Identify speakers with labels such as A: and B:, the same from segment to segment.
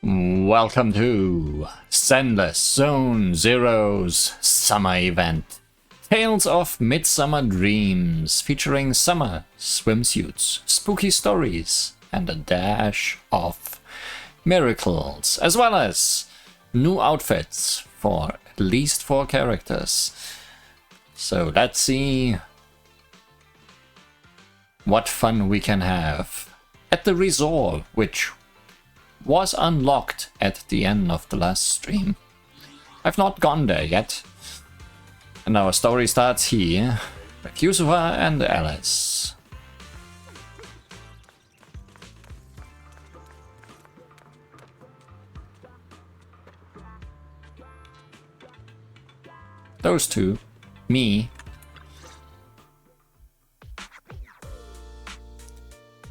A: Welcome to Zenless Zone Zero's summer event. Tales of Midsummer Dreams featuring summer swimsuits, spooky stories, and a dash of miracles, as well as new outfits for at least 4 characters. So let's see what fun we can have at the resort, which was unlocked at the end of the last stream. I've not gone there yet. And our story starts here with Yusufa and Alice. Those two, me.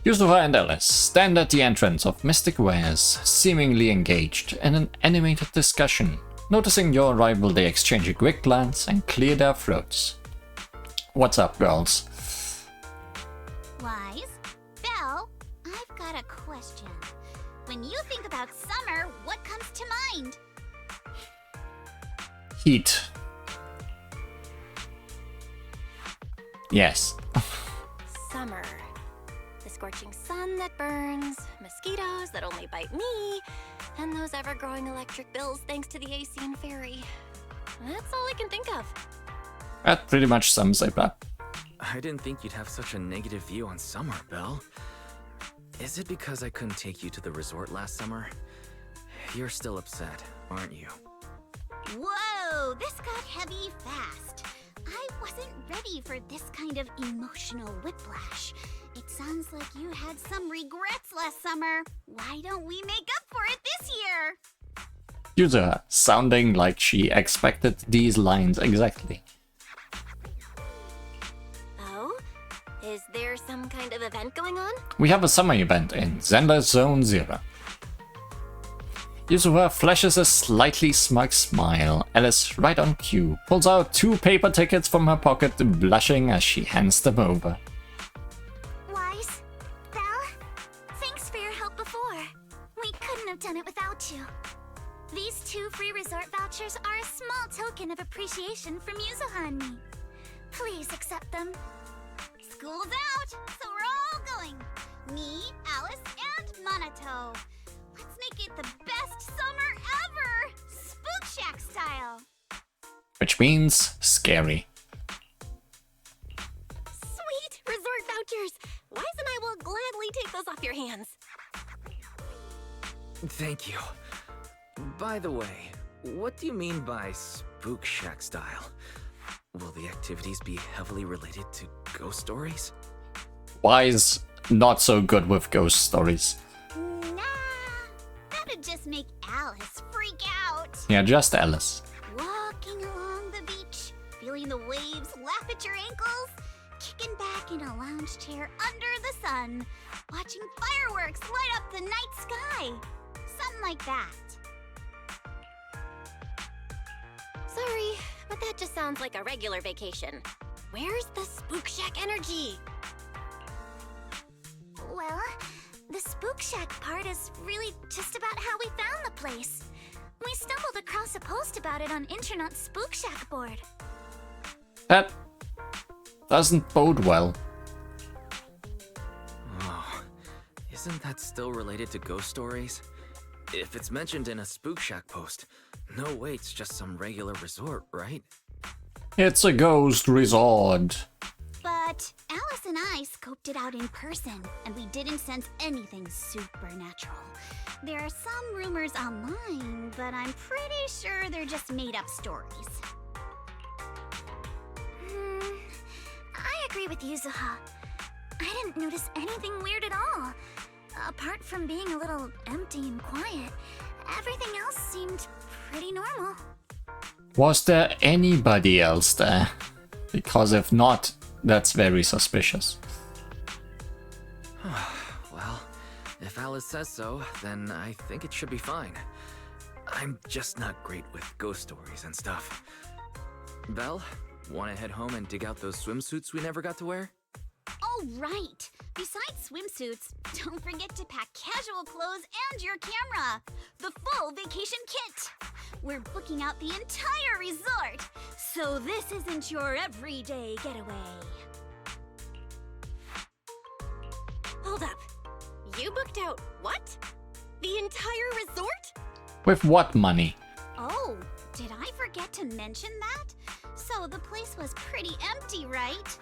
A: Yusufa and Alice stand at the entrance of Mystic Wares, seemingly engaged in an animated discussion. Noticing your arrival, they exchange a quick glance and clear their throats. What's up, girls?
B: Wise? Belle, I've got a question. When you think about summer, what comes to mind?
A: Heat. Yes.
C: Summer. The scorching sun that burns, mosquitoes that only bite me, and those ever-growing electric bills thanks to the AC and ferry. That's all I can think of.
A: That pretty much sums it up.
D: I didn't think you'd have such a negative view on summer, Belle. Is it because I couldn't take you to the resort last summer? You're still upset, aren't you?
B: Whoa, this got heavy fast. I wasn't ready for this kind of emotional whiplash. It sounds like you had some regrets last summer. Why don't we make up for it this year?
A: Yusufa, sounding like she expected these lines exactly.
C: Oh? Is there some kind of event going on?
A: We have a summer event in Zenless Zone Zero. Yusufa flashes a slightly smug smile. Alice, right on cue, pulls out 2 paper tickets from her pocket, blushing as she hands them over.
B: Wise, Belle, thanks for your help before. We couldn't have done it without you. These 2 free resort vouchers are a small token of appreciation from Yusufa and me. Please accept them. School's out, so we're all going. Me, Alice, and Monato. Let's make it the best summer ever! Spook Shack style!
A: Which means scary.
C: Sweet! Resort vouchers! Wise and I will gladly take those off your hands.
D: Thank you. By the way, what do you mean by Spook Shack style? Will the activities be heavily related to ghost stories?
A: Wise, not so good with ghost stories.
B: Nah, that'd just make Alice freak out.
A: Yeah, just Alice.
B: Walking along the beach, feeling the waves lap at your ankles, kicking back in a lounge chair under the sun, watching fireworks light up the night sky. Something like that.
C: Sorry, but that just sounds like a regular vacation. Where's the Spook Shack energy?
B: Well, the Spook Shack part is really just about how we found the place. We stumbled across a post about it on Internet's Spook Shack board.
A: That doesn't bode well.
D: Oh, isn't that still related to ghost stories? If it's mentioned in a Spook Shack post, no way it's just some regular resort, right?
A: It's a ghost resort.
B: But Alice and I scoped it out in person, and we didn't sense anything supernatural. There are some rumors online, but I'm pretty sure they're just made-up stories. I agree with Yusuha. I didn't notice anything weird at all. Apart from being a little empty and quiet, everything else seemed pretty normal.
A: Was there anybody else there? Because if not, that's very suspicious.
D: Well, if Alice says so, then I think it should be fine. I'm just not great with ghost stories and stuff. Belle, wanna head home and dig out those swimsuits we never got to wear?
B: Oh, right. Besides swimsuits, don't forget to pack casual clothes and your camera. The full vacation kit. We're booking out the entire resort, so this isn't your everyday getaway.
C: Hold up. You booked out what? The entire resort?
A: With what money?
B: Oh, did I forget to mention that? So the place was pretty empty, right?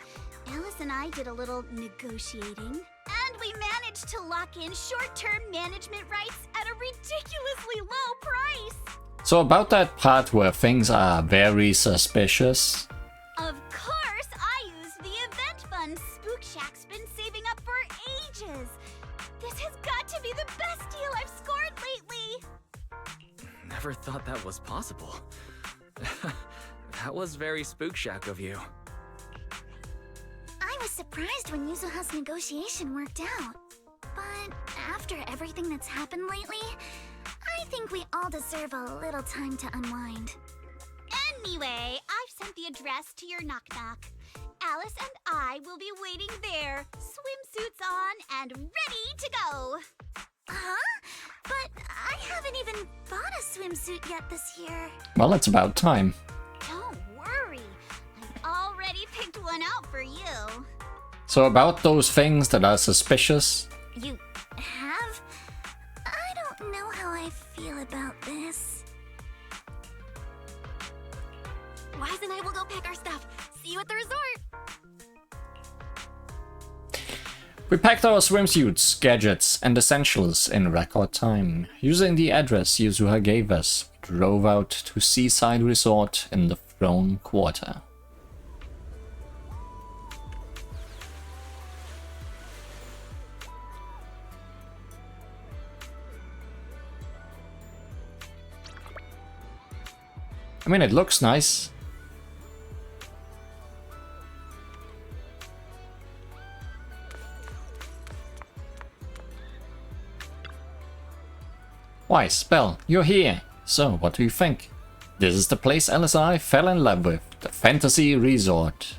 B: Alice and I did a little negotiating, and we managed to lock in short-term management rights at a ridiculously low price.
A: So about that part where things are very suspicious.
B: Of course, I used the event fund Spook Shack's been saving up for ages. This has got to be the best deal I've scored lately.
D: Never thought that was possible. That was very Spook Shack of you.
B: I was surprised when Yuzuha's negotiation worked out. But after everything that's happened lately, I think we all deserve a little time to unwind. Anyway, I've sent the address to your knock-knock. Alice and I will be waiting there, swimsuits on and ready to go. Huh? But I haven't even bought a swimsuit yet this year.
A: Well, it's about time.
B: Don't worry. I've already picked one out for you.
A: So about those things that are suspicious.
B: You have? I don't know how I feel about this.
C: Wise and I will go pack our stuff. See you at the resort.
A: We packed our swimsuits, gadgets, and essentials in record time. Using the address Yuzuha gave us, we drove out to Seaside Resort in the Throne Quarter. I mean, it looks nice. Why, Spell, you're here. So, what do you think? This is the place Alice and I fell in love with, the Fantasy Resort.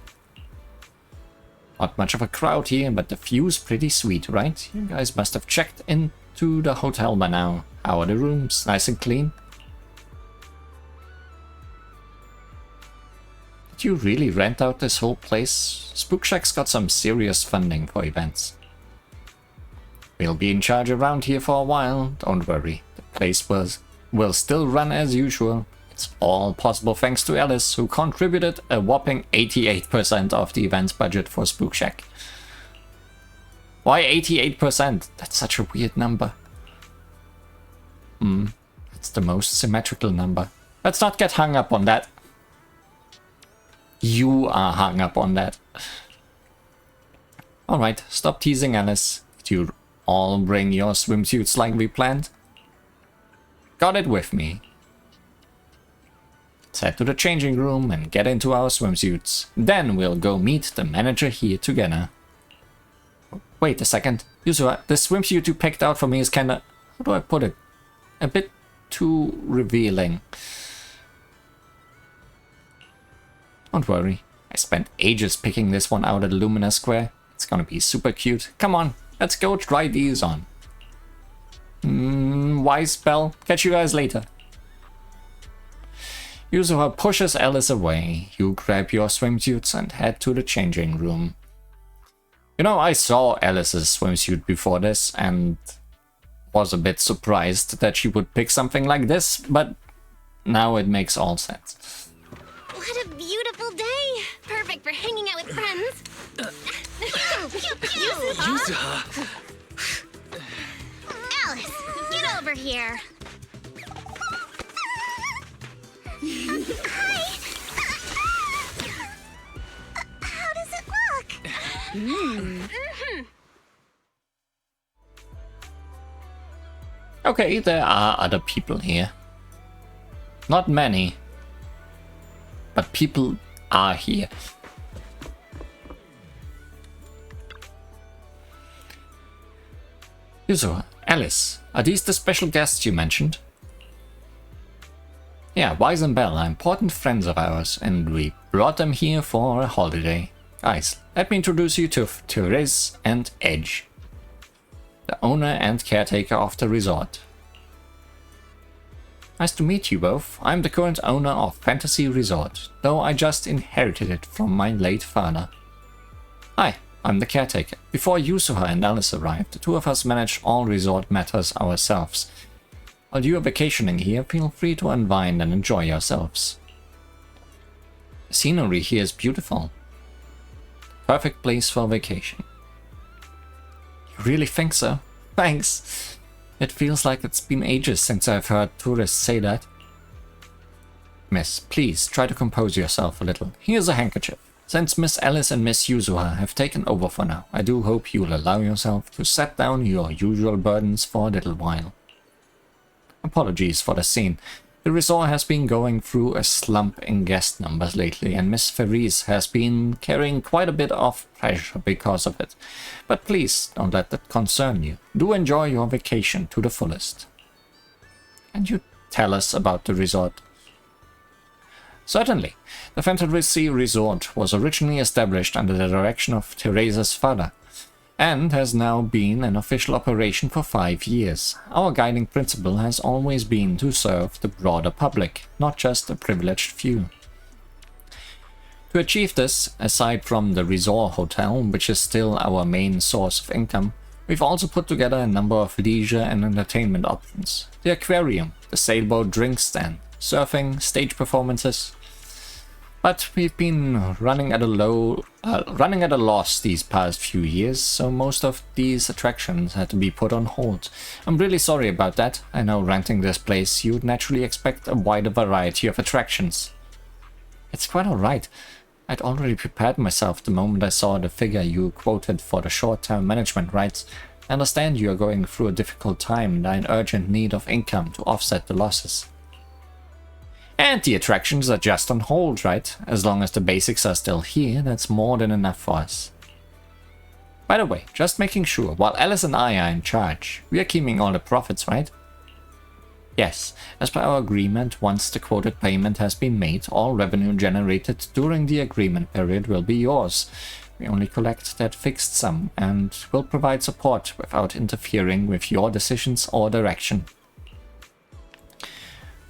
A: Not much of a crowd here, but the view's pretty sweet, right? You guys must have checked into the hotel by now. How are the rooms? Nice and clean? Did you really rent out this whole place? Spook Shack's got some serious funding for events. We'll be in charge around here for a while, don't worry. The place will still run as usual. It's all possible thanks to Alice, who contributed a whopping 88% of the event's budget for Spook Shack. Why 88%? That's such a weird number. It's the most symmetrical number. Let's not get hung up on that. You are hung up on that. Alright, stop teasing Alice. Did you all bring your swimsuits like we planned? Got it with me. Let's head to the changing room and get into our swimsuits. Then we'll go meet the manager here together. Wait a second. Yuzuha, the swimsuit you picked out for me is kinda... how do I put it? A bit too revealing. Don't worry. I spent ages picking this one out at Lumina Square. It's gonna be super cute. Come on, let's go try these on. Wise Spell. Catch you guys later. Yuzuha pushes Alice away. You grab your swimsuits and head to the changing room. You know, I saw Alice's swimsuit before this and was a bit surprised that she would pick something like this, but now it makes all sense.
C: What a beautiful day! Perfect for hanging out with friends.
D: Yuzuha!
B: Alice, get over here. Hi. How does it look?
A: Okay, there are other people here. Not many. But people are here. Yuzuha, Alice, are these the special guests you mentioned? Yeah, Wise and Belle are important friends of ours, and we brought them here for a holiday. Guys, let me introduce you to Therese and Edge, the owner and caretaker of the resort. Nice to meet you both. I'm the current owner of Fantasy Resort, though I just inherited it from my late father. Hi, I'm the caretaker. Before Yusuha and Alice arrived, the two of us managed all resort matters ourselves. While you are vacationing here, feel free to unwind and enjoy yourselves. The scenery here is beautiful. Perfect place for vacation. You really think so? Thanks! It feels like it's been ages since I've heard tourists say that. Miss, please try to compose yourself a little. Here's a handkerchief. Since Miss Alice and Miss Yuzuha have taken over for now, I do hope you will allow yourself to set down your usual burdens for a little while. Apologies for the scene. The resort has been going through a slump in guest numbers lately, and Miss Ferris has been carrying quite a bit of pressure because of it. But please don't let that concern you. Do enjoy your vacation to the fullest. Can you tell us about the resort? Certainly. The Fantasy Resort was originally established under the direction of Therese's father, and has now been in official operation for 5 years. Our guiding principle has always been to serve the broader public, not just a privileged few. To achieve this, aside from the resort hotel, which is still our main source of income, we've also put together a number of leisure and entertainment options. The aquarium, the sailboat drink stand, surfing, stage performances. But we've been running at a loss these past few years, so most of these attractions had to be put on hold. I'm really sorry about that. I know renting this place, you'd naturally expect a wider variety of attractions. It's quite alright. I'd already prepared myself the moment I saw the figure you quoted for the short-term management rights. I understand you are going through a difficult time and are in urgent need of income to offset the losses. And the attractions are just on hold, right? As long as the basics are still here, that's more than enough for us. By the way, just making sure, while Alice and I are in charge, we are keeping all the profits, right? Yes, as per our agreement, once the quoted payment has been made, all revenue generated during the agreement period will be yours. We only collect that fixed sum and will provide support without interfering with your decisions or direction.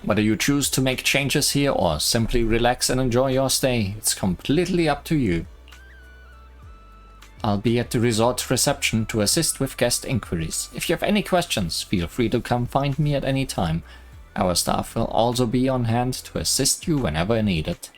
A: Whether you choose to make changes here or simply relax and enjoy your stay, it's completely up to you. I'll be at the resort reception to assist with guest inquiries. If you have any questions, feel free to come find me at any time. Our staff will also be on hand to assist you whenever needed.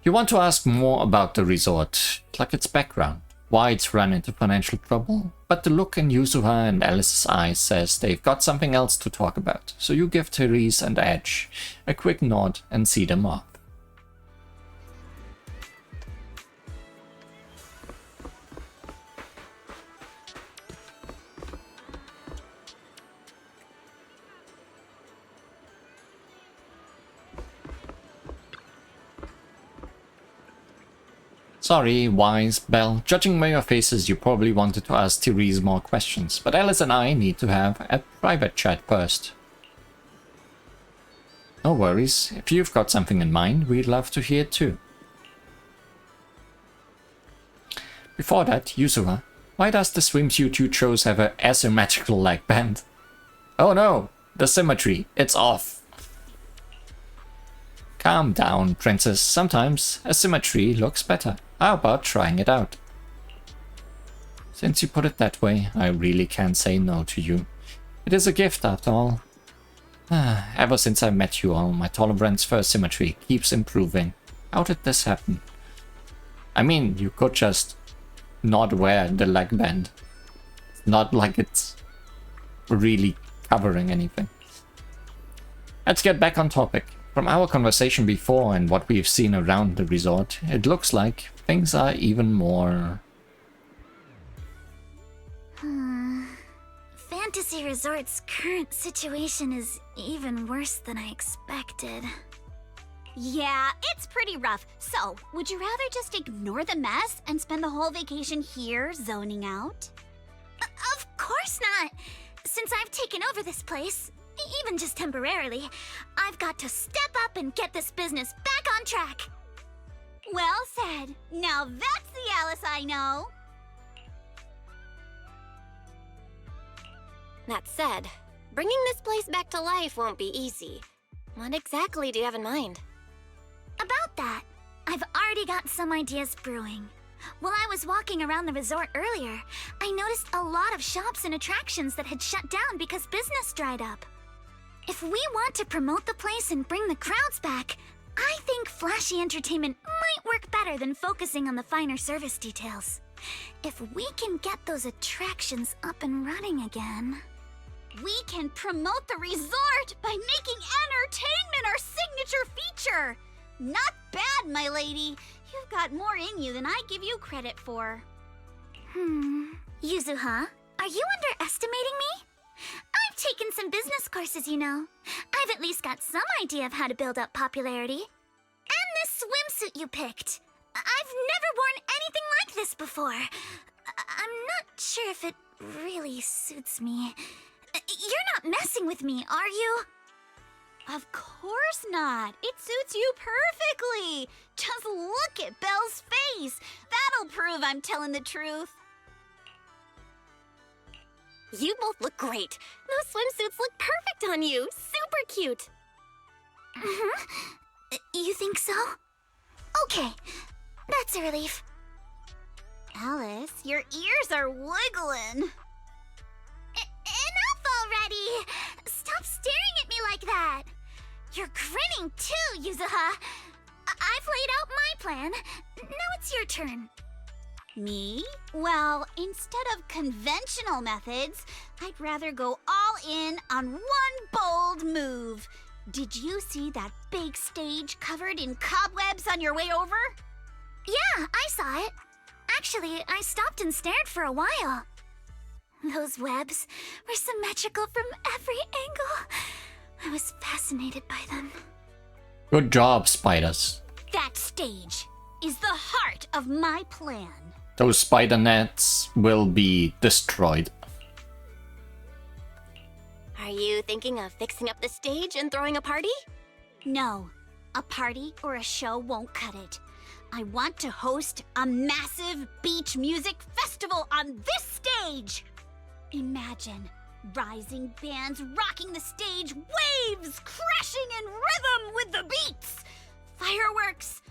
A: You want to ask more about the resort, like its background, why it's run into financial trouble, but the look in Yusuha and Alice's eyes says they've got something else to talk about, so you give Therese and Edge a quick nod and see them off. Sorry, Wise, Belle. Judging by your faces, you probably wanted to ask Therese more questions, but Alice and I need to have a private chat first. No worries. If you've got something in mind, we'd love to hear it too. Before that, Yusuha, why does the swimsuit you chose have an asymmetrical leg band? Oh no! The symmetry. It's off. Calm down, princess. Sometimes asymmetry looks better. How about trying it out? Since you put it that way, I really can't say no to you. It is a gift after all. Ever since I met you all, my tolerance for asymmetry keeps improving. How did this happen? I mean, you could just not wear the leg band. It's not like it's really covering anything. Let's get back on topic. From our conversation before and what we've seen around the resort, it looks like things are even more...
B: Fantasy Resort's current situation is even worse than I expected.
E: Yeah, it's pretty rough. So, would you rather just ignore the mess and spend the whole vacation here zoning out?
B: Of course not! Since I've taken over this place, even just temporarily, I've got to step up and get this business back on track.
E: Well said. Now that's the Alice I know.
C: That said, bringing this place back to life won't be easy. What exactly do you have in mind?
B: About that, I've already got some ideas brewing. While I was walking around the resort earlier, I noticed a lot of shops and attractions that had shut down because business dried up. If we want to promote the place and bring the crowds back, I think flashy entertainment might work better than focusing on the finer service details. If we can get those attractions up and running again...
E: We can promote the resort by making entertainment our signature feature. Not bad, my lady. You've got more in you than I give you credit for.
B: Yuzuha, are you underestimating me? I've taken some business courses, you know. I've at least got some idea of how to build up popularity. And this swimsuit you picked. I've never worn anything like this before. I'm not sure if it really suits me. You're not messing with me, are you?
E: Of course not. It suits you perfectly. Just look at Belle's face. That'll prove I'm telling the truth.
C: You both look great. Those swimsuits look perfect on you. Super cute.
B: You think so? Okay, that's a relief.
E: Alice, your ears are wiggling.
B: Enough already! Stop staring at me like that! You're grinning too, Yuzuha! I've laid out my plan. Now it's your turn.
E: Me? Well, instead of conventional methods, I'd rather go all in on one bold move. Did you see that big stage covered in cobwebs on your way over?
B: Yeah, I saw it. Actually, I stopped and stared for a while. Those webs were symmetrical from every angle. I was fascinated by them.
A: Good job, spiders.
E: That stage is the heart of my plan.
A: Those spider nets will be destroyed.
C: Are you thinking of fixing up the stage and throwing a party?
E: No, a party or a show won't cut it. I want to host a massive beach music festival on this stage. Imagine rising bands rocking the stage, waves crashing in rhythm with the beats, fireworks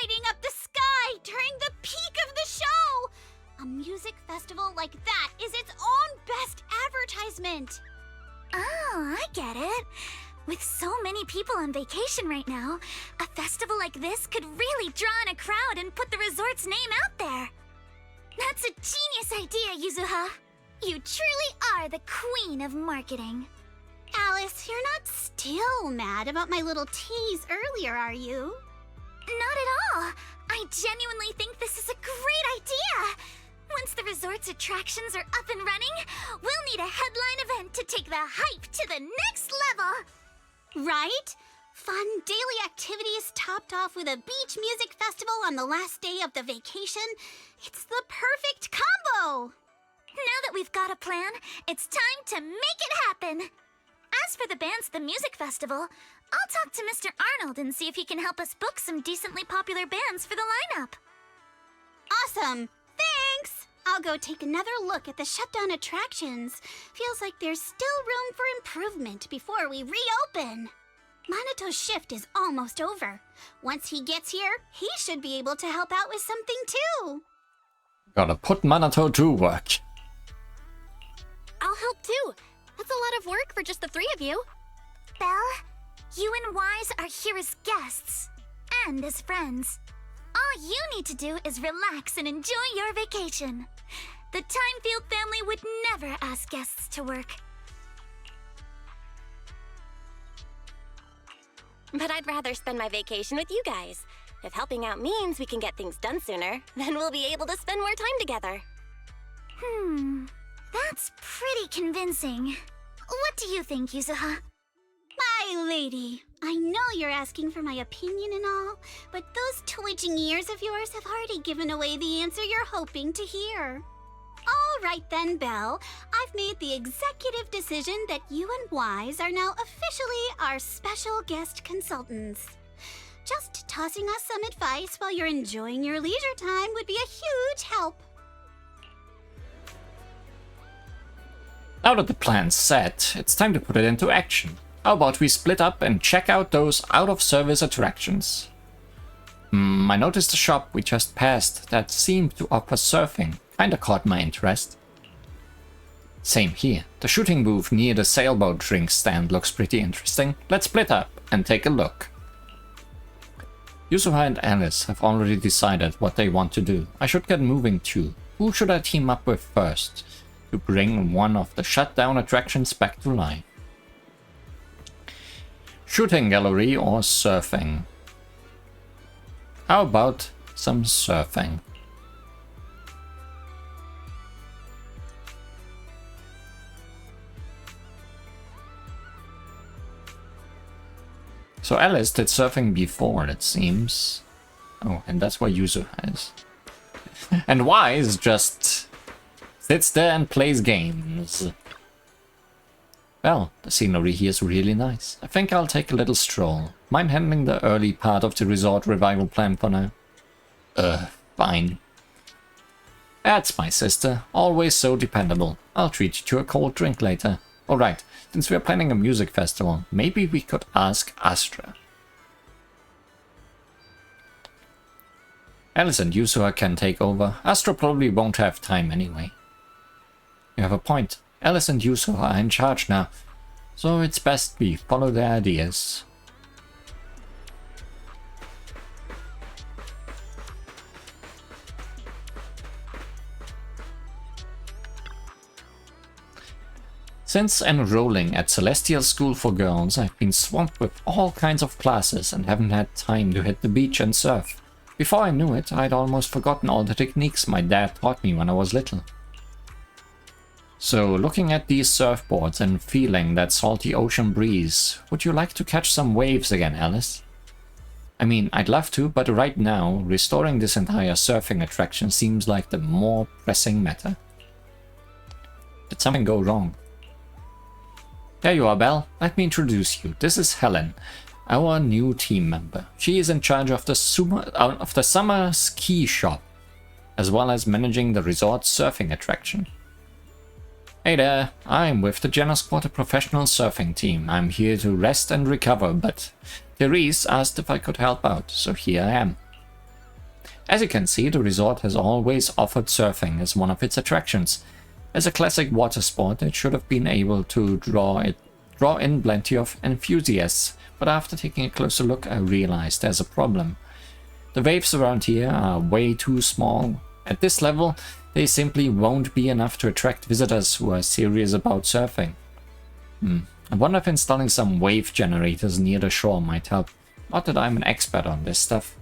E: lighting up the sky during the peak of the show. A music festival like that is its own best advertisement.
B: Oh, I get it. With so many people on vacation right now, a festival like this could really draw in a crowd and put the resort's name out there. That's a genius idea, Yuzuha. You truly are the queen of marketing.
E: Alice, you're not still mad about my little tease earlier, are you?
B: Not at all. I genuinely think this is a great idea. Once the resort's attractions are up and running, we'll need a headline event to take the hype to the next level.
E: Right? Fun daily activities topped off with a beach music festival on the last day of the vacation. It's the perfect combo.
B: Now that we've got a plan, it's time to make it happen. As for the bands at the music festival, I'll talk to Mr. Arnold and see if he can help us book some decently popular bands for the lineup.
E: Awesome! Thanks! I'll go take another look at the shutdown attractions. Feels like there's still room for improvement before we reopen. Manato's shift is almost over. Once he gets here, he should be able to help out with something too.
A: Gotta put Manato to work.
C: I'll help too. That's a lot of work for just the three of you.
B: Belle, you and Wise are here as guests and as friends. All you need to do is relax and enjoy your vacation. The Timefield family would never ask guests to work.
C: But I'd rather spend my vacation with you guys. If helping out means we can get things done sooner, then we'll be able to spend more time together.
B: That's pretty convincing. What do you think, Yuzuha?
E: My lady, I know you're asking for my opinion and all, but those twitching ears of yours have already given away the answer you're hoping to hear. All right then, Belle. I've made the executive decision that you and Wise are now officially our special guest consultants. Just tossing us some advice while you're enjoying your leisure time would be a huge help.
A: Now that the plan's set, it's time to put it into action. How about we split up and check out those out-of-service attractions? I noticed a shop we just passed that seemed to offer surfing. Kinda caught my interest. Same here. The shooting booth near the sailboat drink stand looks pretty interesting. Let's split up and take a look. Yusuha and Alice have already decided what they want to do. I should get moving too. Who should I team up with first to bring one of the shut-down attractions back to life? Shooting gallery or surfing? How about some surfing? So Alice did surfing before, it seems. Oh, and that's why Yusuha is. And Wise just sits there and plays games. Well, the scenery here is really nice. I think I'll take a little stroll. Mind handling the early part of the resort revival plan for now? Fine. That's my sister. Always so dependable. I'll treat you to a cold drink later. Alright, since we're planning a music festival, maybe we could ask Astra. Alice and Yusuha can take over. Astra probably won't have time anyway. You have a point. Alice and Yusuha are in charge now, so it's best we follow their ideas. Since enrolling at Celestial School for Girls, I've been swamped with all kinds of classes and haven't had time to hit the beach and surf. Before I knew it, I'd almost forgotten all the techniques my dad taught me when I was little. So, looking at these surfboards and feeling that salty ocean breeze, would you like to catch some waves again, Alice? I mean, I'd love to, but right now, restoring this entire surfing attraction seems like the more pressing matter. Did something go wrong? There you are, Belle. Let me introduce you. This is Helen, our new team member. She is in charge of the summer ski shop, as well as managing the resort's surfing attraction. Hey there, I'm with the Janus Quarter professional surfing team. I'm here to rest and recover, but Therese asked if I could help out, so here I am. As you can see, the resort has always offered surfing as one of its attractions. As a classic water sport, it should have been able to draw in plenty of enthusiasts, but after taking a closer look, I realized there's a problem. The waves around here are way too small. At this level, they simply won't be enough to attract visitors who are serious about surfing. I wonder if installing some wave generators near the shore might help. Not that I'm an expert on this stuff.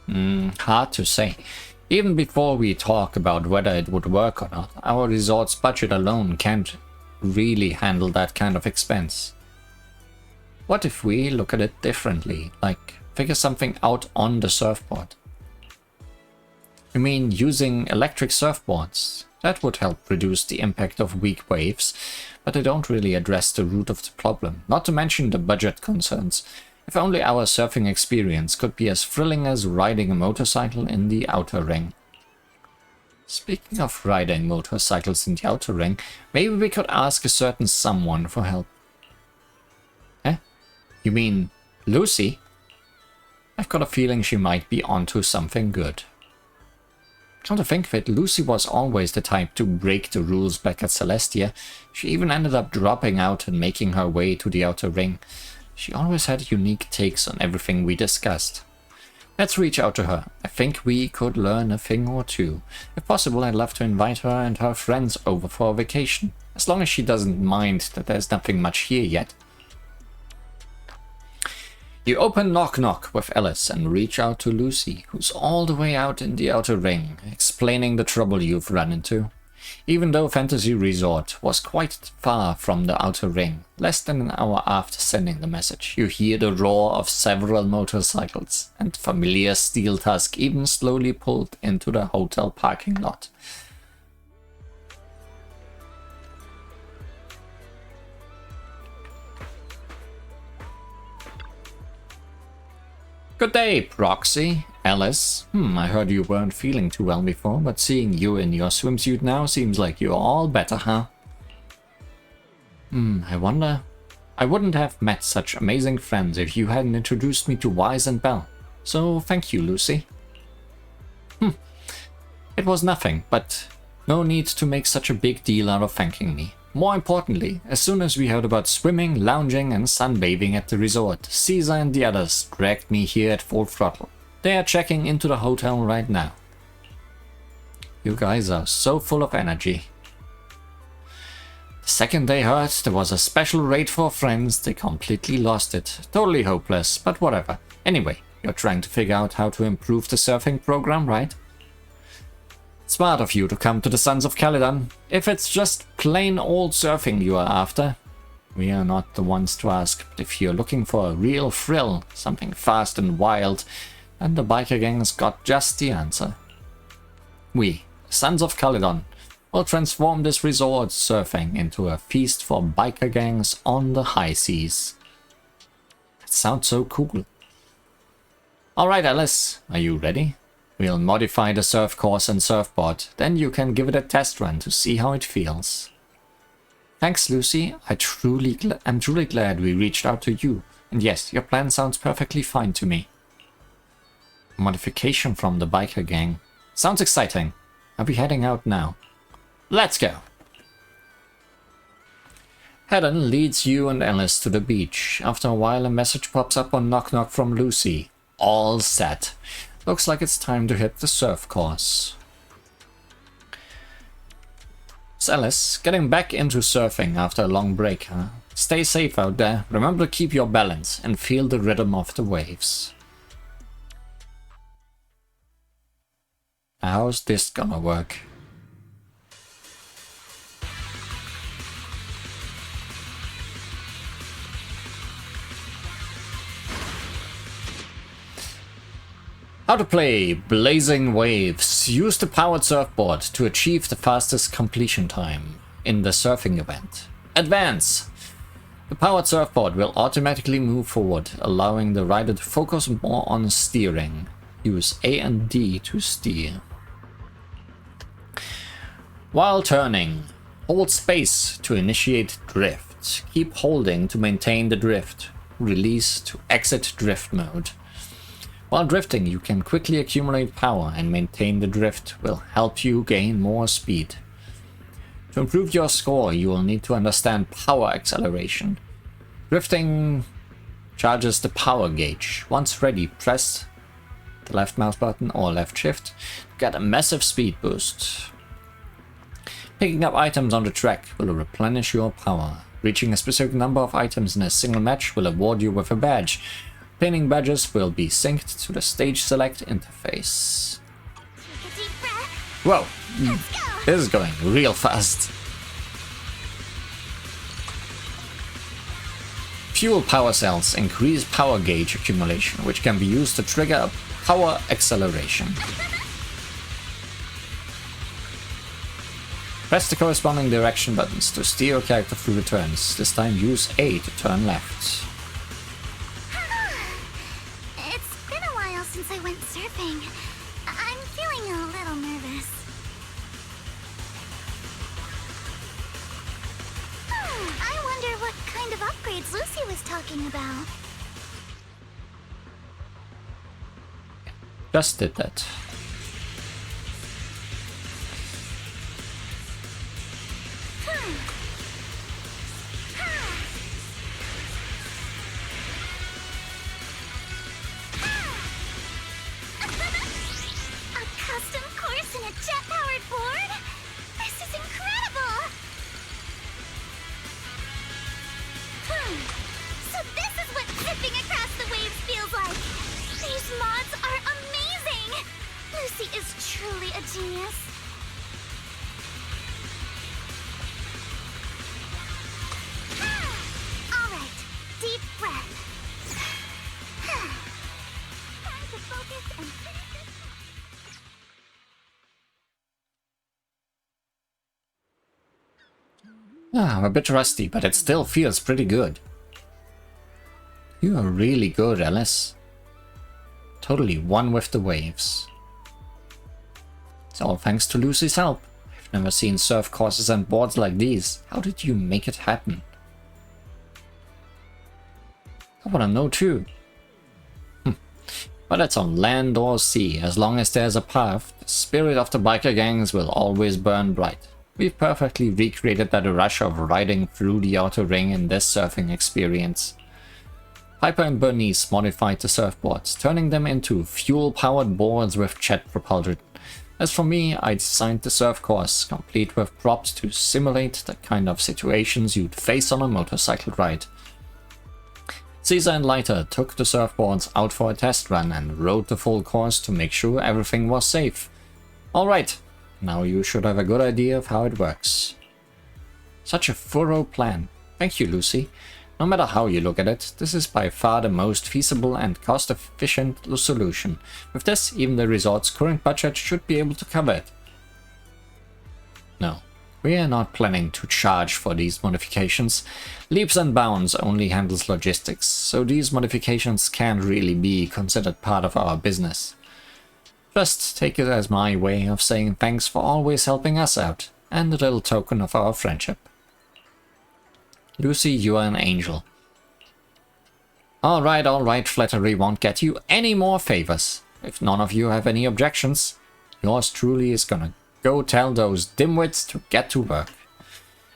A: Hard to say. Even before we talk about whether it would work or not, our resort's budget alone can't really handle that kind of expense. What if we look at it differently, like figure something out on the surfboard? I mean, using electric surfboards. That would help reduce the impact of weak waves, but they don't really address the root of the problem, not to mention the budget concerns. If only our surfing experience could be as thrilling as riding a motorcycle in the outer ring. Speaking of riding motorcycles in the outer ring, maybe we could ask a certain someone for help. Eh? You mean Lucy? I've got a feeling she might be onto something good. Come to think of it, Lucy was always the type to break the rules back at Celestia. She even ended up dropping out and making her way to the outer ring. She always had unique takes on everything we discussed. Let's reach out to her. I think we could learn a thing or two. If possible, I'd love to invite her and her friends over for a vacation. As long as she doesn't mind that there's nothing much here yet. You open Knock Knock with Alice and reach out to Lucy, who's all the way out in the outer ring, explaining the trouble you've run into. Even though Fantasy Resort was quite far from the outer ring, less than an hour after sending the message, you hear the roar of several motorcycles, and familiar Steel Tusk even slowly pulled into the hotel parking lot. Good day, Proxy. Alice. I heard you weren't feeling too well before, but seeing you in your swimsuit now seems like you're all better, huh? I wonder. I wouldn't have met such amazing friends if you hadn't introduced me to Wise and Belle. So thank you, Lucy. It was nothing, but no need to make such a big deal out of thanking me. More importantly, as soon as we heard about swimming, lounging and sunbathing at the resort, Caesar and the others dragged me here at full throttle. They are checking into the hotel right now. You guys are so full of energy. The second they heard there was a special rate for friends, they completely lost it. Totally hopeless, but whatever. Anyway, you're trying to figure out how to improve the surfing program, right? Smart of you to come to the Sons of Caledon. If it's just plain old surfing you are after, we are not the ones to ask. But if you're looking for a real thrill, something fast and wild, then the biker gang's got just the answer. We, Sons of Caledon, will transform this resort surfing into a feast for biker gangs on the high seas. It sounds so cool. Alright, Alice, are you ready? We'll modify the surf course and surfboard, then you can give it a test run to see how it feels. Thanks, Lucy. I'm truly glad we reached out to you. And yes, your plan sounds perfectly fine to me. Modification from the biker gang. Sounds exciting. Are we heading out now? Let's go! Helen leads you and Alice to the beach. After a while, a message pops up on Knock Knock from Lucy. All set. Looks like it's time to hit the surf course. So Alice, getting back into surfing after a long break, huh? Stay safe out there. Remember to keep your balance and feel the rhythm of the waves. How's this gonna work? How to play Blazing Waves. Use the powered surfboard to achieve the fastest completion time in the surfing event. Advance. The powered surfboard will automatically move forward, allowing the rider to focus more on steering. Use A and D to steer. While turning, hold space to initiate drift. Keep holding to maintain the drift. Release to exit drift mode. While drifting, you can quickly accumulate power, and maintain the drift will help you gain more speed. To improve your score, you will need to understand power acceleration. Drifting charges the power gauge. Once ready, press the left mouse button or left shift to get a massive speed boost. Picking up items on the track will replenish your power. Reaching a specific number of items in a single match will award you with a badge. Pinning badges will be synced to the stage select interface.
B: Take a deep breath.
A: Whoa,
B: Let's go.
A: this is going real fast. Fuel power cells increase power gauge accumulation, which can be used to trigger power acceleration. Press the corresponding direction buttons to steer your character through the turns. This time use A to turn left.
B: It's been a while since I went surfing. I'm feeling a little nervous. I wonder what kind of upgrades Lucy was talking about.
A: Just did that.
B: A custom course and a jet-powered board? This is incredible! So this is what zipping across the waves feels like! These mods are amazing! Lucy is truly a genius. Alright, deep breath. Time to focus and finish this.
A: I'm a bit rusty, but it still feels pretty good. You are really good, Alice. totally one with the waves. It's all thanks to Lucy's help. I've never seen surf courses and boards like these. How did you make it happen? I wanna know too. But it's on land or sea. As long as there's a path, the spirit of the biker gangs will always burn bright. We've perfectly recreated that rush of riding through the outer ring in this surfing experience. Piper and Bernice modified the surfboards, turning them into fuel-powered boards with jet propulsion. As for me, I designed the surf course, complete with props to simulate the kind of situations you'd face on a motorcycle ride. Caesar and Leiter took the surfboards out for a test run and rode the full course to make sure everything was safe. Alright, now you should have a good idea of how it works. Such a thorough plan. Thank you, Lucy. No matter how you look at it, this is by far the most feasible and cost-efficient solution. With this, even the resort's current budget should be able to cover it. No, we are not planning to charge for these modifications. Leaps and Bounds only handles logistics, so these modifications can't really be considered part of our business. Just take it as my way of saying thanks for always helping us out, and a little token of our friendship. Lucy, you are an angel. Alright, flattery won't get you any more favors. If none of you have any objections, yours truly is gonna go tell those dimwits to get to work.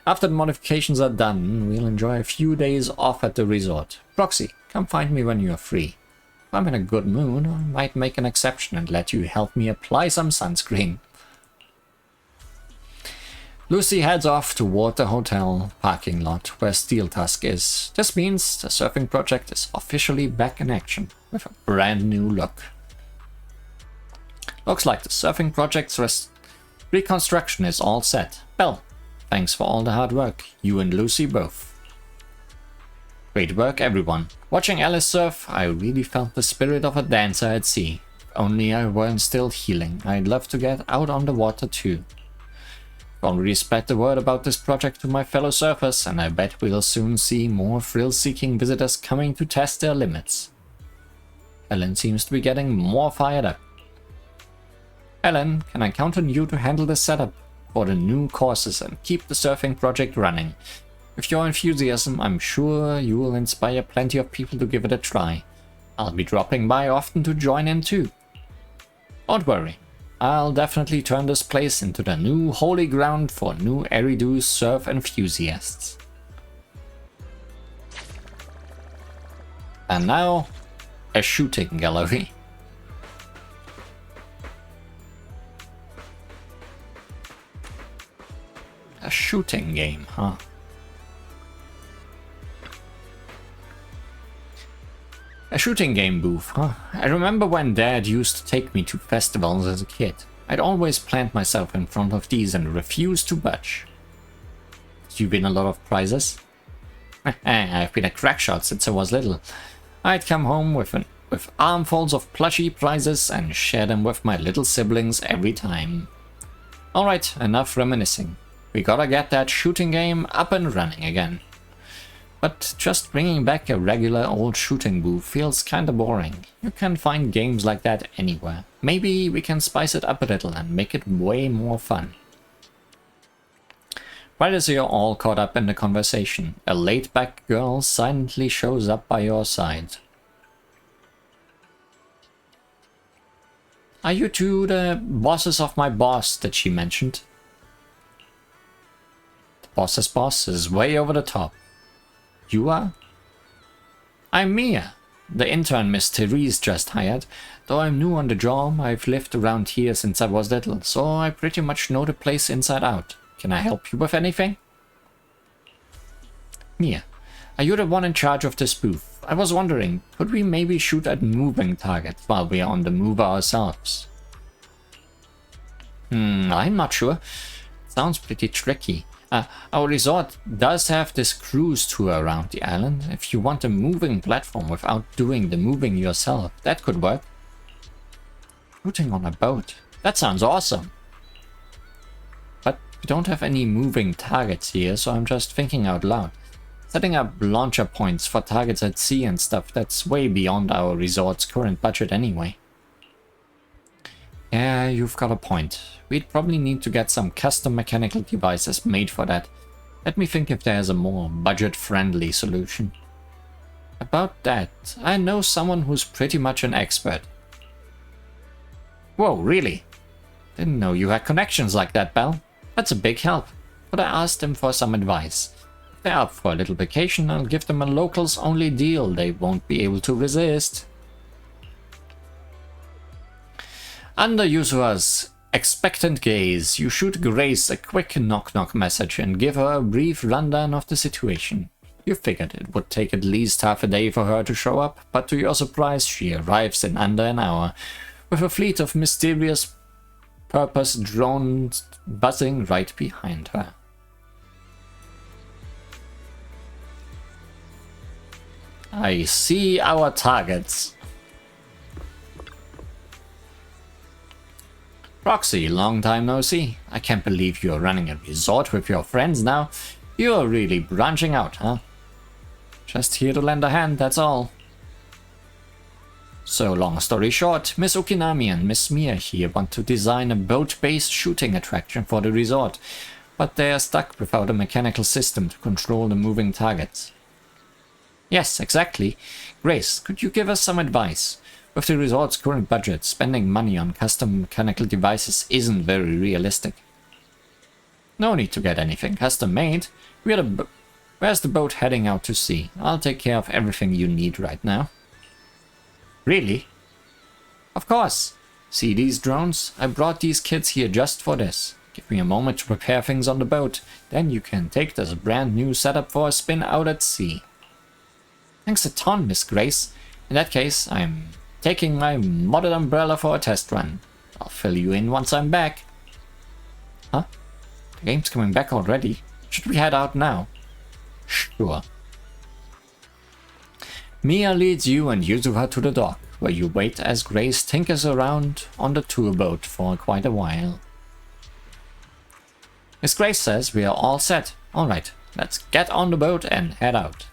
A: After the modifications are done, we'll enjoy a few days off at the resort. Proxy, come find me when you're free. If I'm in a good mood, I might make an exception and let you help me apply some sunscreen. Lucy heads off toward the hotel parking lot where Steel Tusk is. This means the surfing project is officially back in action with a brand new look. Looks like the surfing project's reconstruction is all set. Well, thanks for all the hard work, you and Lucy both. Great work, everyone. Watching Alice surf, I really felt the spirit of a dancer at sea. If only I weren't still healing. I'd love to get out on the water too. Already spread the word about this project to my fellow surfers, and I bet we'll soon see more thrill-seeking visitors coming to test their limits. Ellen seems to be getting more fired up. Ellen, can I count on you to handle the setup for the new courses and keep the surfing project running? With your enthusiasm, I'm sure you will inspire plenty of people to give it a try. I'll be dropping by often to join in too. Don't worry. I'll definitely turn this place into the new holy ground for new Eridu surf enthusiasts. And now, a shooting gallery. A shooting game, huh? A shooting game booth, huh? I remember when Dad used to take me to festivals as a kid. I'd always plant myself in front of these and refuse to budge. Did you win a lot of prizes? I've been a crackshot since I was little. I'd come home with armfuls of plushy prizes and share them with my little siblings every time. Alright, enough reminiscing. We gotta get that shooting game up and running again. But just bringing back a regular old shooting booth feels kinda boring. You can find games like that anywhere. Maybe we can spice it up a little and make it way more fun. Right as you're all caught up in the conversation, a laid-back girl silently shows up by your side. Are you two the bosses of my boss that she mentioned? The boss's boss is way over the top. You are? I'm Mia, the intern Miss Therese just hired. Though I'm new on the job, I've lived around here since I was little, so I pretty much know the place inside out. Can I help you with anything? Mia, are you the one in charge of this booth? I was wondering, could we maybe shoot at moving targets while we are on the move ourselves? I'm not sure. Sounds pretty tricky. Our resort does have this cruise tour around the island. If you want a moving platform without doing the moving yourself, that could work. Shooting on a boat. That sounds awesome. But we don't have any moving targets here, so I'm just thinking out loud. Setting up launcher points for targets at sea and stuff, that's way beyond our resort's current budget anyway. Yeah, you've got a point. We'd probably need to get some custom mechanical devices made for that. Let me think if there's a more budget-friendly solution. About that, I know someone who's pretty much an expert. Whoa, really? Didn't know you had connections like that, Belle. That's a big help. But I asked him for some advice. If they're up for a little vacation, I'll give them a locals-only deal they won't be able to resist. Under Yuzua's expectant gaze, you shoot Grace a quick knock-knock message and give her a brief rundown of the situation. You figured it would take at least half a day for her to show up, but to your surprise she arrives in under an hour, with a fleet of mysterious purpose drones buzzing right behind her. I see our targets. Roxy, long time no see. I can't believe you're running a resort with your friends now. You're really branching out, huh? Just here to lend a hand, that's all. So, long story short, Miss Okinami and Miss Mia here want to design a boat-based shooting attraction for the resort, but they are stuck without a mechanical system to control the moving targets. Yes, exactly. Grace, could you give us some advice? With the resort's current budget, spending money on custom mechanical devices isn't very realistic. No need to get anything custom made. Where's the boat heading out to sea? I'll take care of everything you need right now. Really? Of course. See these drones? I brought these kids here just for this. Give me a moment to prepare things on the boat, then you can take this brand new setup for a spin out at sea. Thanks a ton, Miss Grace. In that case, I'm taking my modded umbrella for a test run. I'll fill you in once I'm back. Huh? The game's coming back already. Should we head out now? Sure. Mia leads you and Yuzuha to the dock, where you wait as Grace tinkers around on the tour boat for quite a while. Miss Grace says we are all set. Alright, let's get on the boat and head out.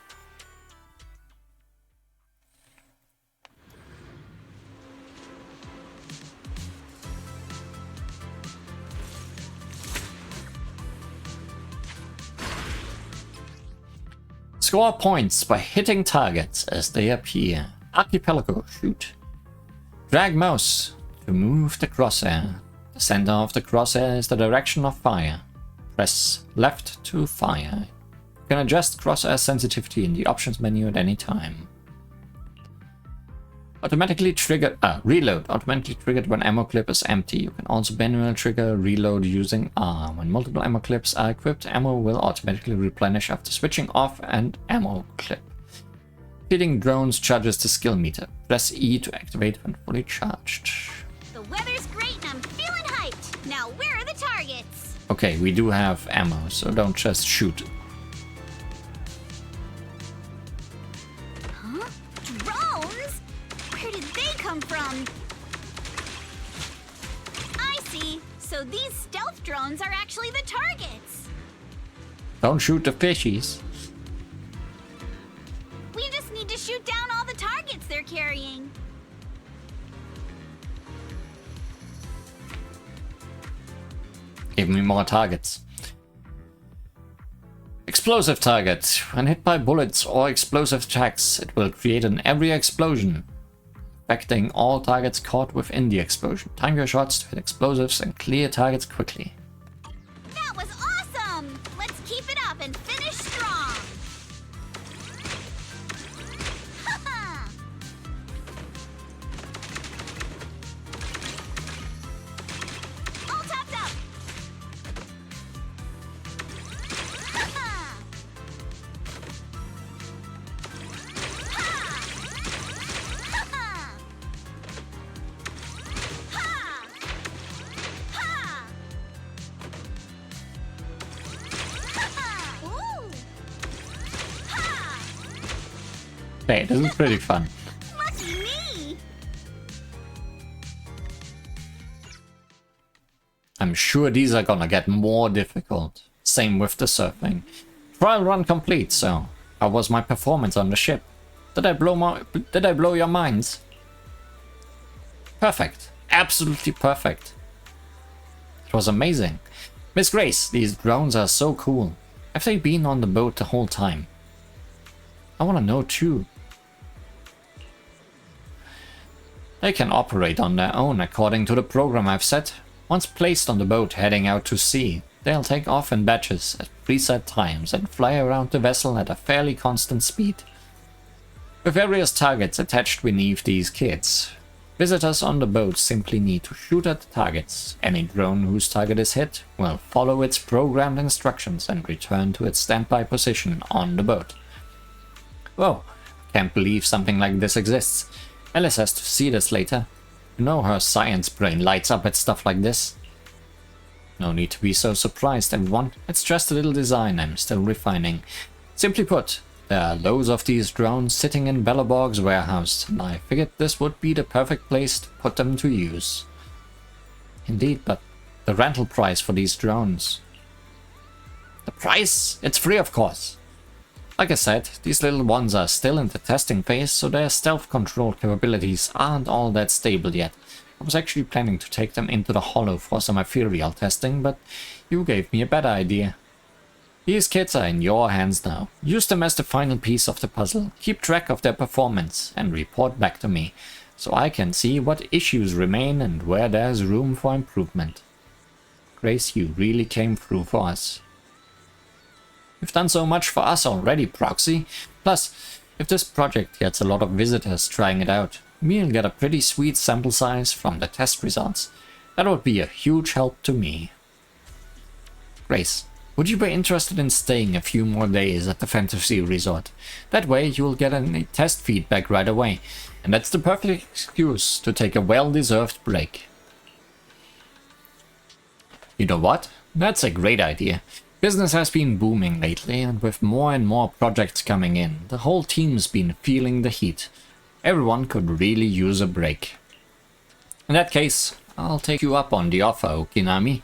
A: Score points by hitting targets as they appear. Archipelago, shoot. Drag mouse to move the crosshair. The center of the crosshair is the direction of fire. Press left to fire. You can adjust crosshair sensitivity in the options menu at any time. Automatically triggered, reload automatically triggered when ammo clip is empty. You can also manually trigger reload using R. When multiple ammo clips are equipped, ammo will automatically replenish after switching off an ammo clip. Hitting drones charges the skill meter. Press E to activate when fully charged.
E: The weather's great and I'm feeling hyped. Now where are the targets?
A: Okay, we do have ammo, so don't just shoot.
E: Huh? Drones? Where did they come from? I see. So these stealth drones are actually the targets.
A: Don't shoot the fishies.
E: We just need to shoot down all the targets they're carrying.
A: Give me more targets. Explosive target. When hit by bullets or explosive attacks, it will create an area explosion, affecting all targets caught within the explosion. Time your shots to hit explosives and clear targets quickly.
E: That was awesome! Let's keep it up and finish strong! Ha-ha! All topped up! Ha-ha! Ha! Ha-ha! Ha! Ha! Ha! Ooh! Ha!
A: Hey, this is pretty fun.
E: Lucky me!
A: I'm sure these are gonna get more difficult. Same with the surfing. Trial run complete, so How was my performance on the ship? Did I blow your minds? Perfect. Absolutely perfect. It was amazing. Miss Grace, these drones are so cool. Have they been on the boat the whole time? I want to know too. They can operate on their own according to the program I've set. Once placed on the boat heading out to sea, they'll take off in batches at preset times and fly around the vessel at a fairly constant speed. With various targets attached beneath these kits, visitors on the boat simply need to shoot at the targets. Any drone whose target is hit will follow its programmed instructions and return to its standby position on the boat. Whoa, can't believe something like this exists. Alice has to see this later. You know her science brain lights up at stuff like this. No need to be so surprised, everyone. It's just a little design I'm still refining. Simply put, there are loads of these drones sitting in Belleborg's warehouse, and I figured this would be the perfect place to put them to use. Indeed, but the rental price for these drones... The price? It's free, of course. Like I said, these little ones are still in the testing phase, so their stealth control capabilities aren't all that stable yet. I was actually planning to take them into the Hollow for some Ethereal testing, but you gave me a better idea. These kits are in your hands now. Use them as the final piece of the puzzle, keep track of their performance, and report back to me, so I can see what issues remain and where there's room for improvement. Grace, you really came through for us. You've done so much for us already, Proxy. Plus, if this project gets a lot of visitors trying it out, we'll get a pretty sweet sample size from the test results. That would be a huge help to me. Grace, would you be interested in staying a few more days at the Fantasy Resort? That way you'll get any test feedback right away, and that's the perfect excuse to take a well-deserved break. You know what? That's a great idea. Business has been booming lately, and with more and more projects coming in, the whole team's been feeling the heat. Everyone could really use a break. In that case, I'll take you up on the offer, Okinami.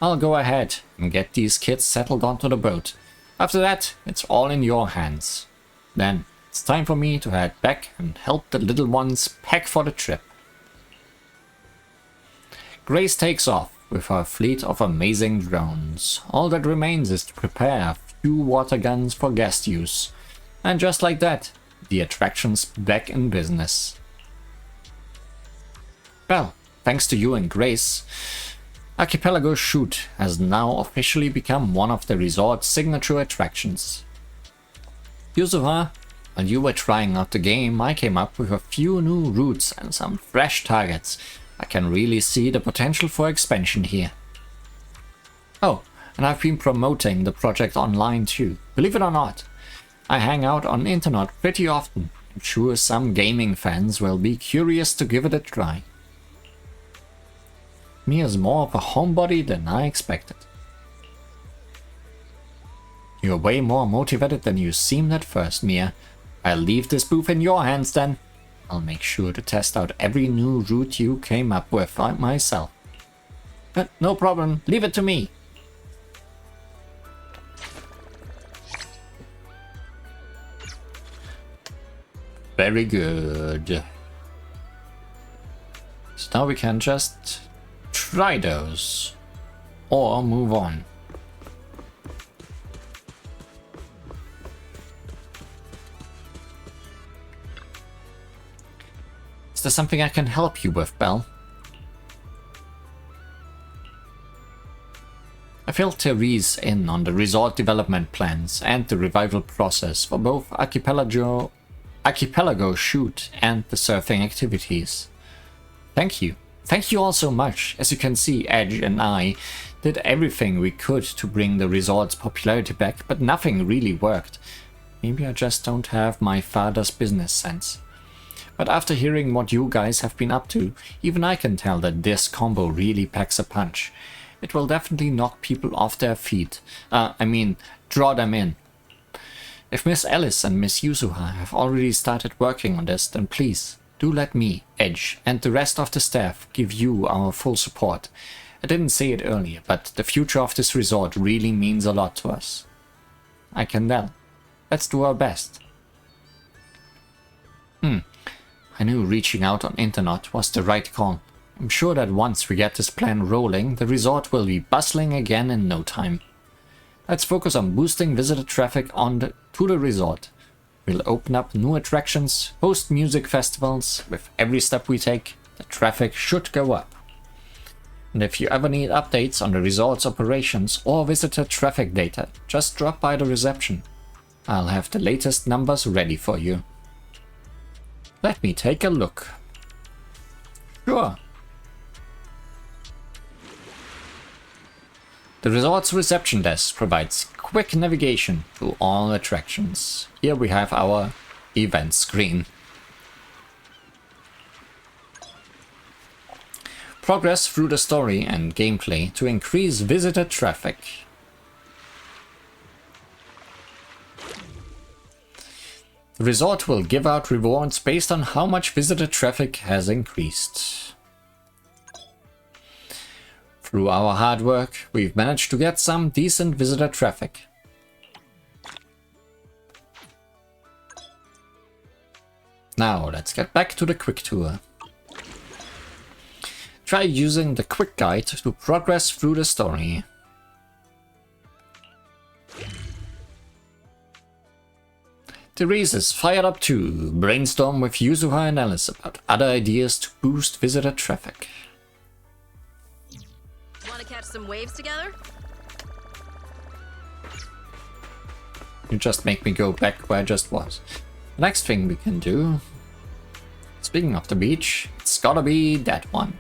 A: I'll go ahead and get these kids settled onto the boat. After that, it's all in your hands. Then, it's time for me to head back and help the little ones pack for the trip. Grace takes off with her fleet of amazing drones. All that remains is to prepare a few water guns for guest use. And just like that, the attraction's back in business. Well, thanks to you and Grace, Archipelago Shoot has now officially become one of the resort's signature attractions. Yuzuha, while you were trying out the game, I came up with a few new routes and some fresh targets. I can really see the potential for expansion here. Oh, and I've been promoting the project online too. Believe it or not, I hang out on internet pretty often. I'm sure some gaming fans will be curious to give it a try. Mia's more of a homebody than I expected. You're way more motivated than you seemed at first, Mia. I'll leave this booth in your hands then. I'll make sure to test out every new route you came up with myself. But no problem, leave it to me. Very good. So now we can just try those or move on. Is there something I can help you with, Belle? I filled Therese in on the resort development plans and the revival process for both Archipelago Shoot and the surfing activities. Thank you. Thank you all so much. As you can see, Edge and I did everything we could to bring the resort's popularity back, but nothing really worked. Maybe I just don't have my father's business sense. But after hearing what you guys have been up to, even I can tell that this combo really packs a punch. It will definitely knock people off their feet. Draw them in. If Miss Alice and Miss Yuzuha have already started working on this, then please, do let me, Edge, and the rest of the staff give you our full support. I didn't say it earlier, but the future of this resort really means a lot to us. I can tell. Let's do our best. I knew reaching out on internet was the right call. I'm sure that once we get this plan rolling, the resort will be bustling again in no time. Let's focus on boosting visitor traffic to the resort. We'll open up new attractions, host music festivals. With every step we take, the traffic should go up. And if you ever need updates on the resort's operations or visitor traffic data, just drop by the reception. I'll have the latest numbers ready for you. Let me take a look. Sure. The resort's reception desk provides quick navigation to all attractions. Here we have our event screen. Progress through the story and gameplay to increase visitor traffic. The resort will give out rewards based on how much visitor traffic has increased. Through our hard work, we've managed to get some decent visitor traffic. Now let's get back to the quick tour. Try using the quick guide to progress through the story. Therese is fired up to brainstorm with Yuzuha and Alice about other ideas to boost visitor traffic.
F: Want to catch some waves together?
A: You just make me go back where I just was. The next thing we can do, speaking of the beach, it's gotta be that one.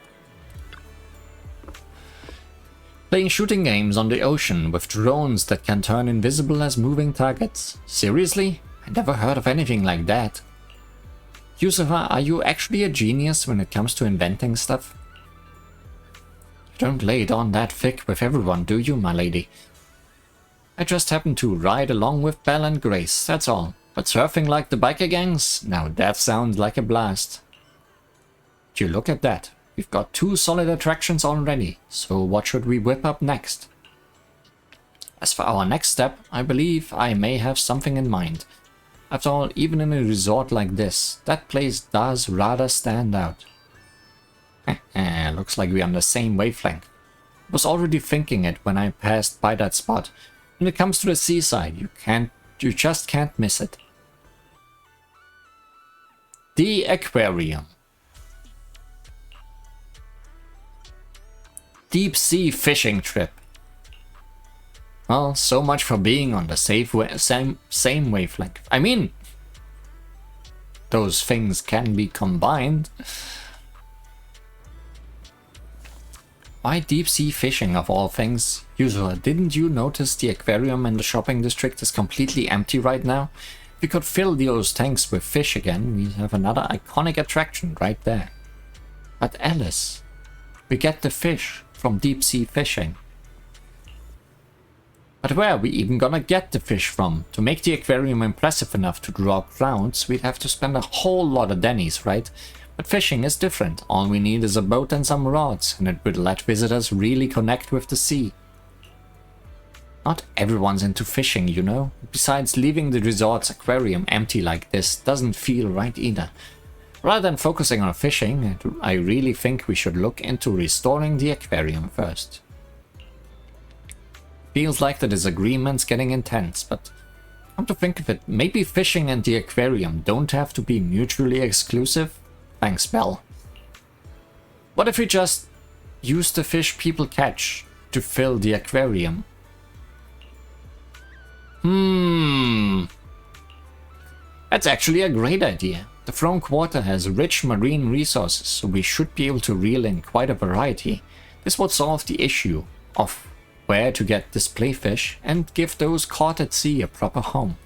A: Playing shooting games on the ocean with drones that can turn invisible as moving targets. Seriously? I never heard of anything like that. Yusufa, are you actually a genius when it comes to inventing stuff? You don't lay it on that thick with everyone, do you, my lady? I just happen to ride along with Belle and Grace, that's all. But surfing like the biker gangs? Now that sounds like a blast. Would you look at that? We've got 2 solid attractions already, so what should we whip up next? As for our next step, I believe I may have something in mind. After all, even in a resort like this, that place does rather stand out. Looks like we're on the same wavelength. I was already thinking it when I passed by that spot. When it comes to the seaside, you just can't miss it. The aquarium. Deep sea fishing trip. Well, so much for being on the same wavelength. I mean, those things can be combined. Why deep sea fishing of all things? Usually, didn't you notice the aquarium in the shopping district is completely empty right now? If we could fill those tanks with fish again, we'd have another iconic attraction right there. But Alice, we get the fish from deep sea fishing. But where are we even gonna get the fish from? To make the aquarium impressive enough to draw crowds, we'd have to spend a whole lot of dennies, right? But fishing is different. All we need is a boat and some rods, and it would let visitors really connect with the sea. Not everyone's into fishing, you know? Besides, leaving the resort's aquarium empty like this doesn't feel right either. Rather than focusing on fishing, I really think we should look into restoring the aquarium first. Feels like the disagreement's getting intense, but come to think of it, maybe fishing and the aquarium don't have to be mutually exclusive? Thanks, Belle. What if we just use the fish people catch to fill the aquarium? That's actually a great idea. The Throne Quarter has rich marine resources, so we should be able to reel in quite a variety. This would solve the issue of where to get display fish and give those caught at sea a proper home.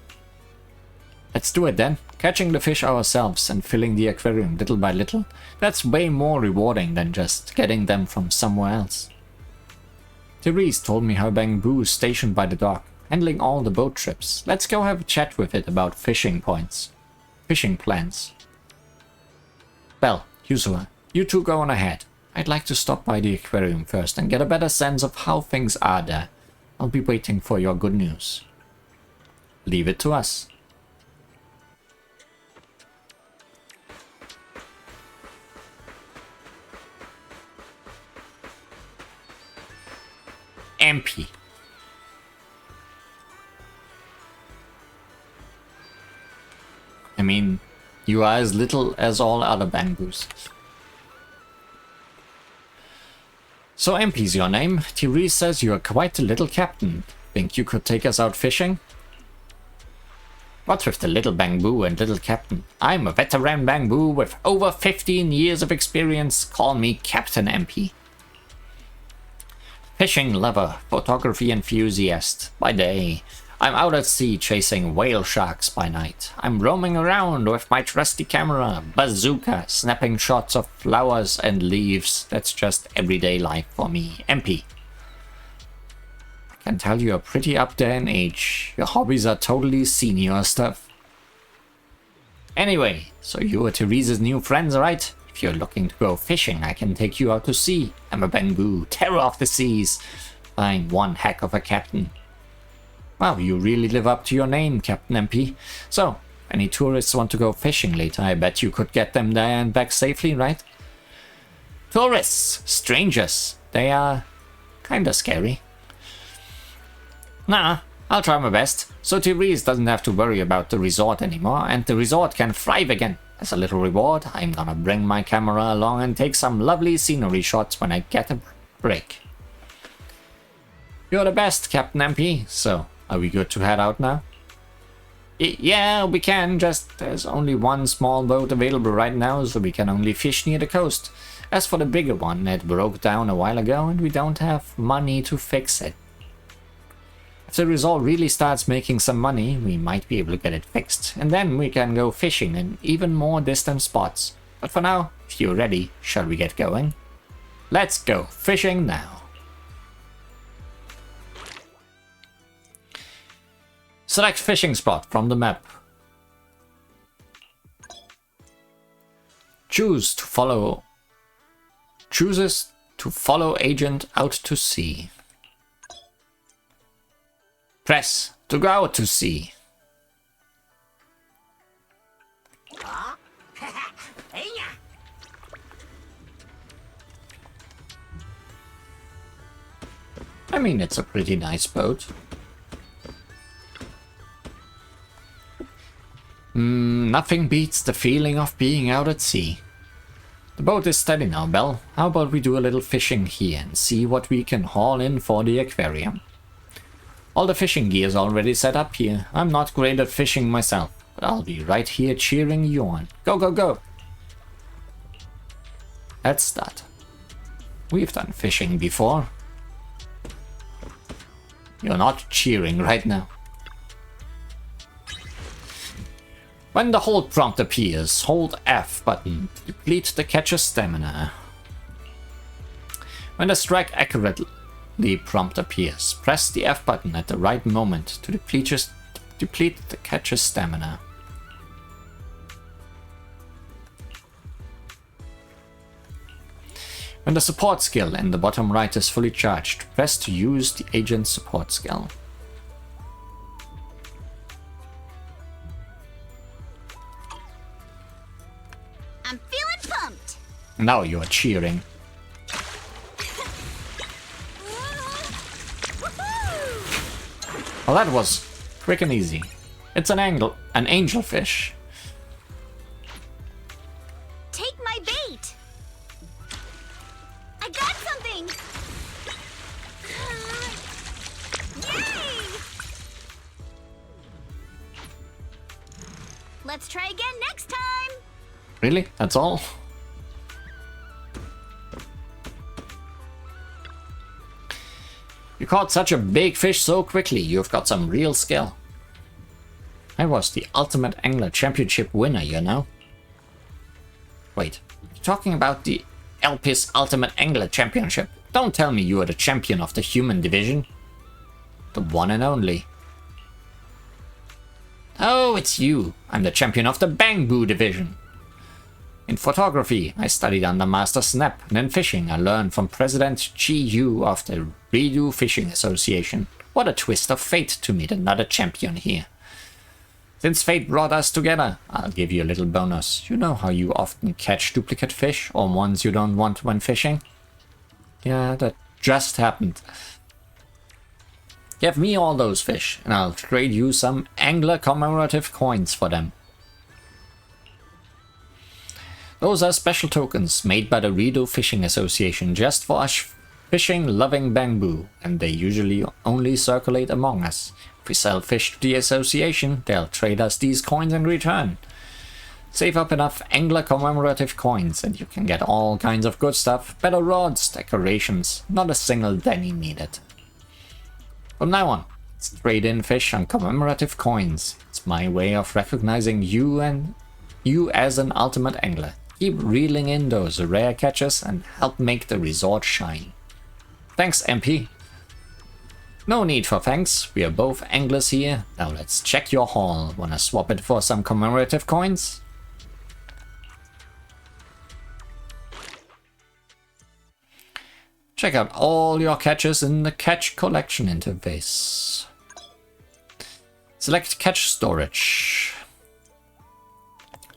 A: Let's do it then. Catching the fish ourselves and filling the aquarium little by little, that's way more rewarding than just getting them from somewhere else. Therese told me her bamboo is stationed by the dock, handling all the boat trips. Let's go have a chat with it about fishing plans. Well, Yuzua, you two go on ahead. I'd like to stop by the aquarium first and get a better sense of how things are there. I'll be waiting for your good news. leave it to us. MP. I mean, you are as little as all other bamboos. So MP's your name. Therese says you are quite a little captain. Think you could take us out fishing? What's with the little bamboo and little captain? I'm a veteran bamboo with over 15 years of experience. Call me Captain MP. Fishing lover, photography enthusiast by day. I'm out at sea chasing whale sharks by night. I'm roaming around with my trusty camera, bazooka, snapping shots of flowers and leaves. That's just everyday life for me. MP. I can tell you're pretty up there in age. Your hobbies are totally senior stuff. Anyway, so you are Therese's new friends, right? If you're looking to go fishing, I can take you out to sea. I'm a bamboo, terror of the seas. I'm one heck of a captain. Wow, you really live up to your name, Captain MP. So, any tourists want to go fishing later, I bet you could get them there and back safely, right? Tourists, strangers, they are kinda scary. Nah, I'll try my best, so Therese doesn't have to worry about the resort anymore, and the resort can thrive again. As a little reward, I'm gonna bring my camera along and take some lovely scenery shots when I get a break. You're the best, Captain MP, so are we good to head out now? Yeah, we can, just there's only one small boat available right now, so we can only fish near the coast. As for the bigger one, it broke down a while ago and we don't have money to fix it. If the resort really starts making some money, we might be able to get it fixed, and then we can go fishing in even more distant spots. But for now, if you're ready, shall we get going? Let's go fishing now. Select fishing spot from the map. Chooses to follow agent out to sea. Press to go out to sea. I mean, it's a pretty nice boat. Nothing beats the feeling of being out at sea. The boat is steady now, Belle. How about we do a little fishing here and see what we can haul in for the aquarium? All the fishing gear is already set up here. I'm not great at fishing myself, but I'll be right here cheering you on. Go, go, go! Let's start. We've done fishing before. You're not cheering right now. When the hold prompt appears, hold F button to deplete the catcher's stamina. When the strike accurately prompt appears, press the F button at the right moment to deplete the catcher's stamina. When the support skill in the bottom right is fully charged, press to use the agent's support skill.
E: I'm feeling pumped.
A: Now you are cheering. Well, that was quick and easy. It's an angelfish.
E: Take my bait. I got something. Yay! Let's try again next time.
A: Really? That's all? You caught such a big fish so quickly, you've got some real skill. I was the Ultimate Angler Championship winner, you know? Wait, you're talking about the Elpis Ultimate Angler Championship? Don't tell me you are the champion of the human division. The one and only. Oh, it's you. I'm the champion of the Bamboo division. In photography, I studied under Master Snap, and in fishing, I learned from President Chi Yu of the Eridu Fishing Association. What a twist of fate to meet another champion here. Since fate brought us together, I'll give you a little bonus. You know how you often catch duplicate fish or ones you don't want when fishing? Yeah, that just happened. Give me all those fish, and I'll trade you some angler commemorative coins for them. Those are special tokens made by the Eridu Fishing Association just for us fishing-loving bamboo, and they usually only circulate among us. If we sell fish to the association, they'll trade us these coins in return. Save up enough angler commemorative coins and you can get all kinds of good stuff, better rods, decorations, not a single penny needed. From now on, let's trade in fish on commemorative coins. It's my way of recognizing you and you as an ultimate angler. Keep reeling in those rare catches and help make the resort shine. Thanks, MP. No need for thanks, we are both anglers here. Now let's check your haul. Wanna swap it for some commemorative coins? Check out all your catches in the catch collection interface. Select catch storage.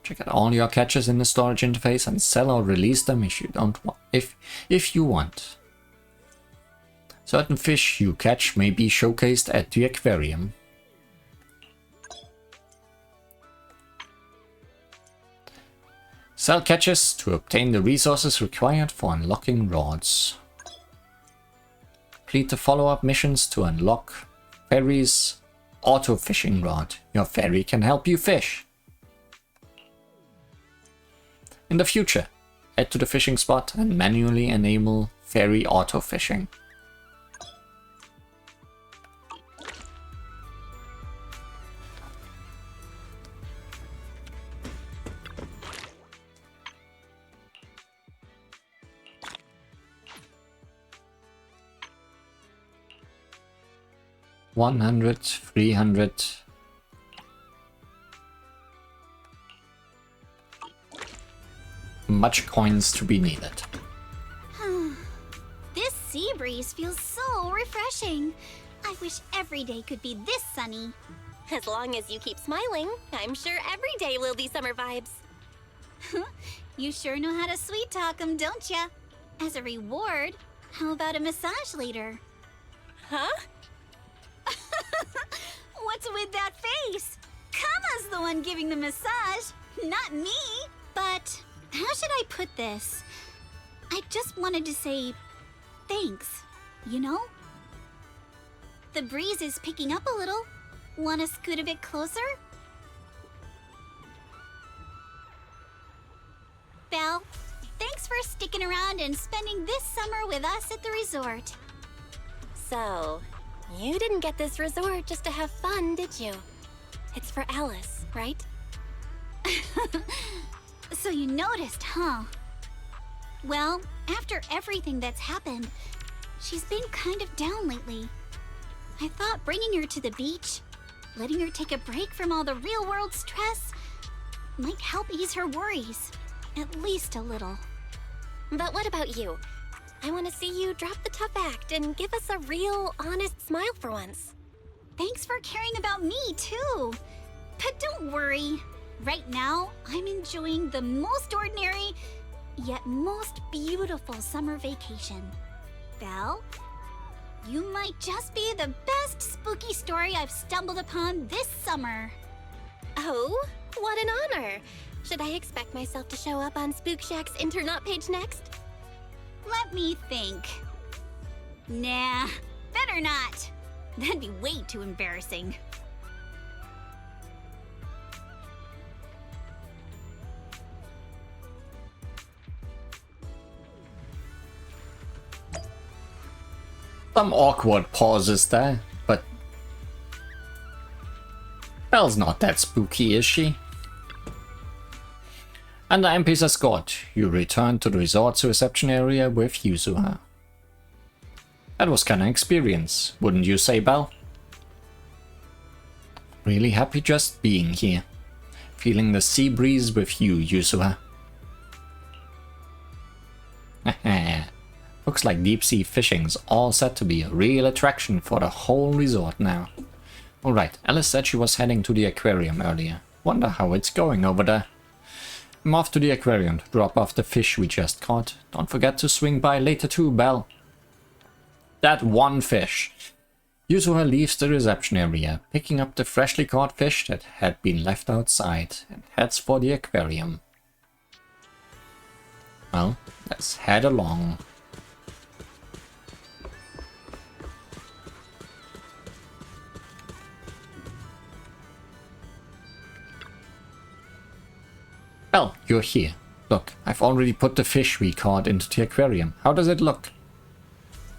A: Check out all your catches in the storage interface and sell or release them if you don't want, if you want. Certain fish you catch may be showcased at the aquarium. Sell catches to obtain the resources required for unlocking rods. Complete the follow-up missions to unlock Ferry's auto fishing rod. Your ferry can help you fish. In the future, head to the fishing spot and manually enable ferry auto fishing. $100, $300. Much coins to be needed.
E: This sea breeze feels so refreshing. I wish every day could be this sunny.
C: As long as you keep smiling, I'm sure every day will be summer vibes.
E: You sure know how to sweet talk 'em, don't ya? As a reward, how about a massage later?
C: Huh?
E: What's with that face? Kama's the one giving the massage, not me. But how should I put this? I just wanted to say thanks, you know? The breeze is picking up a little. Wanna scoot a bit closer? Belle, thanks for sticking around and spending this summer with us at the resort.
C: So, you didn't get this resort just to have fun, did you? It's for Alice, right?
E: So you noticed, huh? Well, after everything that's happened, she's been kind of down lately. I thought bringing her to the beach, letting her take a break from all the real-world stress, might help ease her worries, at least a little.
C: But what about you? I want to see you drop the tough act and give us a real, honest smile for once.
E: Thanks for caring about me, too. But don't worry. Right now, I'm enjoying the most ordinary, yet most beautiful summer vacation. Belle, you might just be the best spooky story I've stumbled upon this summer.
C: Oh, what an honor. Should I expect myself to show up on Spook Shack's Internaut page next?
E: Let me think. Nah, better not. That'd be way too embarrassing.
A: Some awkward pauses there, but Belle's not that spooky, is she? Under MP's escort, you return to the resort's reception area with Yuzuha. That was kinda experience, wouldn't you say, Belle? Really happy just being here. Feeling the sea breeze with you, Yuzuha. Looks like deep sea fishing's all set to be a real attraction for the whole resort now. Alright, Alice said she was heading to the aquarium earlier. Wonder how it's going over there. I'm off to the aquarium to drop off the fish we just caught. Don't forget to swing by later too, Belle. That one fish. Yuzuha leaves the reception area, picking up the freshly caught fish that had been left outside, and heads for the aquarium. Well, let's head along. Well, you're here. Look, I've already put the fish we caught into the aquarium. How does it look?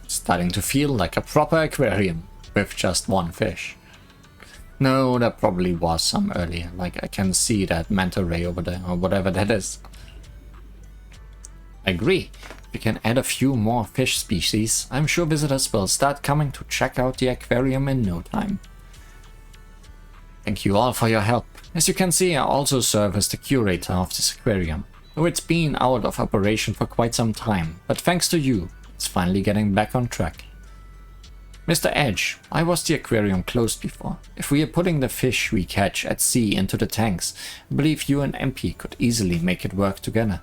A: It's starting to feel like a proper aquarium, with just one fish. No, there probably was some earlier, like I can see that manta ray over there, or whatever that is. I agree. If we can add a few more fish species, I'm sure visitors will start coming to check out the aquarium in no time. Thank you all for your help. As you can see, I also serve as the curator of this aquarium, though it's been out of operation for quite some time, but thanks to you, it's finally getting back on track. Mr. Edge, why was the aquarium closed before? If we are putting the fish we catch at sea into the tanks, I believe you and MP could easily make it work together.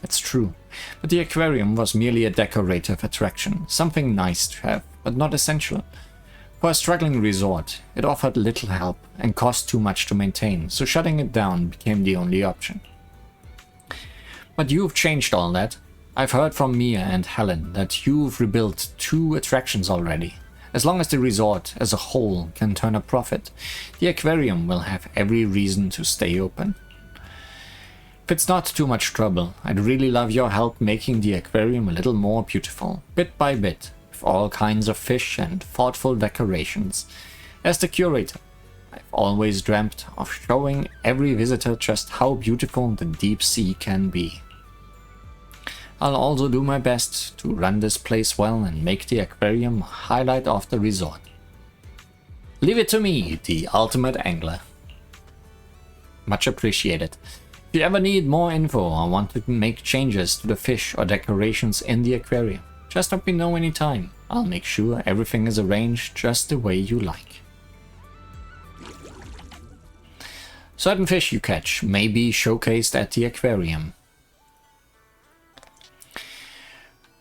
A: That's true, but the aquarium was merely a decorative attraction, something nice to have, but not essential. For a struggling resort, it offered little help and cost too much to maintain, so shutting it down became the only option. But you've changed all that. I've heard from Mia and Helen that you've rebuilt 2 attractions already. As long as the resort as a whole can turn a profit, the aquarium will have every reason to stay open. If it's not too much trouble, I'd really love your help making the aquarium a little more beautiful, bit by bit, with all kinds of fish and thoughtful decorations. As the curator, I've always dreamt of showing every visitor just how beautiful the deep sea can be. I'll also do my best to run this place well and make the aquarium a highlight of the resort. Leave it to me, the ultimate angler. Much appreciated. If you ever need more info or want to make changes to the fish or decorations in the aquarium, just let me know anytime. I'll make sure everything is arranged just the way you like. Certain fish you catch may be showcased at the aquarium.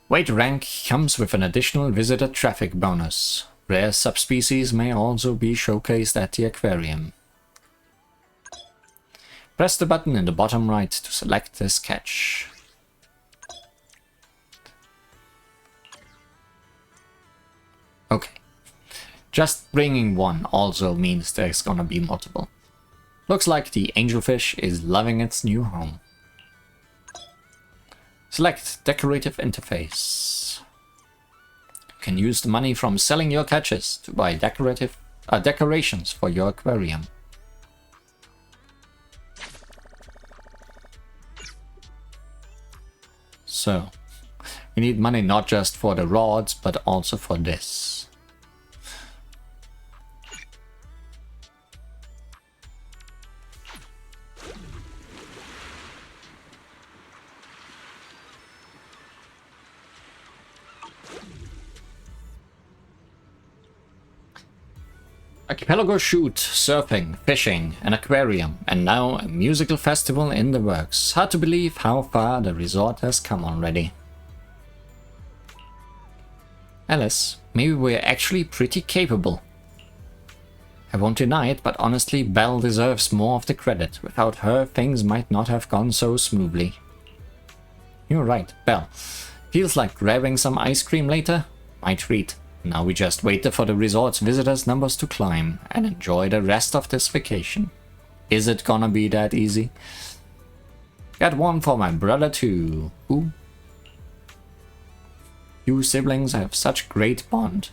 A: Weight rank comes with an additional visitor traffic bonus. Rare subspecies may also be showcased at the aquarium. Press the button in the bottom right to select this catch. Okay. Just bringing one also means there's gonna be multiple. Looks like the angelfish is loving its new home. Select Decorative Interface. You can use the money from selling your catches to buy decorations for your aquarium. So, we need money not just for the rods, but also for this. Archipelago shoot, surfing, fishing, an aquarium, and now a musical festival in the works. Hard to believe how far the resort has come already. Alice, maybe we're actually pretty capable. I won't deny it, but honestly, Belle deserves more of the credit. Without her, things might not have gone so smoothly. You're right, Belle. Feels like grabbing some ice cream later? My treat. Now we just wait for the resort's visitors' numbers to climb and enjoy the rest of this vacation. Is it gonna be that easy? Got one for my brother too. Ooh. You siblings have such great bond.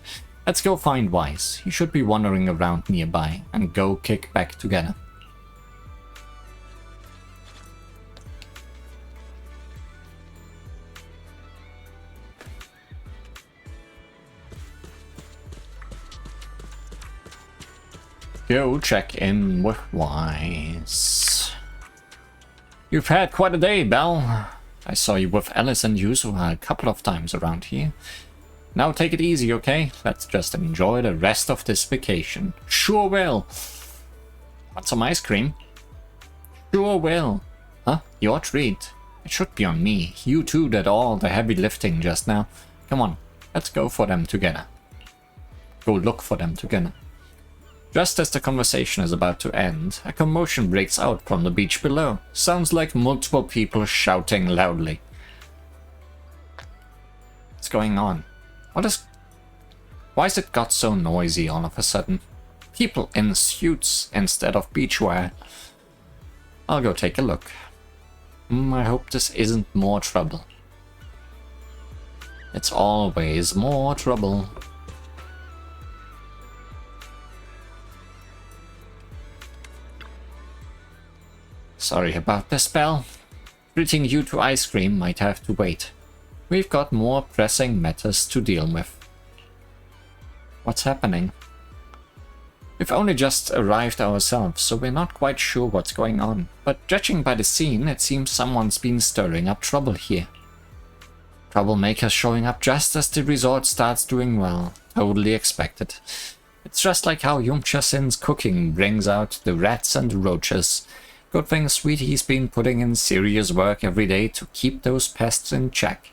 A: Let's go find Wise. He should be wandering around nearby and go kick back together. Go check in with Wise. You've had quite a day, Belle. I saw you with Alice and Yuzuha a couple of times around here. Now take it easy, okay? Let's just enjoy the rest of this vacation. Sure will. Want some ice cream? Sure will. Huh? Your treat. It should be on me. You two did all the heavy lifting just now. Come on, let's go for them together. Go look for them together. Just as the conversation is about to end, a commotion breaks out from the beach below. Sounds like multiple people shouting loudly. What's going on? Why is it got so noisy all of a sudden? People in suits instead of beachwear. I'll go take a look. I hope this isn't more trouble. It's always more trouble. Sorry about the spell. Treating you to ice cream might have to wait. We've got more pressing matters to deal with. What's happening? We've only just arrived ourselves, so we're not quite sure what's going on. But judging by the scene, it seems someone's been stirring up trouble here. Troublemakers showing up just as the resort starts doing well. Totally expected. It's just like how Yumcha Sin's cooking brings out the rats and roaches. Good thing Sweetie's been putting in serious work every day to keep those pests in check.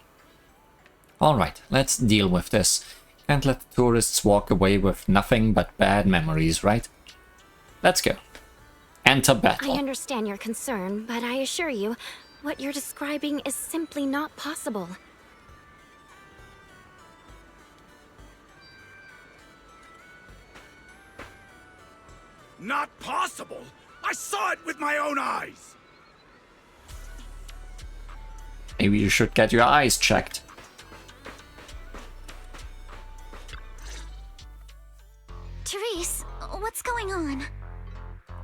A: Alright, let's deal with this. Can't let the tourists walk away with nothing but bad memories, right? Let's go. Enter battle.
C: I understand your concern, but I assure you, what you're describing is simply not possible.
G: Not possible? I saw it with my own eyes!
A: Maybe you should get your eyes checked.
B: Therese, what's going on?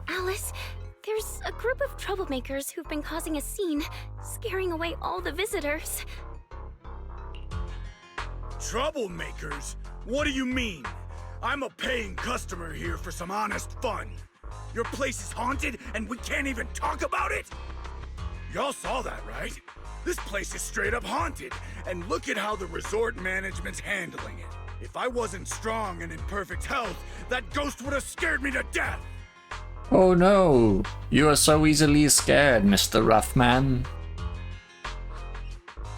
C: Alice, there's a group of troublemakers who've been causing a scene, scaring away all the visitors.
G: Troublemakers? What do you mean? I'm a paying customer here for some honest fun. Your place is haunted and we can't even talk about it? Y'all saw that, right? This place is straight up haunted, and look at how the resort management's handling it. If I wasn't strong and in perfect health, that ghost would have scared me to death!
A: Oh no, you are so easily scared, Mr. Roughman.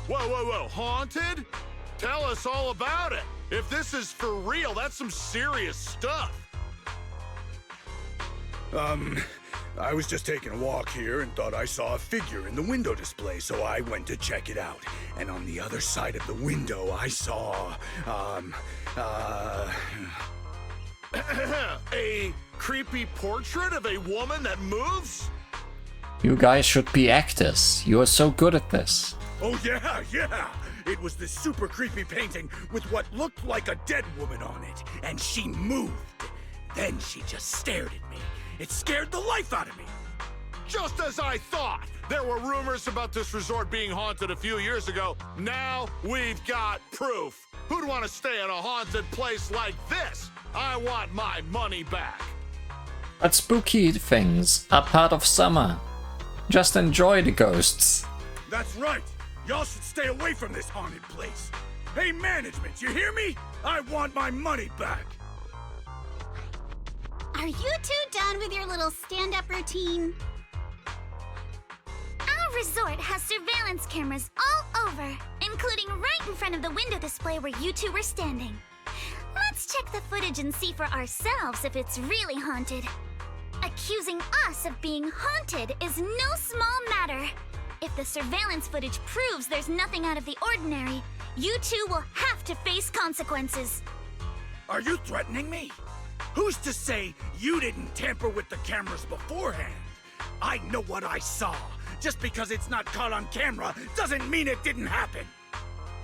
H: Whoa, haunted? Tell us all about it. If this is for real, that's some serious stuff.
G: I was just taking a walk here and thought I saw a figure in the window display, so I went to check it out. And on the other side of the window, I saw,
H: A creepy portrait of a woman that moves?
A: You guys should be actors. You are so good at this.
G: Oh yeah! It was this super creepy painting with what looked like a dead woman on it, and she moved. Then she just stared at me. It scared the life out of me.
H: Just as I thought. There were rumors about this resort being haunted a few years ago. Now we've got proof. Who'd want to stay in a haunted place like this? I want my money back.
A: But spooky things are part of summer. Just enjoy the ghosts.
G: That's right. Y'all should stay away from this haunted place. Hey, management, you hear me? I want my money back.
E: Are you two done with your little stand-up routine?
B: Our resort has surveillance cameras all over, including right in front of the window display where you two were standing. Let's check the footage and see for ourselves if it's really haunted. Accusing us of being haunted is no small matter. If the surveillance footage proves there's nothing out of the ordinary, you two will have to face consequences.
G: Are you threatening me? Who's to say you didn't tamper with the cameras beforehand? I know what I saw. Just because it's not caught on camera doesn't mean it didn't happen.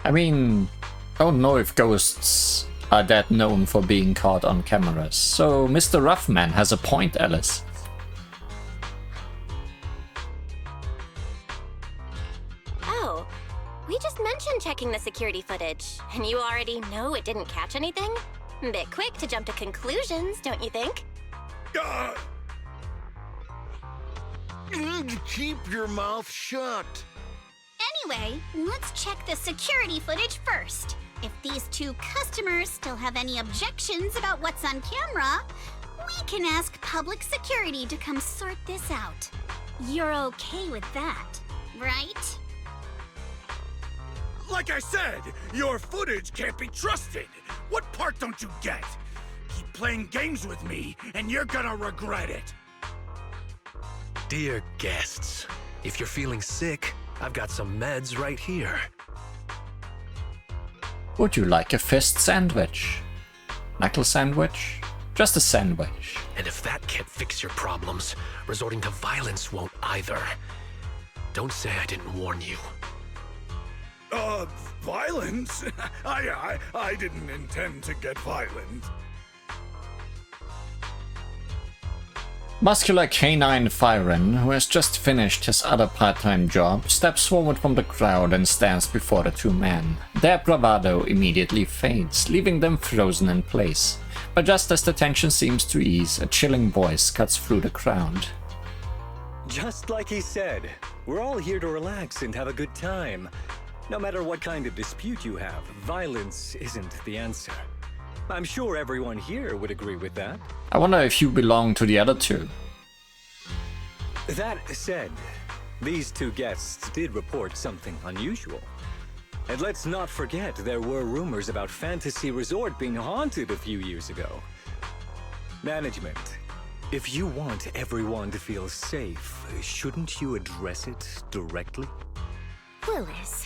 A: I mean, I don't know if ghosts are that known for being caught on cameras. So Mr. Roughman has a point, Alice.
C: Oh, we just mentioned checking the security footage, and you already know it didn't catch anything? Bit quick to jump to conclusions, don't you think?
H: Keep your mouth shut.
E: Anyway, let's check the security footage first. If these two customers still have any objections about what's on camera, we can ask public security to come sort this out. You're okay with that, right?
G: Like I said, your footage can't be trusted. What part don't you get? Keep playing games with me, and you're gonna regret it.
I: Dear guests, if you're feeling sick, I've got some meds right here.
A: Would you like a fist sandwich? Knuckle sandwich? Just a sandwich.
I: And if that can't fix your problems, resorting to violence won't either. Don't say I didn't warn you.
G: Violence? I didn't intend to get violent.
A: Muscular canine Fyron, who has just finished his other part-time job, steps forward from the crowd and stands before the two men. Their bravado immediately fades, leaving them frozen in place. But just as the tension seems to ease, a chilling voice cuts through the crowd.
J: Just like he said, we're all here to relax and have a good time. No matter what kind of dispute you have, violence isn't the answer. I'm sure everyone here would agree with that.
A: I wonder if you belong to the other two.
J: That said, these two guests did report something unusual. And let's not forget there were rumors about Fantasy Resort being haunted a few years ago. Management, if you want everyone to feel safe, shouldn't you address it directly?
C: Willis,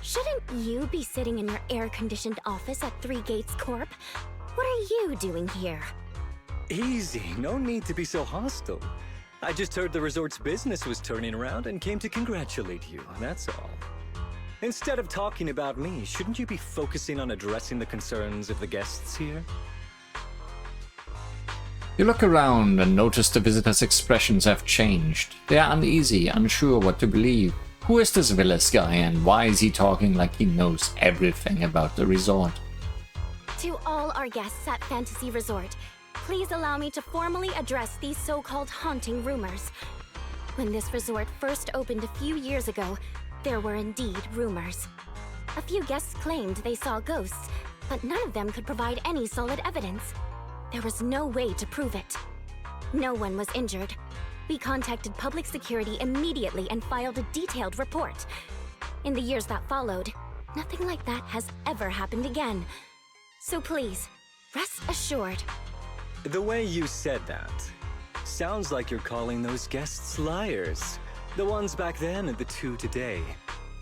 C: shouldn't you be sitting in your air-conditioned office at Three Gates Corp? What are you doing here?
J: Easy, no need to be so hostile. I just heard the resort's business was turning around and came to congratulate you, that's all. Instead of talking about me, shouldn't you be focusing on addressing the concerns of the guests here?
A: You look around and notice the visitors' expressions have changed. They are uneasy, unsure what to believe. Who is this Willis guy and why is he talking like he knows everything about the resort?
C: To all our guests at Fantasy Resort, please allow me to formally address these so-called haunting rumors. When this resort first opened a few years ago, there were indeed rumors. A few guests claimed they saw ghosts, but none of them could provide any solid evidence. There was no way to prove it. No one was injured. We contacted public security immediately and filed a detailed report. In the years that followed, nothing like that has ever happened again. So please, rest assured.
J: The way you said that sounds like you're calling those guests liars. The ones back then and the two today.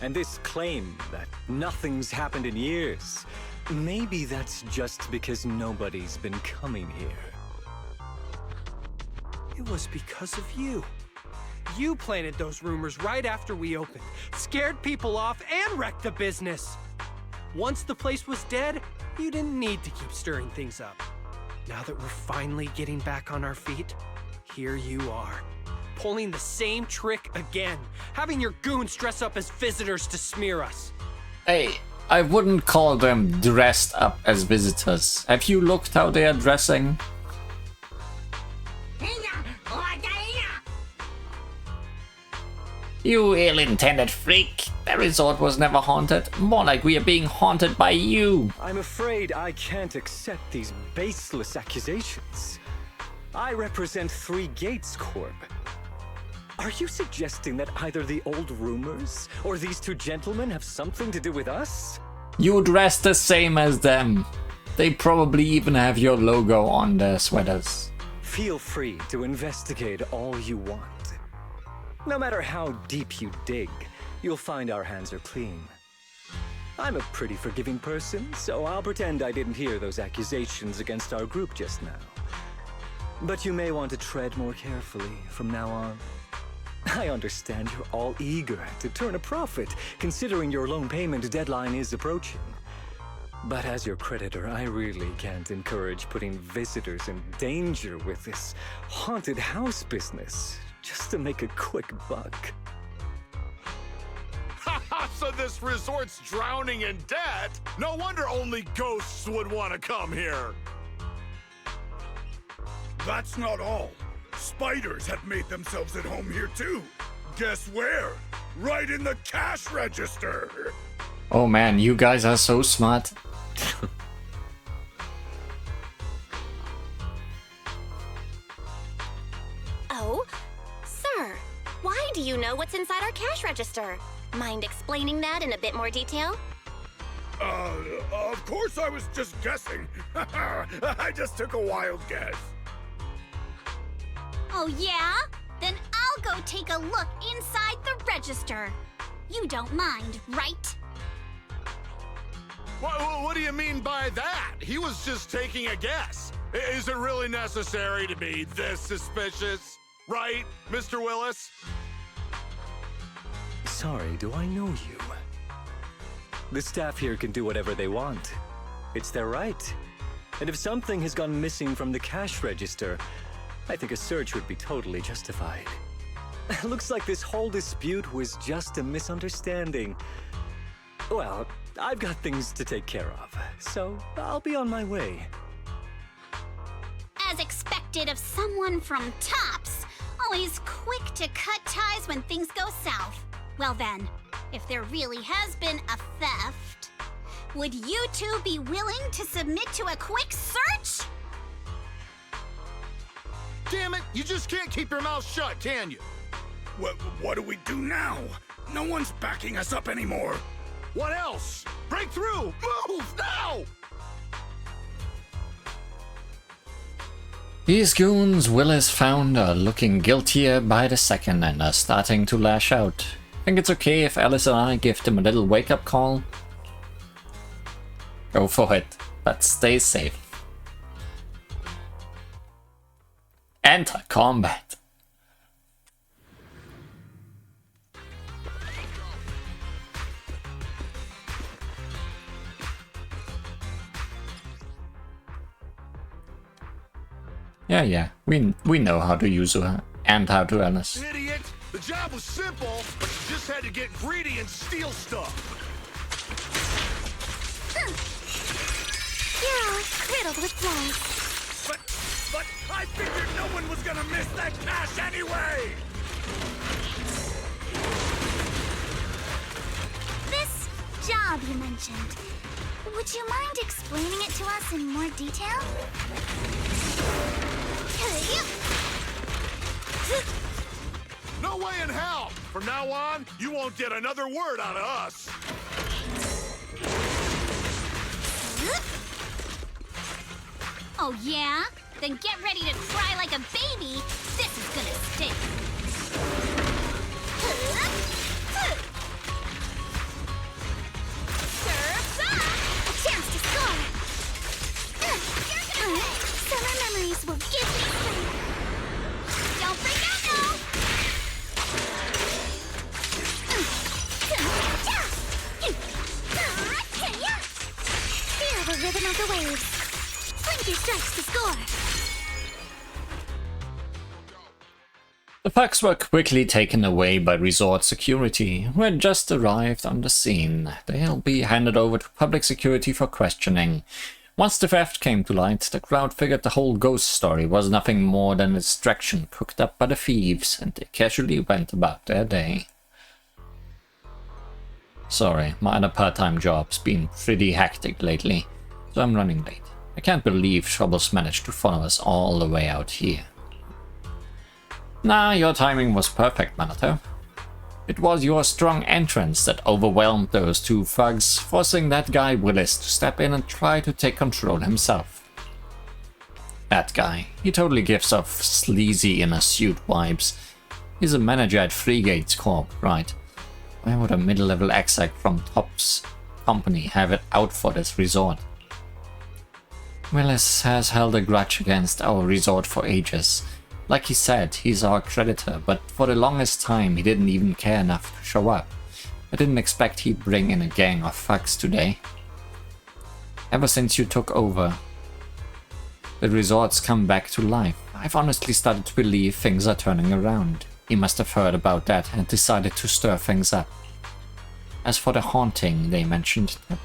J: And this claim that nothing's happened in years. Maybe that's just because nobody's been coming here.
K: It was because of you. You planted those rumors right after we opened, scared people off, and wrecked the business. Once the place was dead, you didn't need to keep stirring things up. Now that we're finally getting back on our feet, here you are, pulling the same trick again, having your goons dress up as visitors to smear us.
A: Hey, I wouldn't call them dressed up as visitors. Have you looked how they are dressing? You ill-intended freak. The resort was never haunted. More like we are being haunted by you.
J: I'm afraid I can't accept these baseless accusations. I represent Three Gates Corp. Are you suggesting that either the old rumors or these two gentlemen have something to do with us?
A: You dress the same as them. They probably even have your logo on their sweaters.
J: Feel free to investigate all you want. No matter how deep you dig, you'll find our hands are clean. I'm a pretty forgiving person, so I'll pretend I didn't hear those accusations against our group just now. But you may want to tread more carefully from now on. I understand you're all eager to turn a profit, considering your loan payment deadline is approaching. But as your creditor, I really can't encourage putting visitors in danger with this haunted house business, just to make a quick buck.
H: So this resort's drowning in debt? No wonder only ghosts would want to come here.
G: That's not all. Spiders have made themselves at home here too. Guess where? Right in the cash register.
A: Oh man, you guys are so smart.
C: Oh, sir, why do you know what's inside our cash register? Mind explaining that in a bit more detail?
G: Of course I was just guessing. I just took a wild guess.
E: Oh yeah? Then I'll go take a look inside the register. You don't mind, right?
H: What do you mean by that? He was just taking a guess. Is it really necessary to be this suspicious? Right, Mr. Willis?
J: Sorry, do I know you? The staff here can do whatever they want. It's their right. And if something has gone missing from the cash register, I think a search would be totally justified. Looks like this whole dispute was just a misunderstanding. Well, I've got things to take care of, so I'll be on my way.
E: As expected of someone from Tops, always quick to cut ties when things go south. Well then, if there really has been a theft, would you two be willing to submit to a quick search?
H: Damn it, you just can't keep your mouth shut, can you?
G: What do we do now? No one's backing us up anymore.
H: What else? Break through! Move, now!
A: These goons Willis found are looking guiltier by the second and are starting to lash out. Think it's okay if Alice and I give them a little wake-up call? Go for it, but stay safe. Enter combat. Yeah, we know how to use her and how to Alice.
H: Idiot! The job was simple, but you just had to get greedy and steal stuff.
B: You're all riddled with flaws.
G: But I figured no one was gonna miss that cash anyway!
B: This job you mentioned, would you mind explaining it to us in more detail?
H: No way in hell! From now on, you won't get another word out of us.
E: Oh yeah? Then get ready to cry like a baby. This is gonna stink.
B: Surf's up! A chance to score! Summer memories will give me strength.
E: Don't freak out now!
B: Feel the rhythm of the waves. Swing your strikes to score.
A: The thugs were quickly taken away by resort security, who had just arrived on the scene. They'll be handed over to public security for questioning. Once the theft came to light, the crowd figured the whole ghost story was nothing more than a distraction cooked up by the thieves, and they casually went about their day. Sorry, my other part-time job's been pretty hectic lately, so I'm running late. I can't believe Troubles managed to follow us all the way out here. Nah, your timing was perfect, Manato. It was your strong entrance that overwhelmed those two thugs, forcing that guy Willis to step in and try to take control himself. That guy, he totally gives off sleazy in a suit vibes. He's a manager at Freegates Corp, right? Why would a middle-level exec from Top's company have it out for this resort? Willis has held a grudge against our resort for ages. Like he said, he's our creditor, but for the longest time he didn't even care enough to show up. I didn't expect he'd bring in a gang of thugs today. Ever since you took over, the resort's come back to life. I've honestly started to believe things are turning around. He must have heard about that and decided to stir things up. As for the haunting they mentioned, that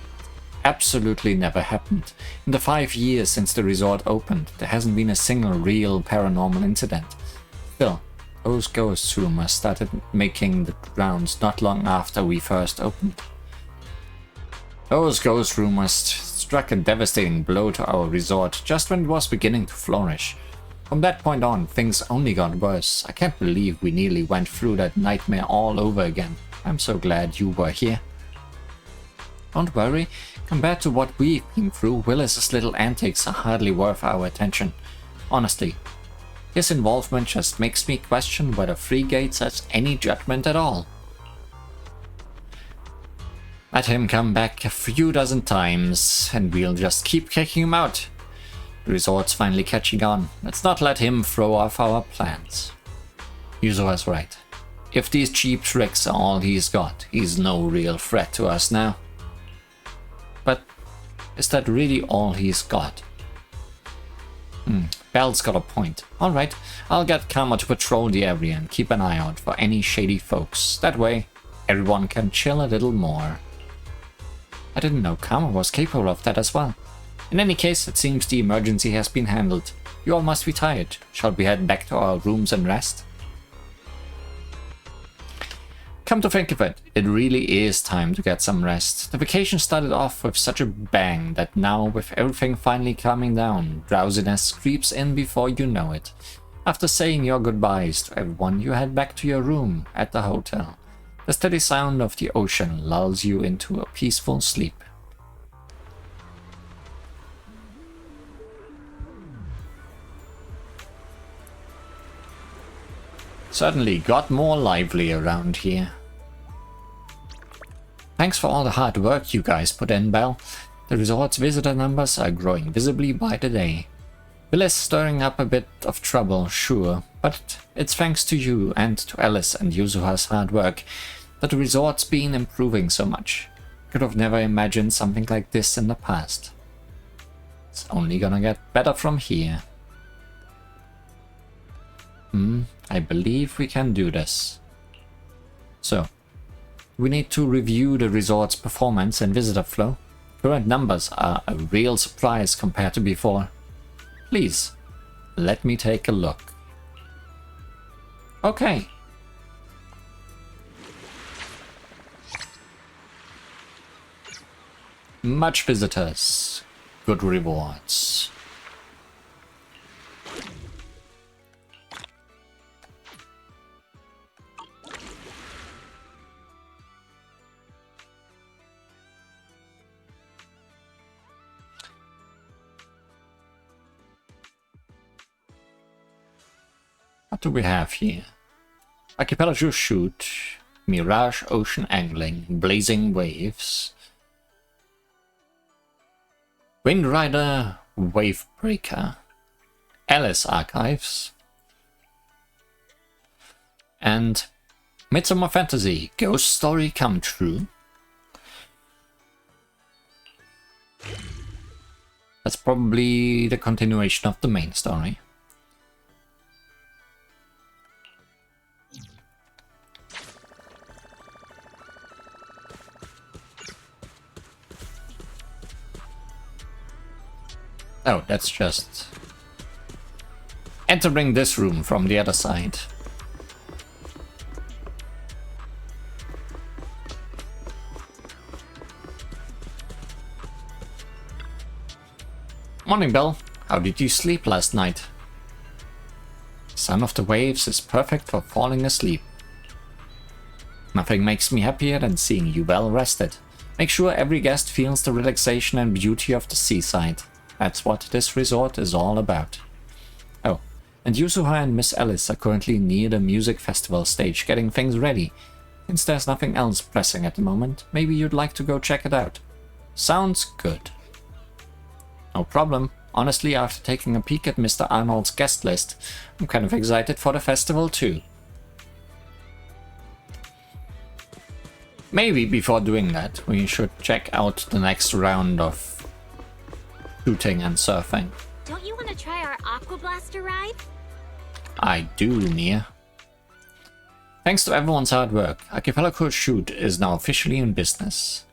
A: absolutely never happened. In the 5 years since the resort opened, there hasn't been a single real paranormal incident. Still, Those ghost rumors started making the rounds not long after we first opened. Those ghost rumors struck a devastating blow to our resort just when it was beginning to flourish. From that point on, things only got worse. I can't believe we nearly went through that nightmare all over again. I'm so glad you were here. Don't worry, compared to what we've been through, Willis's little antics are hardly worth our attention. Honestly, his involvement just makes me question whether Free Gates has any judgment at all. Let him come back a few dozen times, and we'll just keep kicking him out. The resort's finally catching on. Let's not let him throw off our plans. Yuzo was right. If these cheap tricks are all he's got, he's no real threat to us now. But is that really all he's got? Belle's got a point. Alright, I'll get Karma to patrol the area and keep an eye out for any shady folks. That way, everyone can chill a little more. I didn't know Karma was capable of that as well. In any case, it seems the emergency has been handled. You all must be tired. Shall we head back to our rooms and rest? Come to think of it, it really is time to get some rest. The vacation started off with such a bang that now, with everything finally calming down, drowsiness creeps in before you know it. After saying your goodbyes to everyone, you head back to your room at the hotel. The steady sound of the ocean lulls you into a peaceful sleep. Certainly got more lively around here. Thanks for all the hard work you guys put in, Belle. The resort's visitor numbers are growing visibly by the day. Will is stirring up a bit of trouble, sure, but it's thanks to you and to Alice and Yuzuha's hard work that the resort's been improving so much. Could have never imagined something like this in the past. It's only gonna get better from here. I believe we can do this. So, we need to review the resort's performance and visitor flow. Current numbers are a real surprise compared to before. Please, let me take a look. Okay. Much visitors, good rewards. What do we have here? Archipelago Shoot, Mirage Ocean Angling, Blazing Waves, Windrider Wavebreaker, Alice Archives, and Midsummer Fantasy, Ghost Story Come True. That's probably the continuation of the main story. Oh, that's just entering this room from the other side. Morning, Belle. How did you sleep last night? Sound of the waves is perfect for falling asleep. Nothing makes me happier than seeing you well rested. Make sure every guest feels the relaxation and beauty of the seaside. That's what this resort is all about. Oh, and Yuzuha and Miss Alice are currently near the music festival stage getting things ready. Since there's nothing else pressing at the moment, maybe you'd like to go check it out. Sounds good. No problem. Honestly, after taking a peek at Mr. Arnold's guest list, I'm kind of excited for the festival too. Maybe before doing that, we should check out the next round of shooting and surfing.
E: Don't you want to try our Aqua Blaster ride?
A: I do, Nia. Thanks to everyone's hard work, Archipelago Shoot is now officially in business.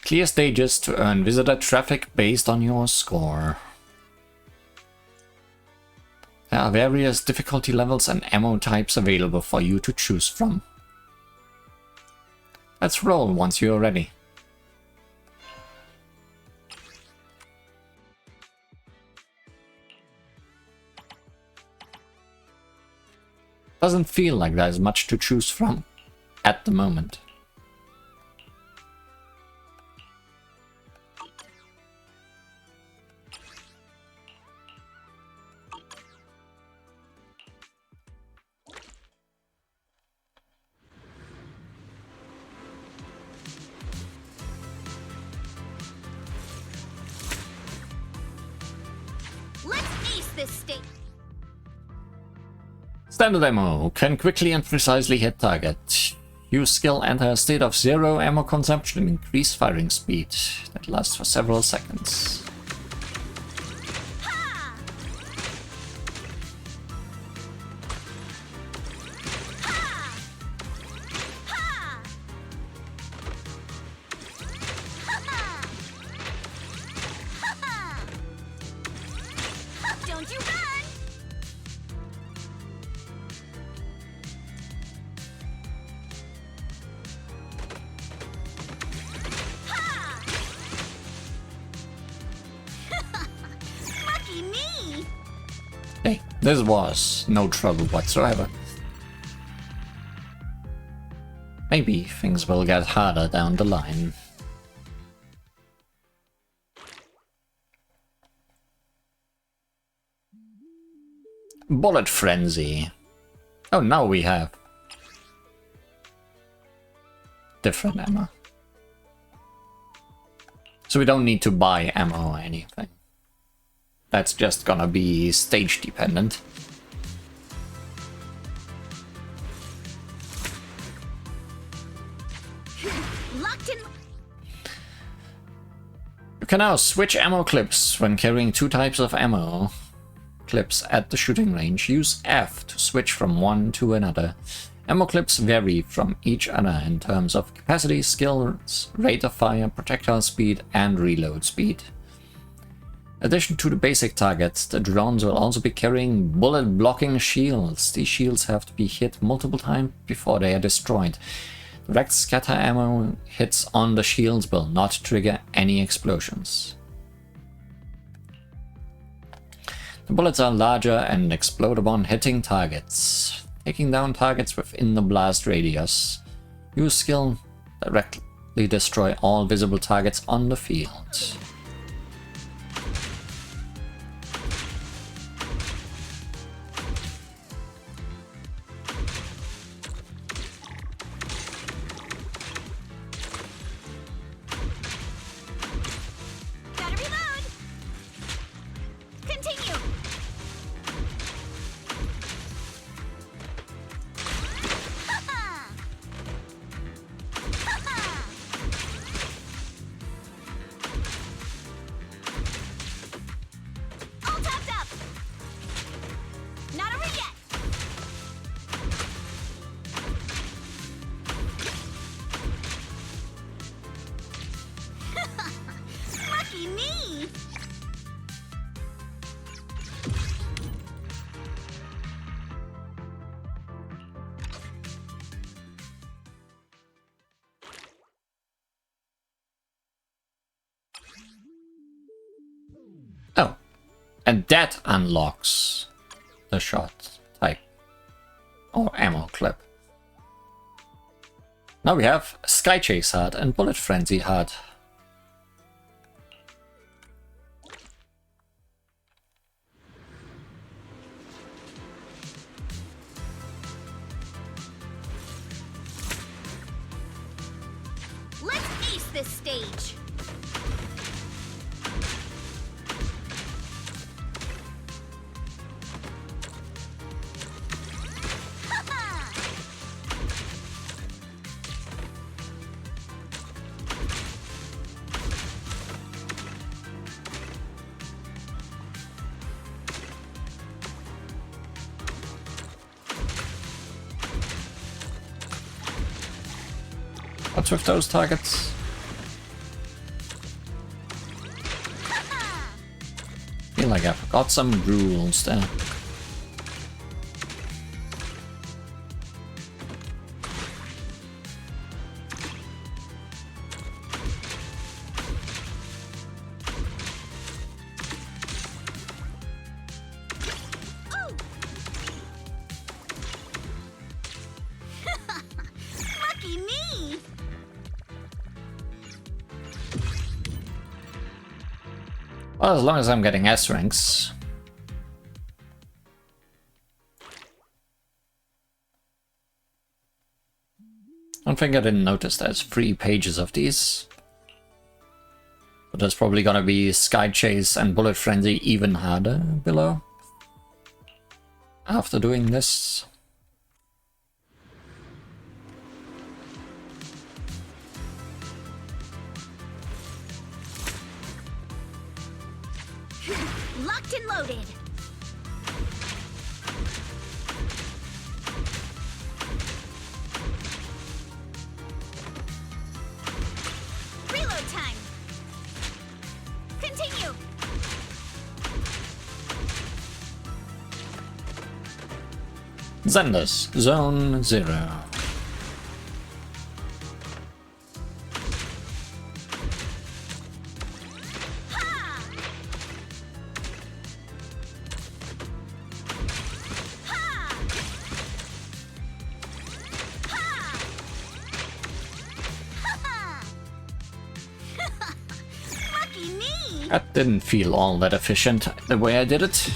A: Clear stages to earn visitor traffic based on your score. There are various difficulty levels and ammo types available for you to choose from. Let's roll once you're ready. Doesn't feel like there's much to choose from at the moment.
E: Let's ace this state.
A: Standard ammo can quickly and precisely hit target. Use skill, enter a state of 0 ammo consumption and increase firing speed. That lasts for several seconds.
E: Don't you run! Lucky me!
A: Hey, this was no trouble whatsoever. Maybe things will get harder down the line. Bullet Frenzy. Oh, now we have different ammo. So we don't need to buy ammo or anything. That's just gonna be stage dependent.
E: Locked in.
A: You can now switch ammo clips when carrying 2 types of ammo clips at the shooting range. Use F to switch from one to another. Ammo clips vary from each other in terms of capacity, skills, rate of fire, projectile speed, and reload speed. In addition to the basic targets, the drones will also be carrying bullet-blocking shields. These shields have to be hit multiple times before they are destroyed. Direct scatter ammo hits on the shields will not trigger any explosions. The bullets are larger and explode upon hitting targets, taking down targets within the blast radius. Use skill directly destroy all visible targets on the field.
E: Gotta reload! Continue! All topped up! Not over yet! Lucky me!
A: Oh, and that unlocks the shot type or ammo clip. Now we have Sky Chase HUD and Bullet Frenzy HUD.
E: Let's ace this stage!
A: What's with those targets? Feel like I forgot some rules there. Well, as long as I'm getting S ranks. I don't think I didn't notice there's 3 pages of these. But there's probably gonna be Sky Chase and Bullet Frenzy even harder below. After doing this.
E: Locked and loaded. Reload time. Continue.
A: Zenless, Zone 0. That didn't feel all that efficient, the way I did it.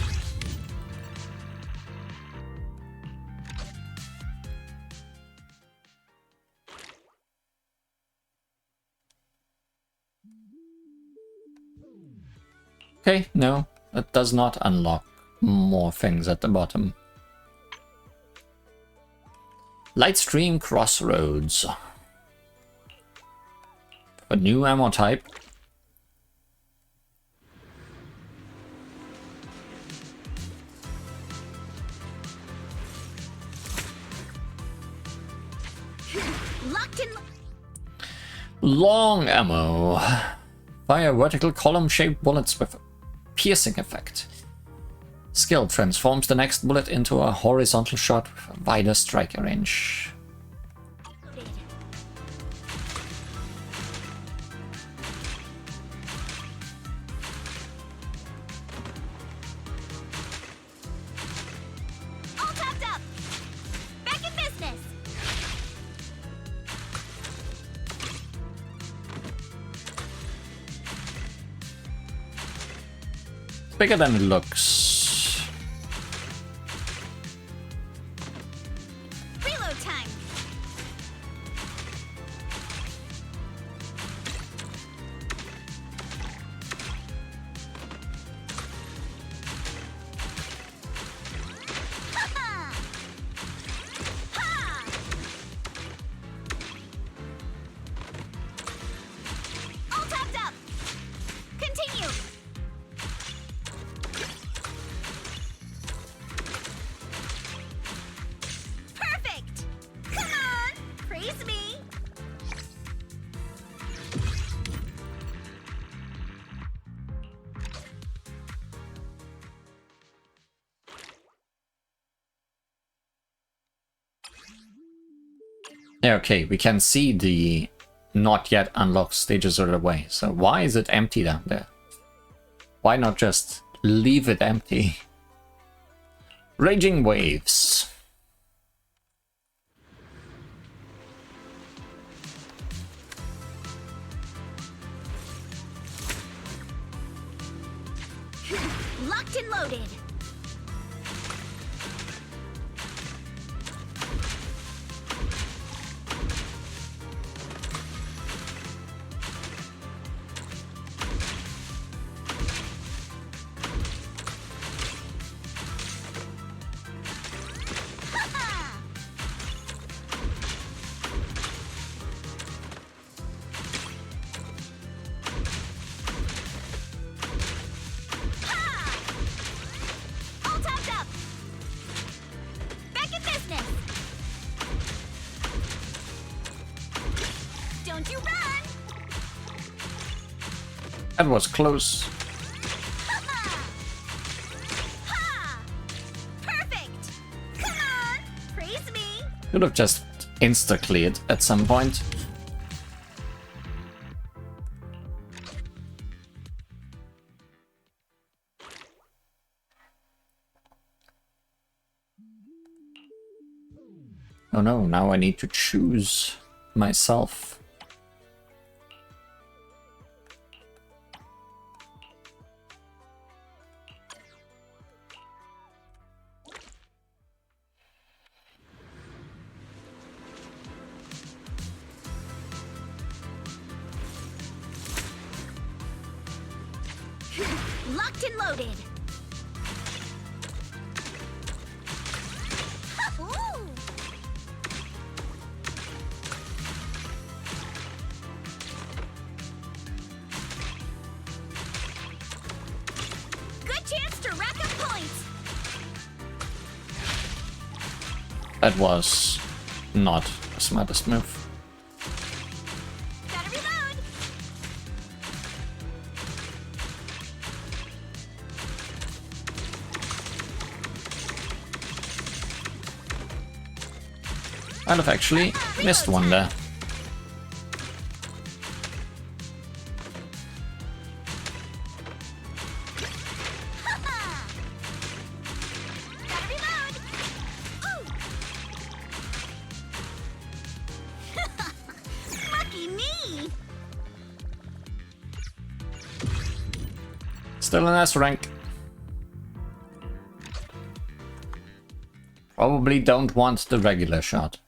A: Okay, no, that does not unlock more things at the bottom. Lightstream Crossroads. A new ammo type. Long ammo. Fire vertical column-shaped bullets with a piercing effect. Skill transforms the next bullet into a horizontal shot with a wider striker range.
E: All topped up. Back in business.
A: Bigger than it looks.
E: Reload time. All topped up. Continue. Perfect! Come on! Praise me!
A: Yeah, okay, we can see the not yet unlocked stages of the way. So why is it empty down there? Why not just leave it empty? Raging Waves.
E: Locked and loaded. All topped up. Back in business. Don't you run.
A: That was close.
E: Ha! Perfect. Come on. Praise me.
A: Could have just insta-cleared at some point. Oh no, now I need to choose myself.
E: Locked and loaded. Ooh. Good chance to rack up points.
A: That was not the smartest move.
E: Gotta reload.
A: I'd have actually missed one there.
E: Gotta reload. Ooh. Lucky me.
A: Still an S rank. Probably don't want the regular shot.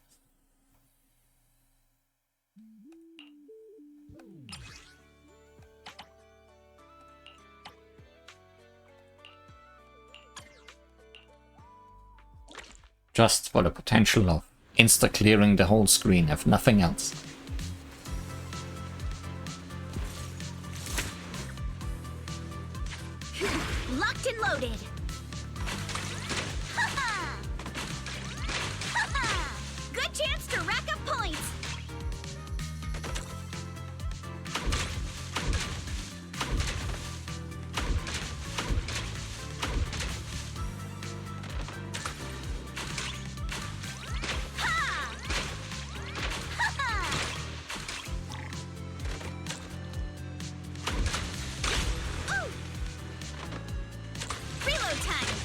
A: Just for the potential of insta-clearing the whole screen, if nothing else.
E: Locked and loaded. Good chance to rack up points. Reload time.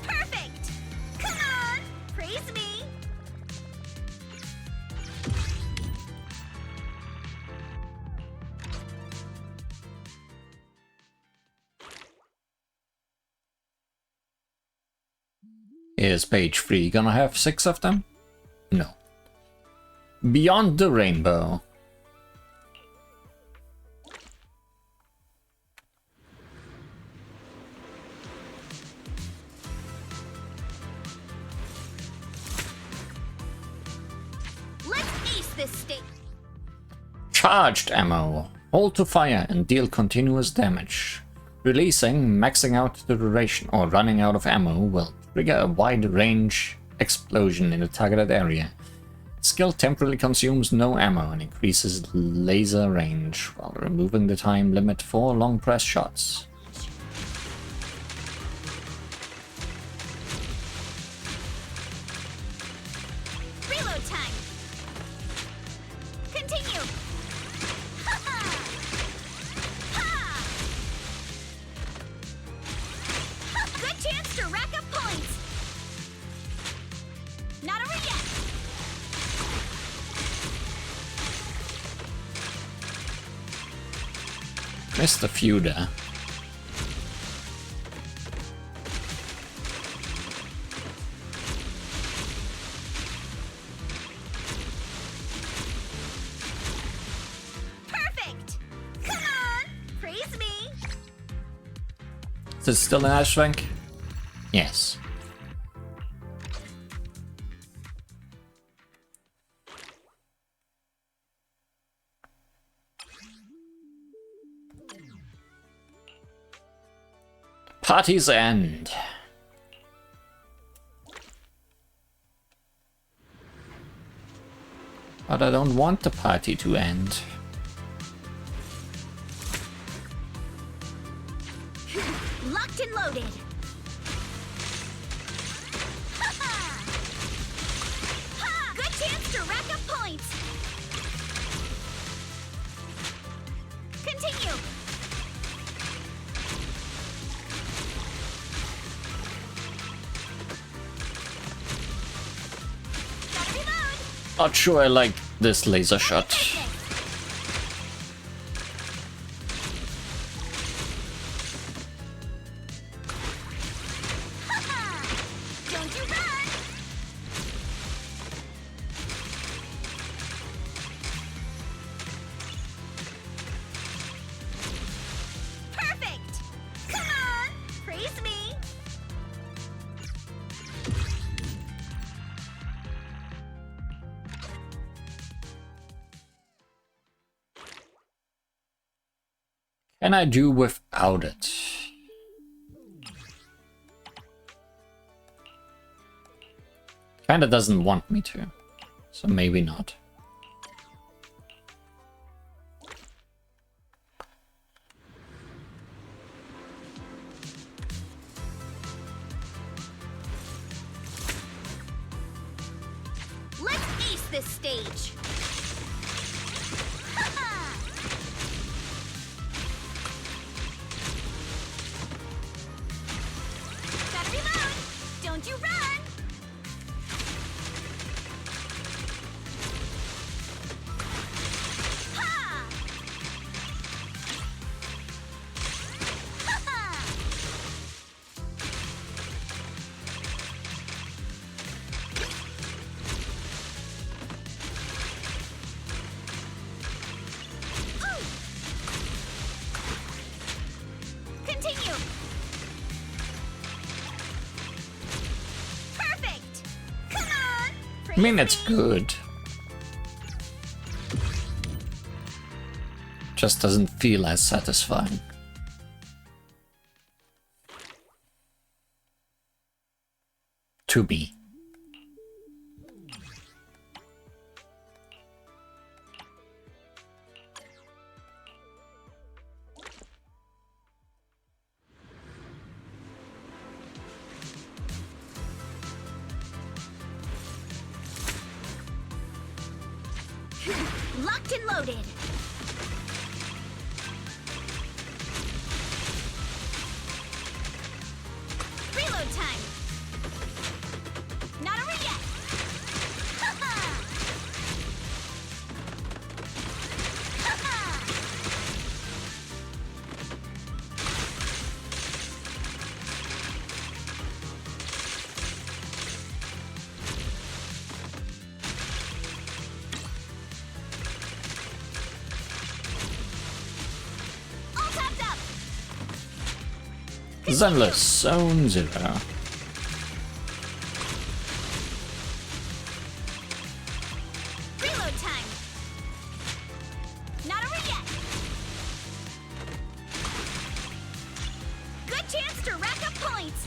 E: Perfect. Come on, praise me.
A: Is page 3 gonna have 6 of them? No. Beyond the Rainbow.
E: Let's ace this state.
A: Charged ammo. Hold to fire and deal continuous damage. Releasing, maxing out the duration, or running out of ammo will trigger a wide range explosion in the targeted area. Skill temporarily consumes no ammo and increases laser range while removing the time limit for long press shots.
E: Reload time. Continue. Ha ha. Good chance to rack up points. Not over yet.
A: Missed a few there.
E: Perfect. Come on, praise me.
A: Is it still an S rank? Yes. Party's end. But I don't want the party to end.
E: Locked and loaded. Good chance to rack up points. Continue. Gotta reload.
A: Not sure I like this laser shot.
E: Don't you run.
A: Can I do without it? Kinda doesn't want me to, so maybe not.
E: Let's ace this stage! Gotta reload! Don't you run! Ha! Ha-ha! Ooh! Continue! Perfect! Come on!
A: I mean, it's
E: Praise me.
A: good. Just doesn't feel as satisfying. To be.
E: Locked and loaded. Reload time. Not over yet. Ha-ha! Ha-ha! All topped up.
A: Zenless, Zone 0.
E: Reload time. Not over yet. Good chance to rack up points.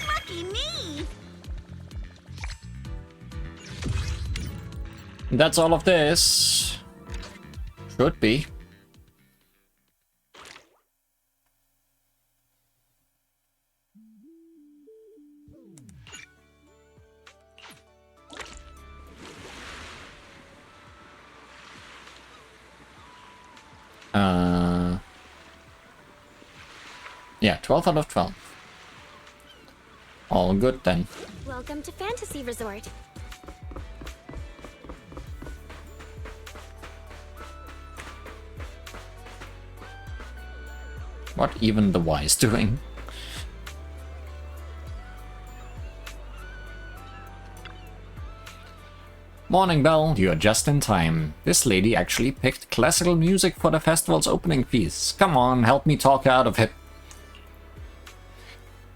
E: Lucky me.
A: That's all of this. Should be. Yeah, 12 out of 12. All good then.
C: Welcome to Fantasy Resort.
A: What even the wise doing? Morning, Belle, you're just in time. This lady actually picked classical music for the festival's opening piece. Come on, help me talk her out of it.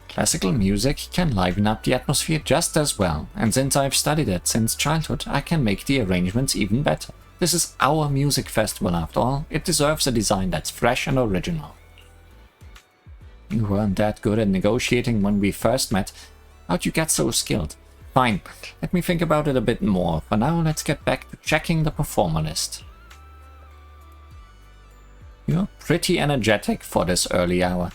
A: Classical music can liven up the atmosphere just as well, and since I've studied it since childhood, I can make the arrangements even better. This is our music festival after all. It deserves a design that's fresh and original. You weren't that good at negotiating when we first met. How'd you get so skilled? Fine, let me think about it a bit more. For now, let's get back to checking the performer list. You're pretty energetic for this early hour.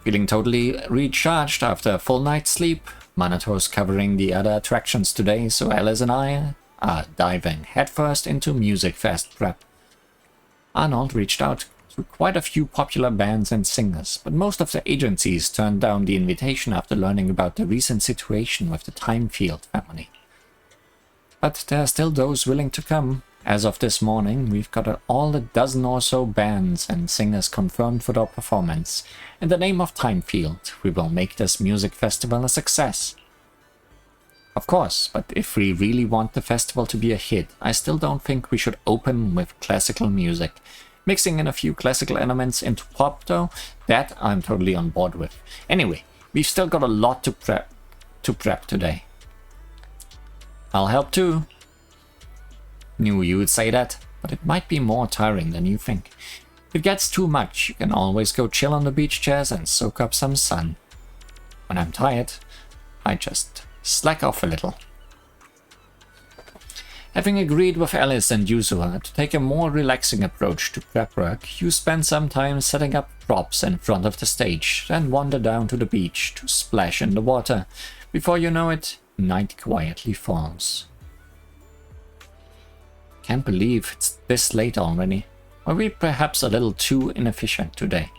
A: Feeling totally recharged after a full night's sleep. Manito's covering the other attractions today, so Alice and I are diving headfirst into Music Fest prep. Arnold reached out to quite a few popular bands and singers, but most of the agencies turned down the invitation after learning about the recent situation with the Timefield family. But there are still those willing to come. As of this morning, we've got all a dozen or so bands and singers confirmed for their performance. In the name of Timefield, we will make this music festival a success. Of course, but if we really want the festival to be a hit, I still don't think we should open with classical music. Mixing in a few classical elements into pop though, that I'm totally on board with. Anyway, we've still got a lot to prep today. I'll help too. Knew you would say that. but it might be more tiring than you think. If it gets too much, you can always go chill on the beach chairs and soak up some sun. When I'm tired, I just slack off a little. Having agreed with Alice and Yuzura to take a more relaxing approach to prep work, you spend some time setting up props in front of the stage, then wander down to the beach to splash in the water. Before you know it, night quietly falls. Can't believe it's this late already. Are we perhaps a little too inefficient today?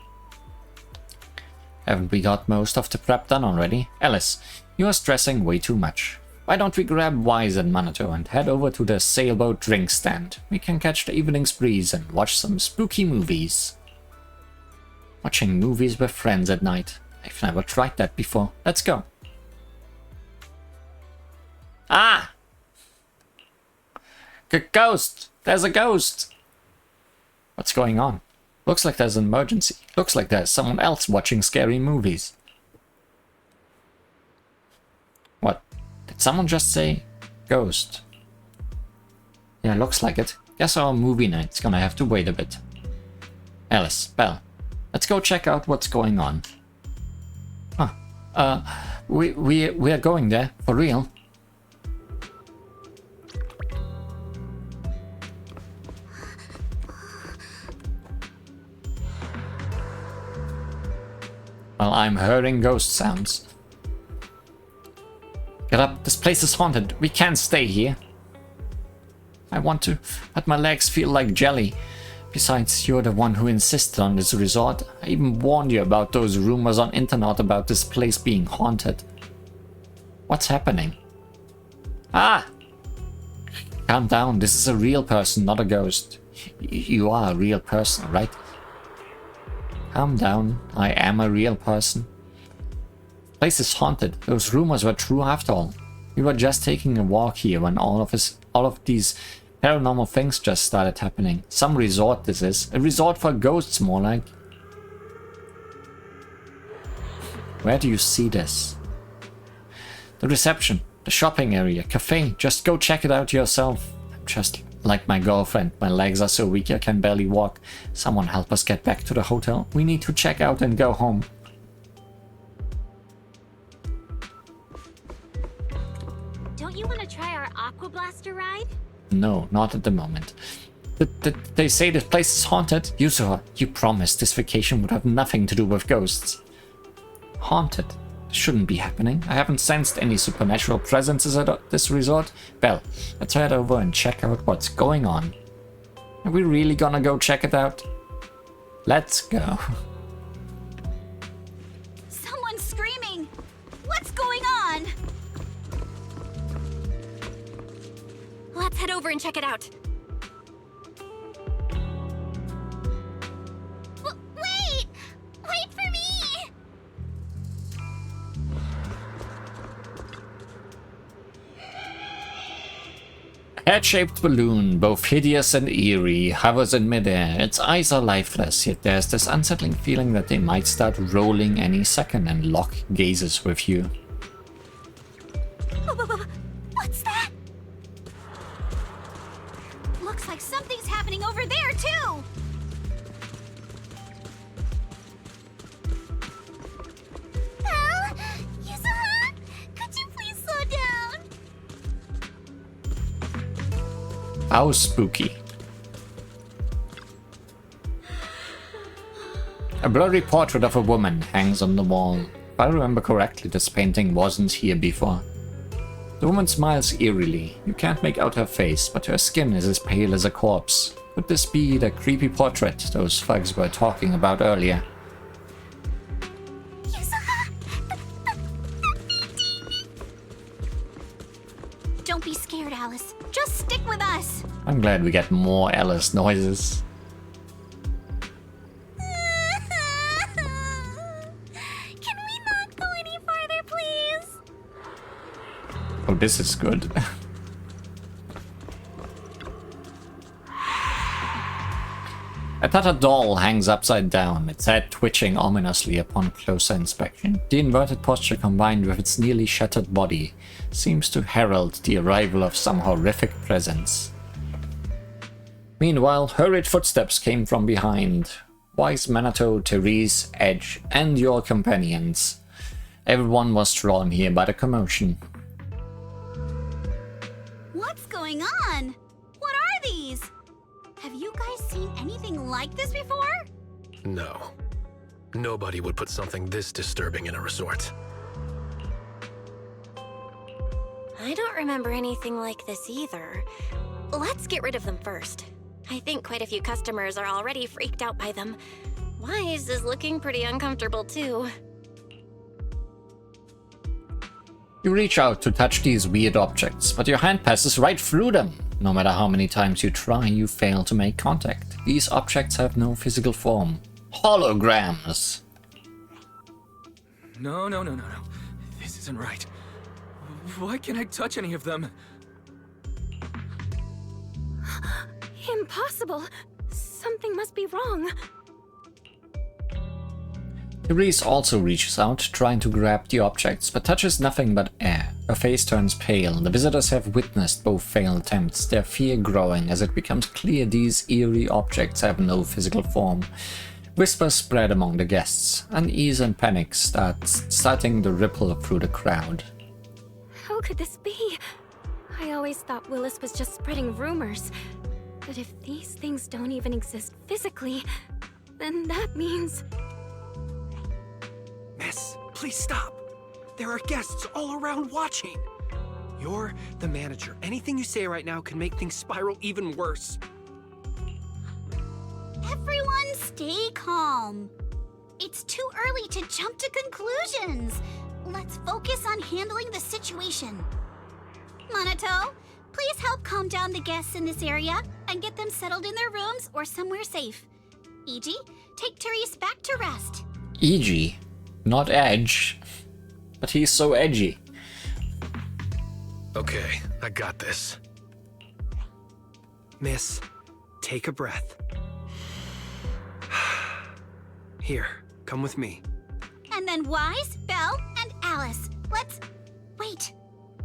A: Haven't we got most of the prep done already? Alice, you are stressing way too much. Why don't we grab Wise and Manato and head over to the sailboat drink stand? We can catch the evening's breeze and watch some spooky movies. Watching movies with friends at night. I've never tried that before. Let's go. Ah! Ghost! There's a ghost! What's going on? Looks like there's an emergency. Looks like there's someone else watching scary movies. What? Did someone just say ghost? Yeah, looks like it. Guess our movie night's gonna have to wait a bit. Alice, Belle, let's go check out what's going on. Huh. We are going there, for real. Well, I'm hearing ghost sounds. Get up, this place is haunted. We can't stay here. I want to, but my legs feel like jelly. Besides, you're the one who insisted on this resort. I even warned you about those rumors on internet about this place being haunted. What's happening? Ah! Calm down, this is a real person, not a ghost. You are a real person, right? Calm down, I am a real person. The place is haunted. Those rumors were true after all. We were just taking a walk here when all of these paranormal things just started happening. Some resort this is. A resort for ghosts, more like. Where do you see this? The reception, the shopping area, cafe. Just go check it out yourself. I'm just like my girlfriend. My legs are so weak I can barely walk. Someone help us get back to the hotel. We need to check out and go home.
E: Don't you want to try our Aqua Blaster ride?
A: No, not at the moment. They say this place is haunted. Yuzura, you promised this vacation would have nothing to do with ghosts. Haunted? This shouldn't be happening. I haven't sensed any supernatural presences at this resort. Belle, let's head over and check out what's going on. Are we really gonna go check it out? Let's go.
E: Someone's screaming! What's going on?
C: Let's head over and check it out.
B: Wait! Wait for me!
A: A head-shaped balloon, both hideous and eerie, hovers in midair. Its eyes are lifeless, yet there's this unsettling feeling that they might start rolling any second and lock gazes with you.
E: What's that? Looks like something's happening over there, too!
B: Belle? Yuzura? Could you please slow down?
A: How spooky. A blurry portrait of a woman hangs on the wall. If I remember correctly, this painting wasn't here before. The woman smiles eerily. You can't make out her face, but her skin is as pale as a corpse. Could this be the creepy portrait those thugs were talking about earlier?
E: Don't be scared, Alice. Just stick with us.
A: I'm glad we get more Alice noises.
B: Can we not go any farther, please?
A: Oh, this is good. A tattered doll hangs upside down, its head twitching ominously upon closer inspection. The inverted posture combined with its nearly shattered body seems to herald the arrival of some horrific presence. Meanwhile, hurried footsteps came from behind. Wise Minato, Therese, Edge, and your companions. Everyone was drawn here by the commotion.
E: What's going on? What are these? Have you guys seen anything like this before?
I: No. Nobody would put something this disturbing in a resort.
C: I don't remember anything like this either. Let's get rid of them first. I think quite a few customers are already freaked out by them. Wise is looking pretty uncomfortable too.
A: You reach out to touch these weird objects, but your hand passes right through them. No matter how many times you try, you fail to make contact. These objects have no physical form. Holograms!
D: No. This isn't right. Why can't I touch any of them?
C: Impossible! Something must be wrong.
A: Therese also reaches out, trying to grab the objects, but touches nothing but air. Her face turns pale. The visitors have witnessed both failed attempts, their fear growing as it becomes clear these eerie objects have no physical form. Whispers spread among the guests. Unease and panic starting to ripple through the crowd.
C: How could this be? I always thought Willis was just spreading rumors. But if these things don't even exist physically, then that means...
K: Miss, please stop. There are guests all around watching. You're the manager. Anything you say right now can make things spiral even worse.
E: Everyone stay calm. It's too early to jump to conclusions. Let's focus on handling the situation. Minato, please help calm down the guests in this area and get them settled in their rooms or somewhere safe. Iji, take Therese back to rest.
A: Iji, not Edge. But he's so edgy.
I: Okay, I got this.
K: Miss, take a breath. Here, come with me.
E: And then Wise, Belle, and Alice. Let's... Wait,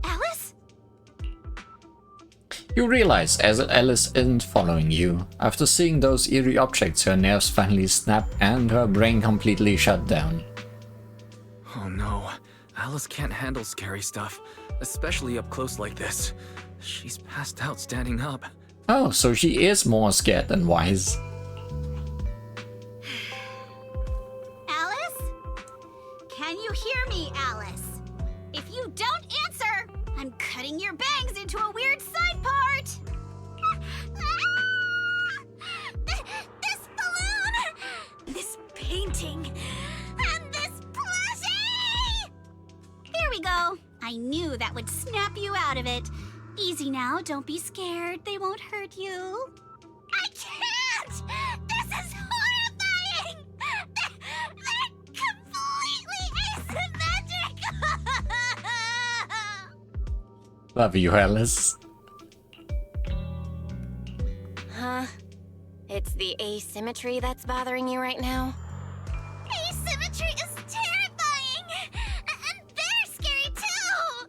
E: Alice?
A: You realize as Alice isn't following you. After seeing those eerie objects, her nerves finally snap and her brain completely shut down.
D: Oh no, Alice can't handle scary stuff, especially up close like this. She's passed out standing up.
A: Oh, so she is more scared than Wise.
E: Alice? Can you hear me, Alice? If you don't answer, I'm cutting your bangs into a weird side part! This balloon! This painting! And this plushie! There we go. I knew that would snap you out of it. Easy now, don't be scared. They won't hurt you. I can't! This is horrifying! They're completely asymmetric!
A: Love you, Alice.
C: Huh? It's the asymmetry that's bothering you right now?
B: Asymmetry is terrifying! And they're scary too!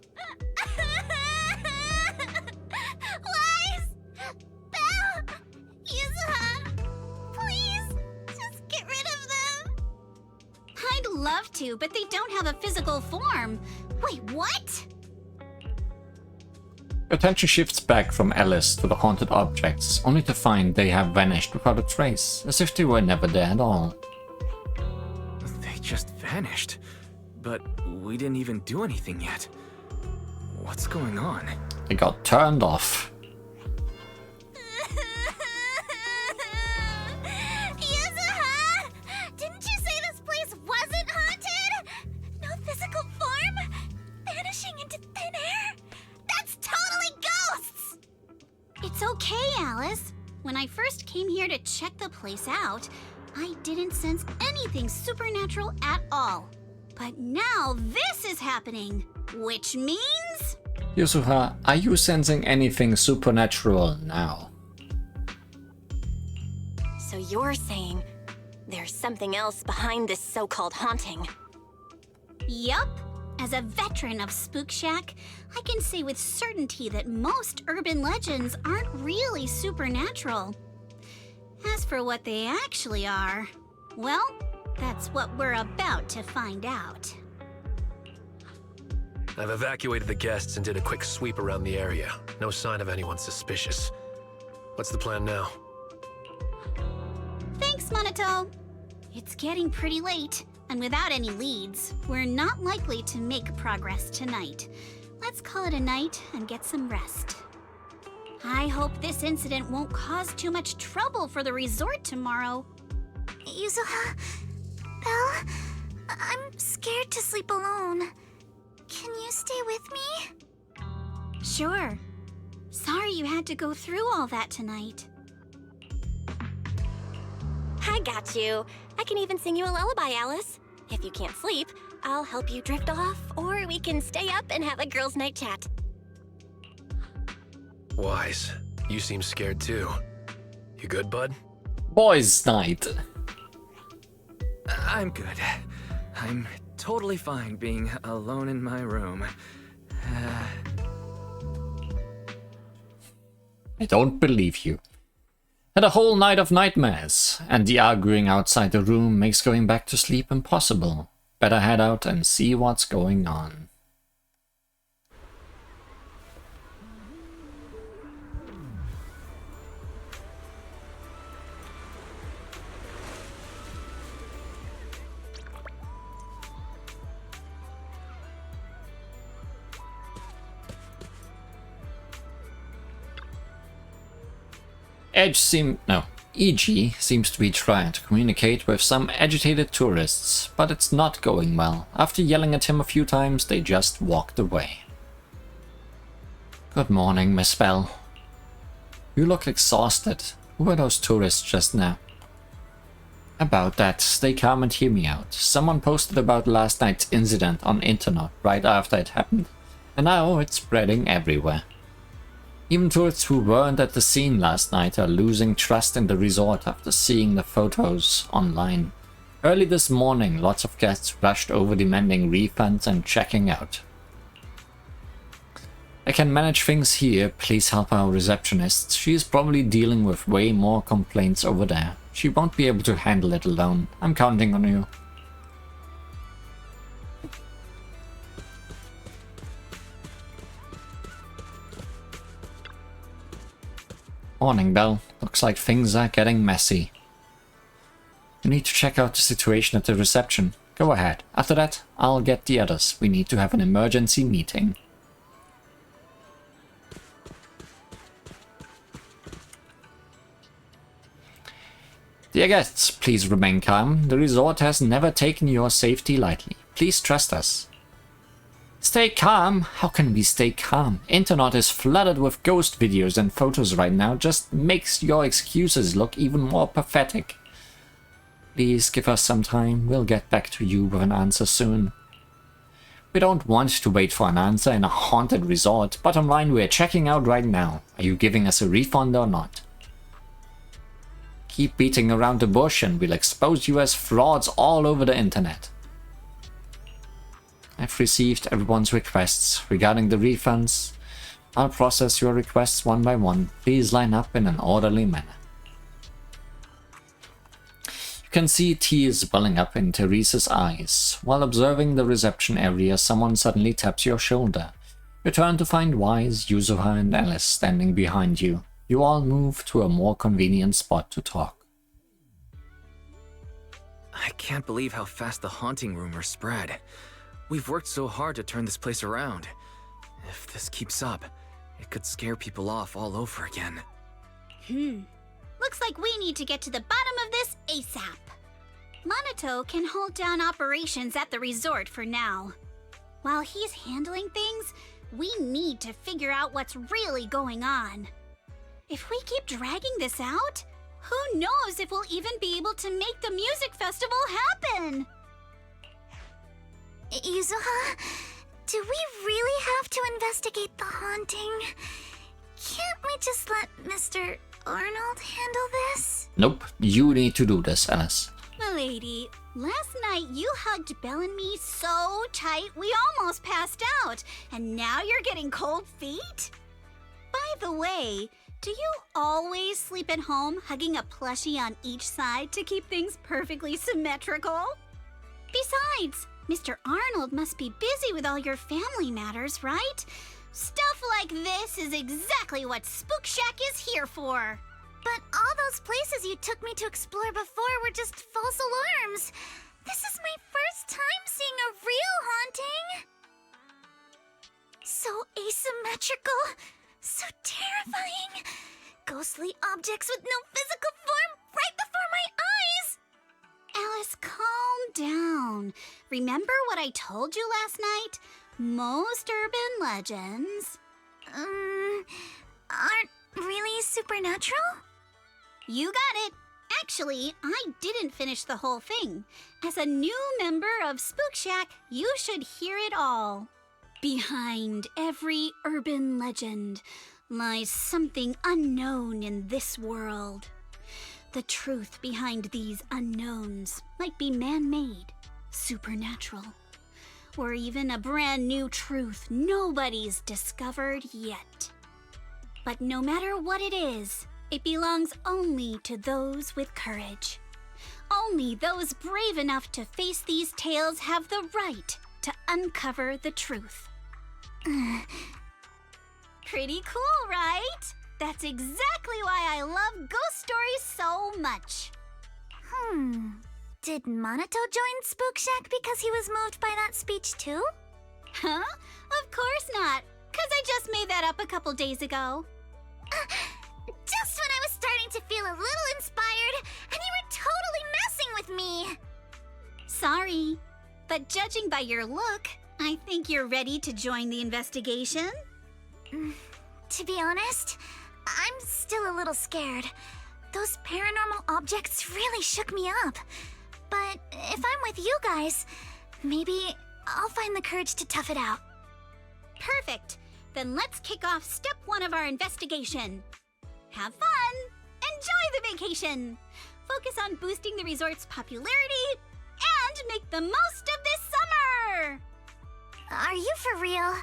B: Wise! Belle! Yuzuha! Please, just get rid of them!
E: I'd love to, but they don't have a physical form. Wait, what?
A: Attention shifts back from Alice to the haunted objects, only to find they have vanished without a trace, as if they were never there at all.
D: They just vanished. But we didn't even do anything yet. What's going on?
A: They got turned off.
B: Yuzuha! Didn't you say this place wasn't haunted? No physical form? Vanishing into thin air? That's totally ghosts!
E: It's okay, Alice. When I first came here to check the place out, I didn't sense anything supernatural at all. But now this is happening, which means...
A: Yuzuha, are you sensing anything supernatural now?
C: So you're saying there's something else behind this so-called haunting?
E: Yup. As a veteran of Spook Shack, I can say with certainty that most urban legends aren't really supernatural. As for what they actually are, well, that's what we're about to find out.
I: I've evacuated the guests and did a quick sweep around the area. No sign of anyone suspicious. What's the plan now?
E: Thanks, Monato. It's getting pretty late, and without any leads, we're not likely to make progress tonight. Let's call it a night and get some rest. I hope this incident won't cause too much trouble for the resort tomorrow.
B: Yuzuha, Belle, I'm scared to sleep alone. Can you stay with me?
E: Sure. Sorry you had to go through all that tonight.
C: I got you. I can even sing you a lullaby, Alice. If you can't sleep, I'll help you drift off, or we can stay up and have a girls' night chat.
I: Wise, you seem scared too. You good, bud?
A: Boys' night.
D: I'm good. I'm totally fine being alone in my room.
A: I don't believe you. Had a whole night of nightmares, and the arguing outside the room makes going back to sleep impossible. Better head out and see what's going on. EG seems to be trying to communicate with some agitated tourists, but it's not going well. After yelling at him a few times, they just walked away. Good morning, Miss Belle. You look exhausted. Who were those tourists just now? About that, stay calm and hear me out. Someone posted about last night's incident on internet right after it happened, and now it's spreading everywhere. Even tourists who weren't at the scene last night are losing trust in the resort after seeing the photos online. Early this morning, lots of guests rushed over demanding refunds and checking out. I can manage things here, please help our receptionist. She is probably dealing with way more complaints over there. She won't be able to handle it alone. I'm counting on you. Morning, Belle. Looks like things are getting messy. You need to check out the situation at the reception. Go ahead. After that, I'll get the others. We need to have an emergency meeting. Dear guests, please remain calm. The resort has never taken your safety lightly. Please trust us. Stay calm? How can we stay calm? Internet is flooded with ghost videos and photos right now. Just makes your excuses look even more pathetic. Please give us some time. We'll get back to you with an answer soon. We don't want to wait for an answer in a haunted resort. Bottom line, we're checking out right now. Are you giving us a refund or not? Keep beating around the bush and we'll expose you as frauds all over the internet. I've received everyone's requests regarding the refunds. I'll process your requests one by one. Please line up in an orderly manner. You can see tears welling up in Teresa's eyes. While observing the reception area, someone suddenly taps your shoulder. You turn to find Wise, Yuzuha and Alice standing behind you. You all move to a more convenient spot to talk.
D: I can't believe how fast the haunting rumors spread. We've worked so hard to turn this place around. If this keeps up, it could scare people off all over again.
E: Looks like we need to get to the bottom of this ASAP. Monato can hold down operations at the resort for now. While he's handling things, we need to figure out what's really going on. If we keep dragging this out, who knows if we'll even be able to make the music festival happen?
B: Yuzuha, do we really have to investigate the haunting? Can't we just let Mr. Arnold handle this?
A: Nope, you need to do this, Alice.
E: Milady, last night you hugged Belle and me so tight we almost passed out, and now you're getting cold feet? By the way, Do you always sleep at home, hugging a plushie on each side to keep things perfectly symmetrical? Besides, Mr. Arnold must be busy with all your family matters, right? Stuff like this is exactly what Spook Shack is here for.
B: But all those places you took me to explore before were just false alarms. This is my first time seeing a real haunting. So asymmetrical, so terrifying. Ghostly objects with no physical form right before my eyes.
E: Alice, calm down. Remember what I told you last night? Most urban legends
B: aren't really supernatural?
E: You got it. Actually, I didn't finish the whole thing. As a new member of Spook Shack, you should hear it all. Behind every urban legend lies something unknown in this world. The truth behind these unknowns might be man-made, supernatural, or even a brand new truth nobody's discovered yet. But no matter what it is, it belongs only to those with courage. Only those brave enough to face these tales have the right to uncover the truth. Pretty cool, right? That's exactly why I love ghost stories so much.
B: Did Monato join Spook Shack because he was moved by that speech too?
E: Huh? Of course not, 'cause I just made that up a couple days ago.
B: Just when I was starting to feel a little inspired, and you were totally messing with me.
E: Sorry, but judging by your look, I think you're ready to join the investigation.
B: To be honest, I'm still a little scared. Those paranormal objects really shook me up. But if I'm with you guys, maybe I'll find the courage to tough it out.
E: Perfect. Then let's kick off step 1 of our investigation. Have fun! Enjoy the vacation! Focus on boosting the resort's popularity and make the most of this summer!
B: Are you for real?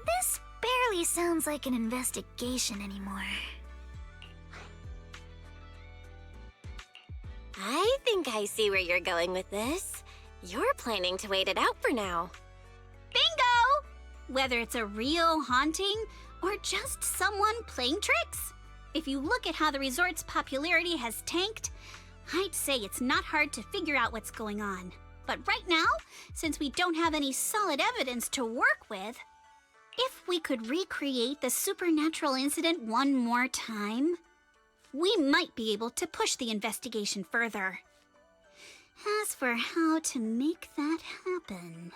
B: This barely sounds like an investigation anymore.
C: I think I see where you're going with this. You're planning to wait it out for now.
E: Bingo! Whether it's a real haunting or just someone playing tricks. If you look at how the resort's popularity has tanked, I'd say it's not hard to figure out what's going on. But right now, since we don't have any solid evidence to work with, if we could recreate the supernatural incident one more time, we might be able to push the investigation further. As for how to make that happen...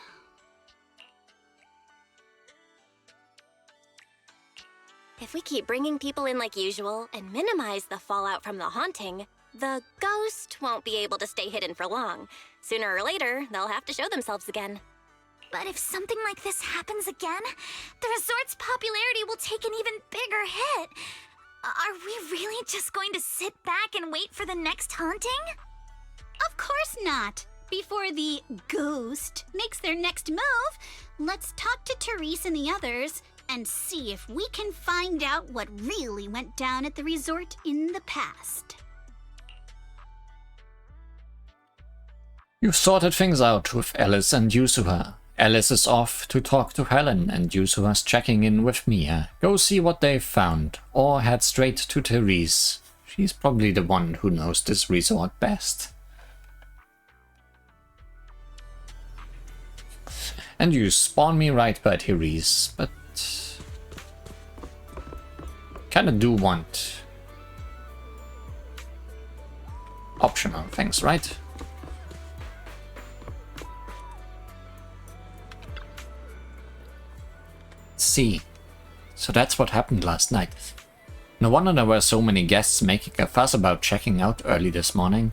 C: If we keep bringing people in like usual and minimize the fallout from the haunting, the ghost won't be able to stay hidden for long. Sooner or later, they'll have to show themselves again.
B: But if something like this happens again, the resort's popularity will take an even bigger hit. Are we really just going to sit back and wait for the next haunting?
E: Of course not. Before the ghost makes their next move, let's talk to Therese and the others and see if we can find out what really went down at the resort in the past.
A: You've sorted things out with Alice and Yusuha. Alice is off to talk to Helen and Yusuha's checking in with Mia. Go see what they've found, or head straight to Therese. She's probably the one who knows this resort best. And you spawn me right by Therese, but... kinda do want... optional things, right? See. So that's what happened last night. No wonder there were so many guests making a fuss about checking out early this morning.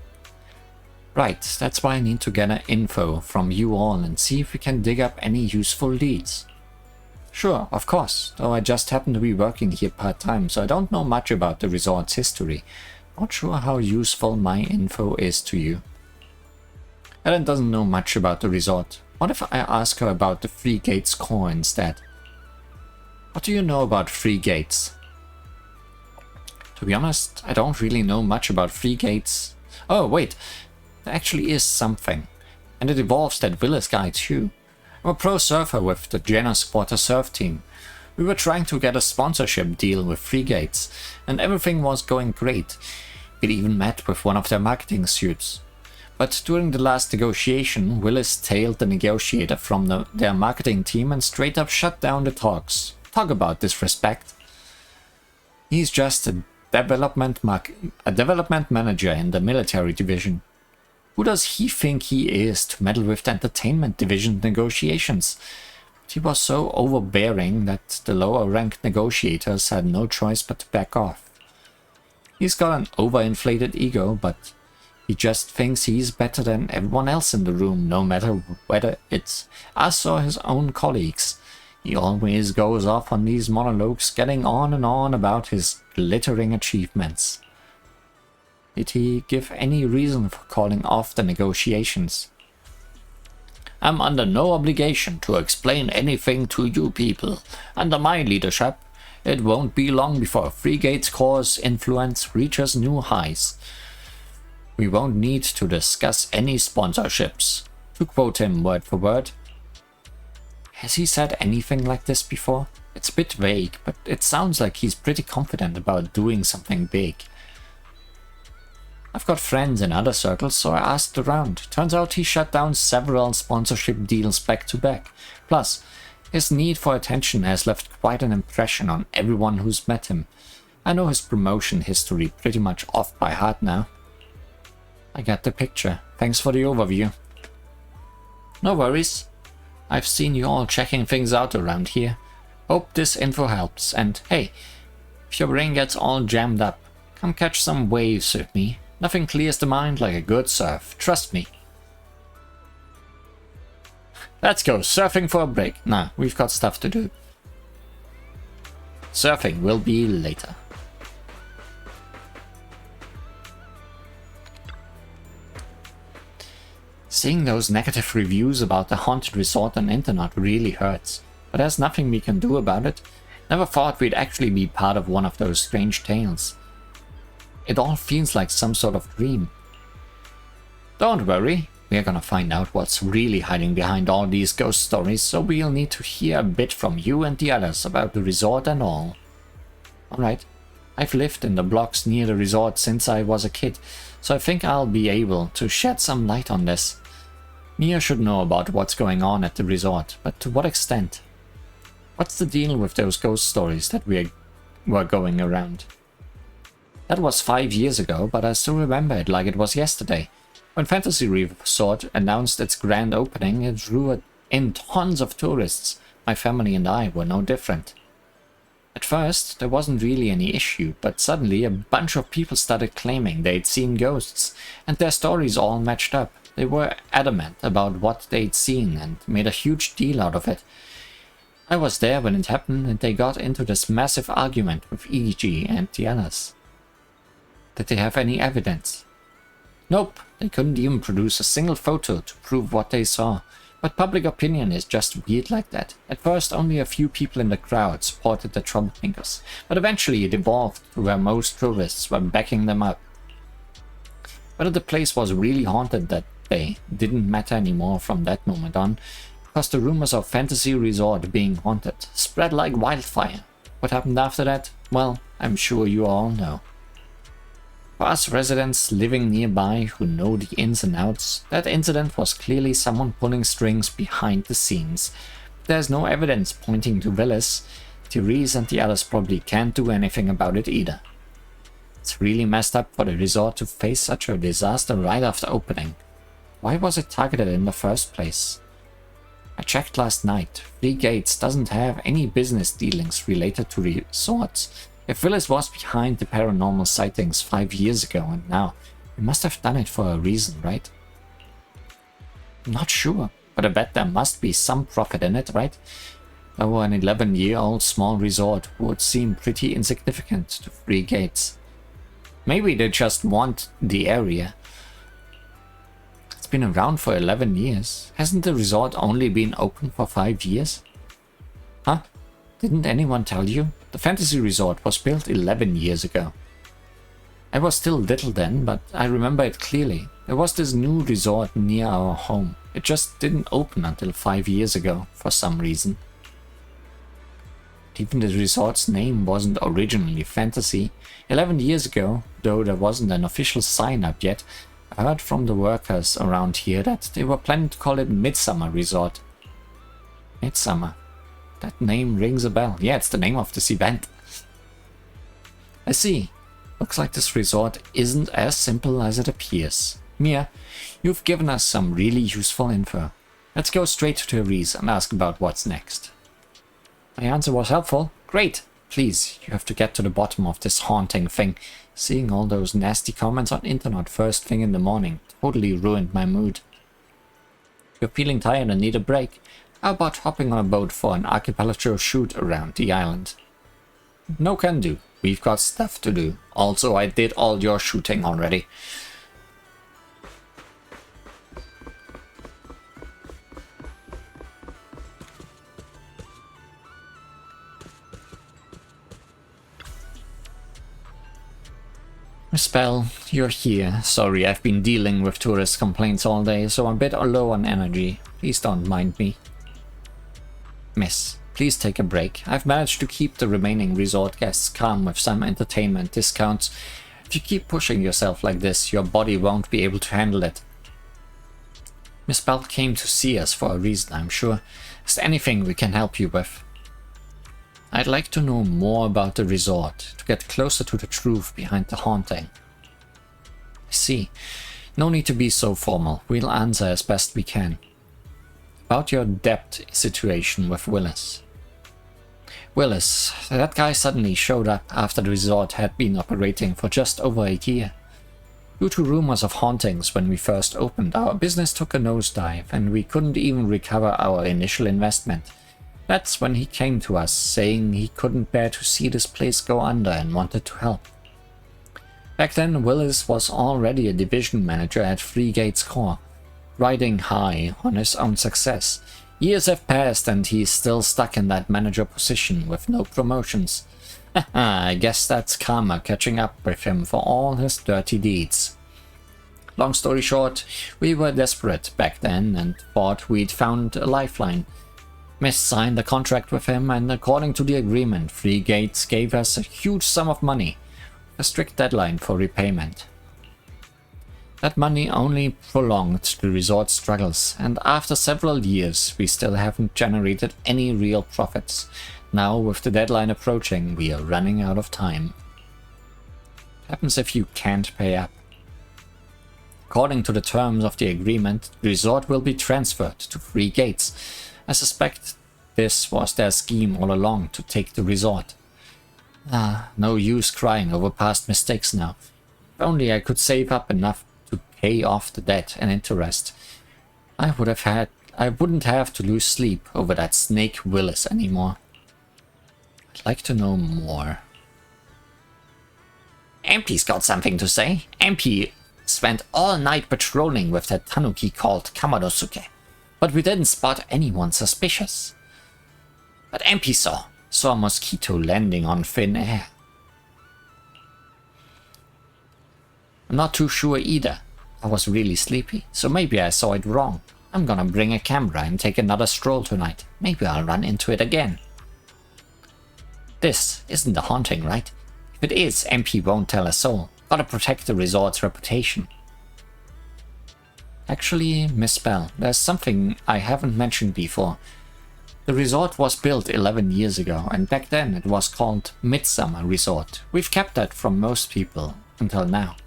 A: Right, that's why I need to gather info from you all and see if we can dig up any useful leads. Sure, of course, though I just happen to be working here part-time, so I don't know much about the resort's history. Not sure how useful my info is to you. Helen doesn't know much about the resort. What if I ask her about the Free Gates core instead? What do you know about Free Gates? To be honest, I don't really know much about free gates. Oh wait, there actually is something. And it involves that Willis guy too. I'm a pro surfer with the Janus Water Surf team. We were trying to get a sponsorship deal with free gates, and everything was going great. We'd even met with one of their marketing suits. But during the last negotiation, Willis tailed the negotiator from their marketing team and straight up shut down the talks. Talk about disrespect. He's just a development manager in the military division. Who does he think he is to meddle with the entertainment division negotiations? He was so overbearing that the lower ranked negotiators had no choice but to back off. He's got an overinflated ego, but he just thinks he's better than everyone else in the room, no matter whether it's us or his own colleagues. He always goes off on these monologues, getting on and on about his glittering achievements. Did he give any reason for calling off the negotiations? I'm under no obligation to explain anything to you people. Under my leadership, it won't be long before Free Gates Corps' influence reaches new highs. We won't need to discuss any sponsorships. To quote him word for word. Has he said anything like this before? It's a bit vague, but it sounds like he's pretty confident about doing something big. I've got friends in other circles, so I asked around. Turns out he shut down several sponsorship deals back to back. Plus, his need for attention has left quite an impression on everyone who's met him. I know his promotion history pretty much off by heart now. I got the picture. Thanks for the overview. No worries. I've seen you all checking things out around here. Hope this info helps. And hey, if your brain gets all jammed up, come catch some waves with me. Nothing clears the mind like a good surf. Trust me. Let's go surfing for a break. Nah, we've got stuff to do. Surfing will be later. Seeing those negative reviews about the haunted resort on internet really hurts, but there's nothing we can do about it. Never thought we'd actually be part of one of those strange tales. It all feels like some sort of dream. Don't worry, we're gonna find out what's really hiding behind all these ghost stories, so we'll need to hear a bit from you and the others about the resort and all. Alright, I've lived in the blocks near the resort since I was a kid, so I think I'll be able to shed some light on this. Mia should know about what's going on at the resort, but to what extent? What's the deal with those ghost stories that were going around? That was 5 years ago, but I still remember it like it was yesterday. When Fantasy Resort announced its grand opening, it drew in tons of tourists. My family and I were no different. At first, there wasn't really any issue, but suddenly a bunch of people started claiming they'd seen ghosts, and their stories all matched up. They were adamant about what they'd seen and made a huge deal out of it. I was there when it happened, and they got into this massive argument with EG and the others. Did they have any evidence? Nope, they couldn't even produce a single photo to prove what they saw. But public opinion is just weird like that. At first, only a few people in the crowd supported the troublemakers, but eventually it evolved to where most tourists were backing them up. Whether the place was really haunted that day didn't matter anymore from that moment on, because the rumors of Fantasy Resort being haunted spread like wildfire. What happened after that? Well, I'm sure you all know. For us residents living nearby who know the ins and outs, that incident was clearly someone pulling strings behind the scenes. There's no evidence pointing to Willis. Therese and the others probably can't do anything about it either. It's really messed up for the resort to face such a disaster right after opening. Why was it targeted in the first place? I checked last night. Free Gates doesn't have any business dealings related to resorts. If Willis was behind the paranormal sightings 5 years ago and now, he must have done it for a reason, right? I'm not sure, but I bet there must be some profit in it, right? Though an 11-year-old small resort would seem pretty insignificant to Free Gates. Maybe they just want the area. It's been around for 11 years. Hasn't the resort only been open for 5 years? Huh? Didn't anyone tell you? The Fantasy Resort was built 11 years ago. I was still little then, but I remember it clearly. There was this new resort near our home. It just didn't open until 5 years ago, for some reason. Even the resort's name wasn't originally fantasy. 11 years ago, though there wasn't an official sign up yet, I heard from the workers around here that they were planning to call it Midsummer Resort. Midsummer. That name rings a bell. Yeah, it's the name of this event. I see. Looks like this resort isn't as simple as it appears. Mia, you've given us some really useful info. Let's go straight to Therese and ask about what's next. My answer was helpful? Great! Please, you have to get to the bottom of this haunting thing. Seeing all those nasty comments on internet first thing in the morning totally ruined my mood. You're feeling tired and need a break? How about hopping on a boat for an archipelago shoot around the island? No can do. We've got stuff to do. Also, I did all your shooting already. Miss Bell, you're here. Sorry, I've been dealing with tourist complaints all day, so I'm a bit low on energy. Please don't mind me. Miss, please take a break. I've managed to keep the remaining resort guests calm with some entertainment discounts. If you keep pushing yourself like this, your body won't be able to handle it. Miss Bell came to see us for a reason, I'm sure. Is there anything we can help you with? I'd like to know more about the resort, to get closer to the truth behind the haunting. I see. No need to be so formal. We'll answer as best we can. About your debt situation with Willis. Willis, that guy suddenly showed up after the resort had been operating for just over a year. Due to rumors of hauntings when we first opened, our business took a nosedive and we couldn't even recover our initial investment. That's when he came to us, saying he couldn't bear to see this place go under and wanted to help. Back then, Willis was already a division manager at Free Gates Corps, riding high on his own success. Years have passed and he's still stuck in that manager position with no promotions. I guess that's karma catching up with him for all his dirty deeds. Long story short, we were desperate back then and thought we'd found a lifeline. Miss signed a contract with him, and according to the agreement, Free Gates gave us a huge sum of money, a strict deadline for repayment. That money only prolonged the resort's struggles, and after several years we still haven't generated any real profits. Now with the deadline approaching, we are running out of time. What happens if you can't pay up? According to the terms of the agreement, the resort will be transferred to Free Gates. I suspect this was their scheme all along, to take the resort. No use crying over past mistakes now. If only I could save up enough to pay off the debt and interest. I wouldn't have to lose sleep over that snake Willis anymore. I'd like to know more. MP's got something to say. MP spent all night patrolling with that tanuki called Kamadosuke. But we didn't spot anyone suspicious. But MP saw a mosquito landing on thin air. I'm not too sure either. I was really sleepy, so maybe I saw it wrong. I'm gonna bring a camera and take another stroll tonight. Maybe I'll run into it again. This isn't a haunting, right? If it is, MP won't tell a soul. Gotta protect the resort's reputation. Actually, Miss Bell, there's something I haven't mentioned before. The resort was built 11 years ago, and back then it was called Midsummer Resort. We've kept that from most people until now.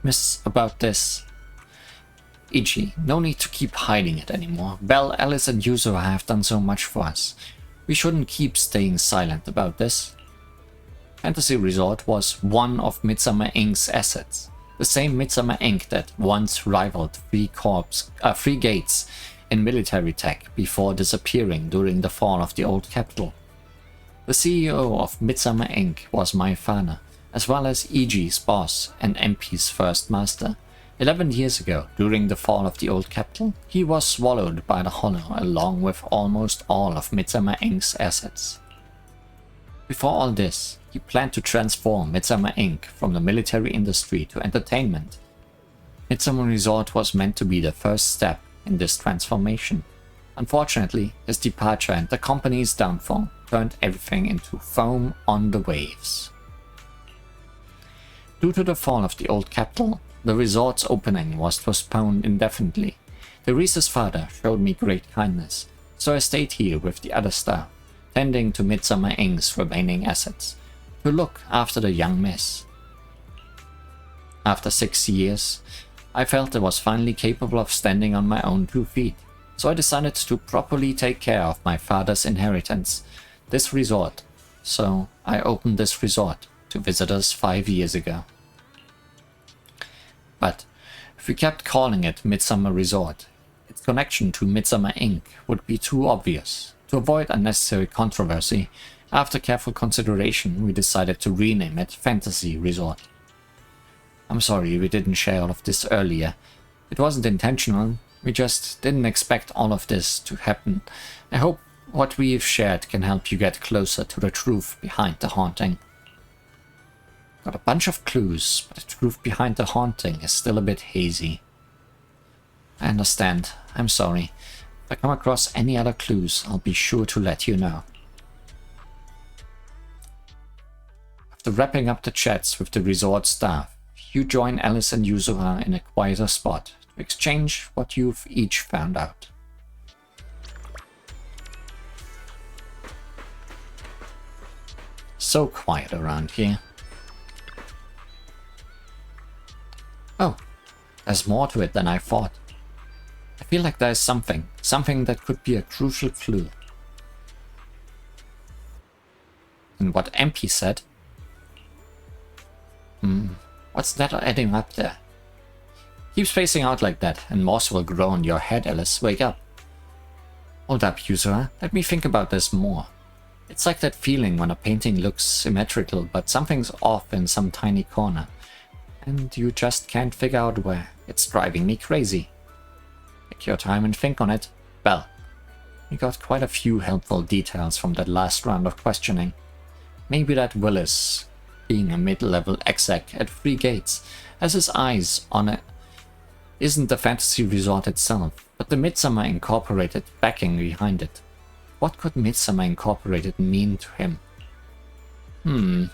A: Miss, about this. Ichi, no need to keep hiding it anymore. Bell, Alice and Yuzo have done so much for us. We shouldn't keep staying silent about this. Fantasy Resort was one of Midsummer Inc.'s assets. The same Midsummer Inc. that once rivaled Free Gates in military tech before disappearing during the fall of the old capital. The CEO of Midsummer Inc. was my father, as well as EG's boss and MP's first master. 11 years ago, during the fall of the old capital, he was swallowed by the Hollow along with almost all of Midsummer Inc.'s assets. Before all this, he planned to transform Midsummer Inc. from the military industry to entertainment. Midsummer Resort was meant to be the first step in this transformation. Unfortunately, his departure and the company's downfall turned everything into foam on the waves. Due to the fall of the old capital, the resort's opening was postponed indefinitely. Therese's father showed me great kindness, so I stayed here with the other staff, tending to Midsummer Inc.'s remaining assets, to look after the young miss. After 6 years, I felt I was finally capable of standing on my own 2 feet, so I decided to properly take care of my father's inheritance, this resort. So I opened this resort to visitors 5 years ago. But if we kept calling it Midsummer Resort, its connection to Midsummer Inc. would be too obvious. To avoid unnecessary controversy, after careful consideration we decided to rename it Fantasy Resort. I'm sorry we didn't share all of this earlier. It wasn't intentional, we just didn't expect all of this to happen. I hope what we've shared can help you get closer to the truth behind the haunting. Got a bunch of clues, but the truth behind the haunting is still a bit hazy. I understand, I'm sorry. If I come across any other clues, I'll be sure to let you know. After wrapping up the chats with the resort staff, you join Alice and Yuzura in a quieter spot to exchange what you've each found out. So quiet around here. Oh, there's more to it than I thought. I feel like there's something that could be a crucial clue. And what MP said? What's that adding up there? Keep spacing out like that, and moss will grow in your head, Alice. Wake up. Hold up, Yuzura. Let me think about this more. It's like that feeling when a painting looks symmetrical, but something's off in some tiny corner, and you just can't figure out where. It's driving me crazy. Take your time and think on it. Well, we got quite a few helpful details from that last round of questioning. Maybe that Willis, being a mid-level exec at Free Gates, has his eyes on it. Isn't the fantasy resort itself, but the Midsummer Incorporated backing behind it. What could Midsummer Incorporated mean to him? And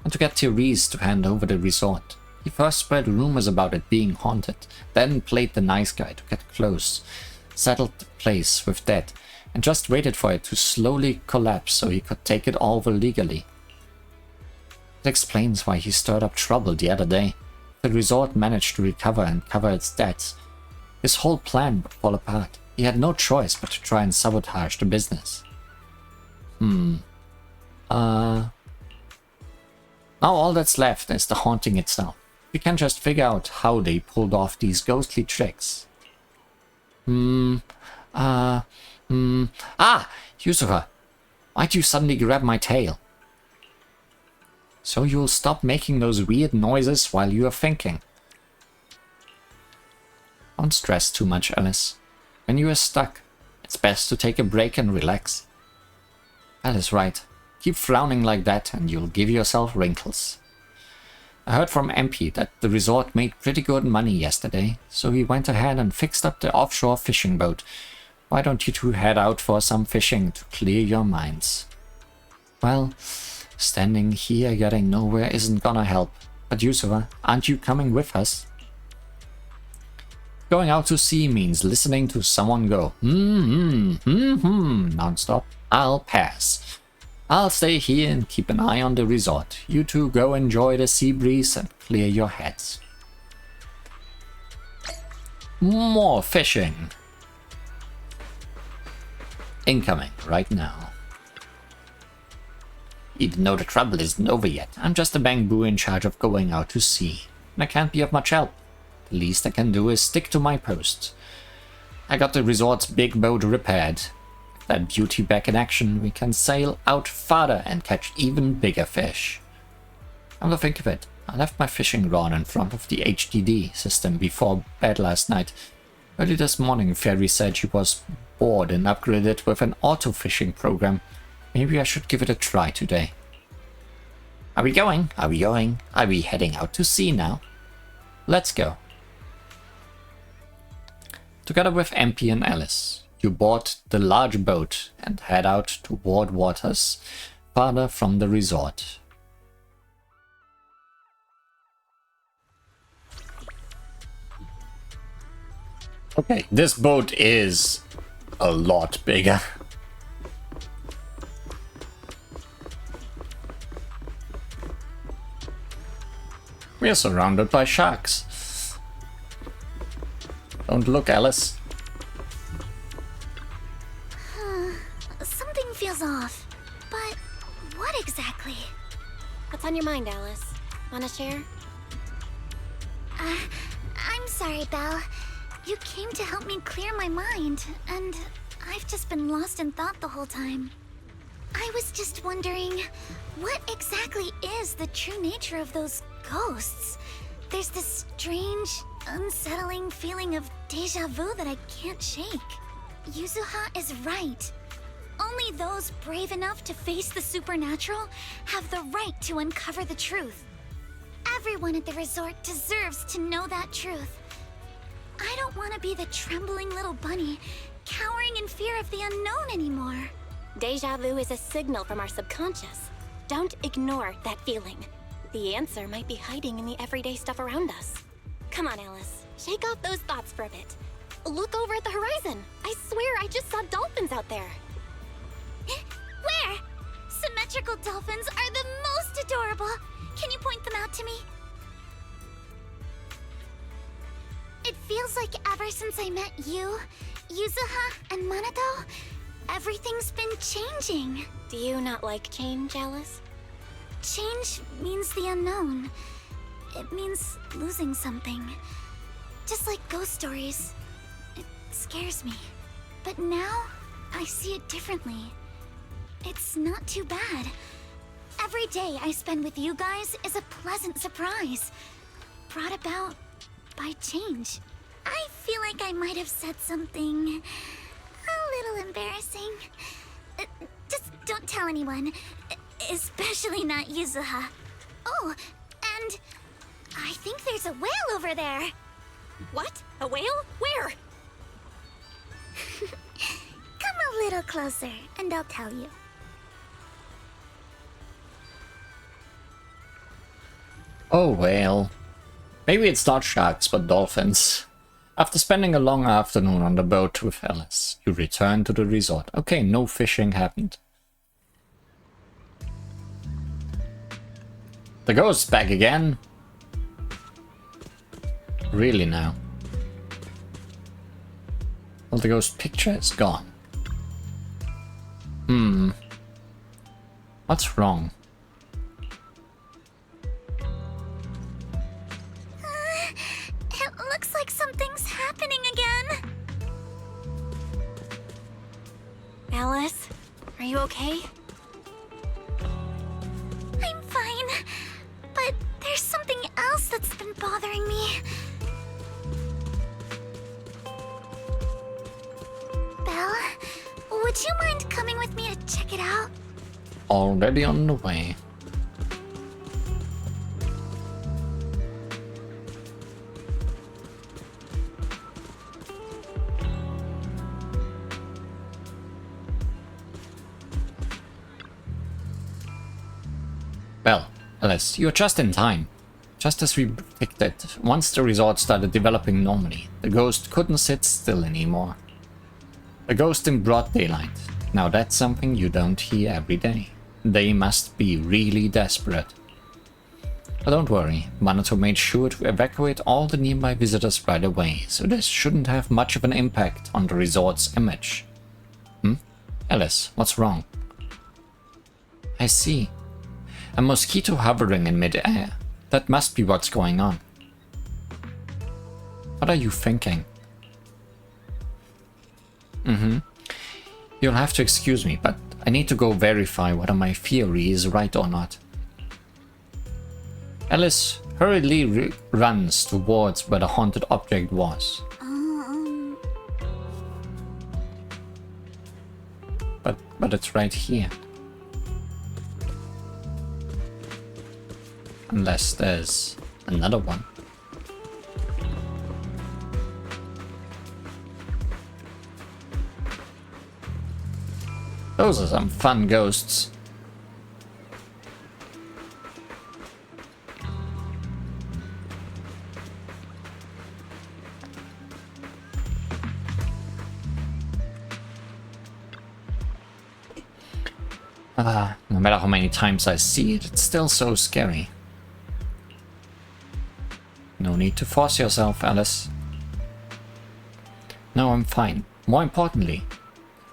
A: to get Therese to hand over the resort. He first spread rumors about it being haunted, then played the nice guy to get close, settled the place with debt, and just waited for it to slowly collapse so he could take it over legally. It explains why he stirred up trouble the other day. The resort managed to recover and cover its debts. His whole plan would fall apart. He had no choice but to try and sabotage the business. Now all that's left is the haunting itself. We can just figure out how they pulled off these ghostly tricks. Yuzura, why'd you suddenly grab my tail? So you'll stop making those weird noises while you are thinking. Don't stress too much, Alice. When you are stuck, it's best to take a break and relax. Alice, right. Keep frowning like that and you'll give yourself wrinkles. I heard from MP that the resort made pretty good money yesterday, so he went ahead and fixed up the offshore fishing boat. Why don't you two head out for some fishing to clear your minds? Well, standing here getting nowhere isn't gonna help. But Yuzura, aren't you coming with us? Going out to sea means listening to someone go non-stop. I'll pass. I'll stay here and keep an eye on the resort. You two go enjoy the sea breeze and clear your heads. More fishing. Incoming right now. Even though the trouble isn't over yet, I'm just a bamboo in charge of going out to sea, and I can't be of much help. The least I can do is stick to my post. I got the resort's big boat repaired. With that beauty back in action, we can sail out farther and catch even bigger fish. Come to think of it, I left my fishing rod in front of the HDD system before bed last night. Early this morning, Fairy said she was bored and upgraded with an auto-fishing program. Maybe I should give it a try today. Are we going? Are we going? Are we heading out to sea now? Let's go. Together with MP and Alice, you board the large boat and head out toward waters farther from the resort. Okay, this boat is a lot bigger. We are surrounded by sharks. Don't look, Alice.
B: Something feels off. But what exactly?
C: What's on your mind, Alice? Wanna share?
B: I'm sorry, Belle. You came to help me clear my mind, and I've just been lost in thought the whole time. I was just wondering, what exactly is the true nature of those ghosts? There's this strange, unsettling feeling of déjà vu that I can't shake. Yuzuha is right. Only those brave enough to face the supernatural have the right to uncover the truth. Everyone at the resort deserves to know that truth. I don't want to be the trembling little bunny, cowering in fear of the unknown anymore.
C: Deja vu is a signal from our subconscious. Don't ignore that feeling. The answer might be hiding in the everyday stuff around us. Come on, Alice. Shake off those thoughts for a bit. Look over at the horizon. I swear I just saw dolphins out there.
B: Where? Symmetrical dolphins are the most adorable. Can you point them out to me? It feels like ever since I met you, Yuzuha, and Monato, everything's been changing.
C: Do you not like change, Alice?
B: Change means the unknown. It means losing something. Just like ghost stories. It scares me. But now, I see it differently. It's not too bad. Every day I spend with you guys is a pleasant surprise, brought about by change. I feel like I might have said something a little embarrassing. Just don't tell anyone, especially not Yuzuha. Oh, and I think there's a whale over there.
C: What? A whale? Where?
B: Come a little closer, and I'll tell you.
A: Oh, whale. Maybe it's not sharks, but dolphins. After spending a long afternoon on the boat with Alice, you return to the resort. Okay, no fishing happened. The ghost's back again. Really now. Well, the ghost picture is gone. What's wrong?
B: It looks like something's happening again.
C: Alice, are you okay?
B: I'm fine, but there's something else that's been bothering me. Belle, would you mind coming with me to check it out?
A: Already on the way. Well, Alice, you're just in time. Just as we predicted, once the resort started developing normally, the ghost couldn't sit still anymore. A ghost in broad daylight. Now that's something you don't hear every day. They must be really desperate. But don't worry, Monato made sure to evacuate all the nearby visitors right away, so this shouldn't have much of an impact on the resort's image. Alice, what's wrong? I see. A mosquito hovering in mid-air. That must be what's going on. What are you thinking? You'll have to excuse me, but I need to go verify whether my theory is right or not. Alice hurriedly runs towards where the haunted object was. But it's right here. Unless there's another one. Those are some fun ghosts. No matter how many times I see it, it's still so scary. No need to force yourself, Alice. No, I'm fine. More importantly,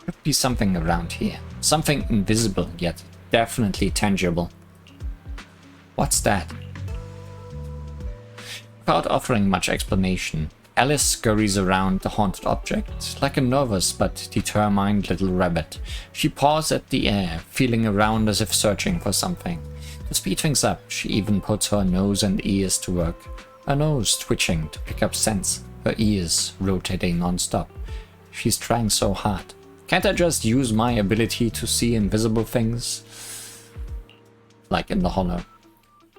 A: there could be something around here. Something invisible, yet definitely tangible. What's that? Without offering much explanation, Alice scurries around the haunted object, like a nervous but determined little rabbit. She paws at the air, feeling around as if searching for something. To speed things up, she even puts her nose and ears to work. Her nose twitching to pick up scents, her ears rotating non-stop. She's trying so hard. Can't I just use my ability to see invisible things? Like in the hollow.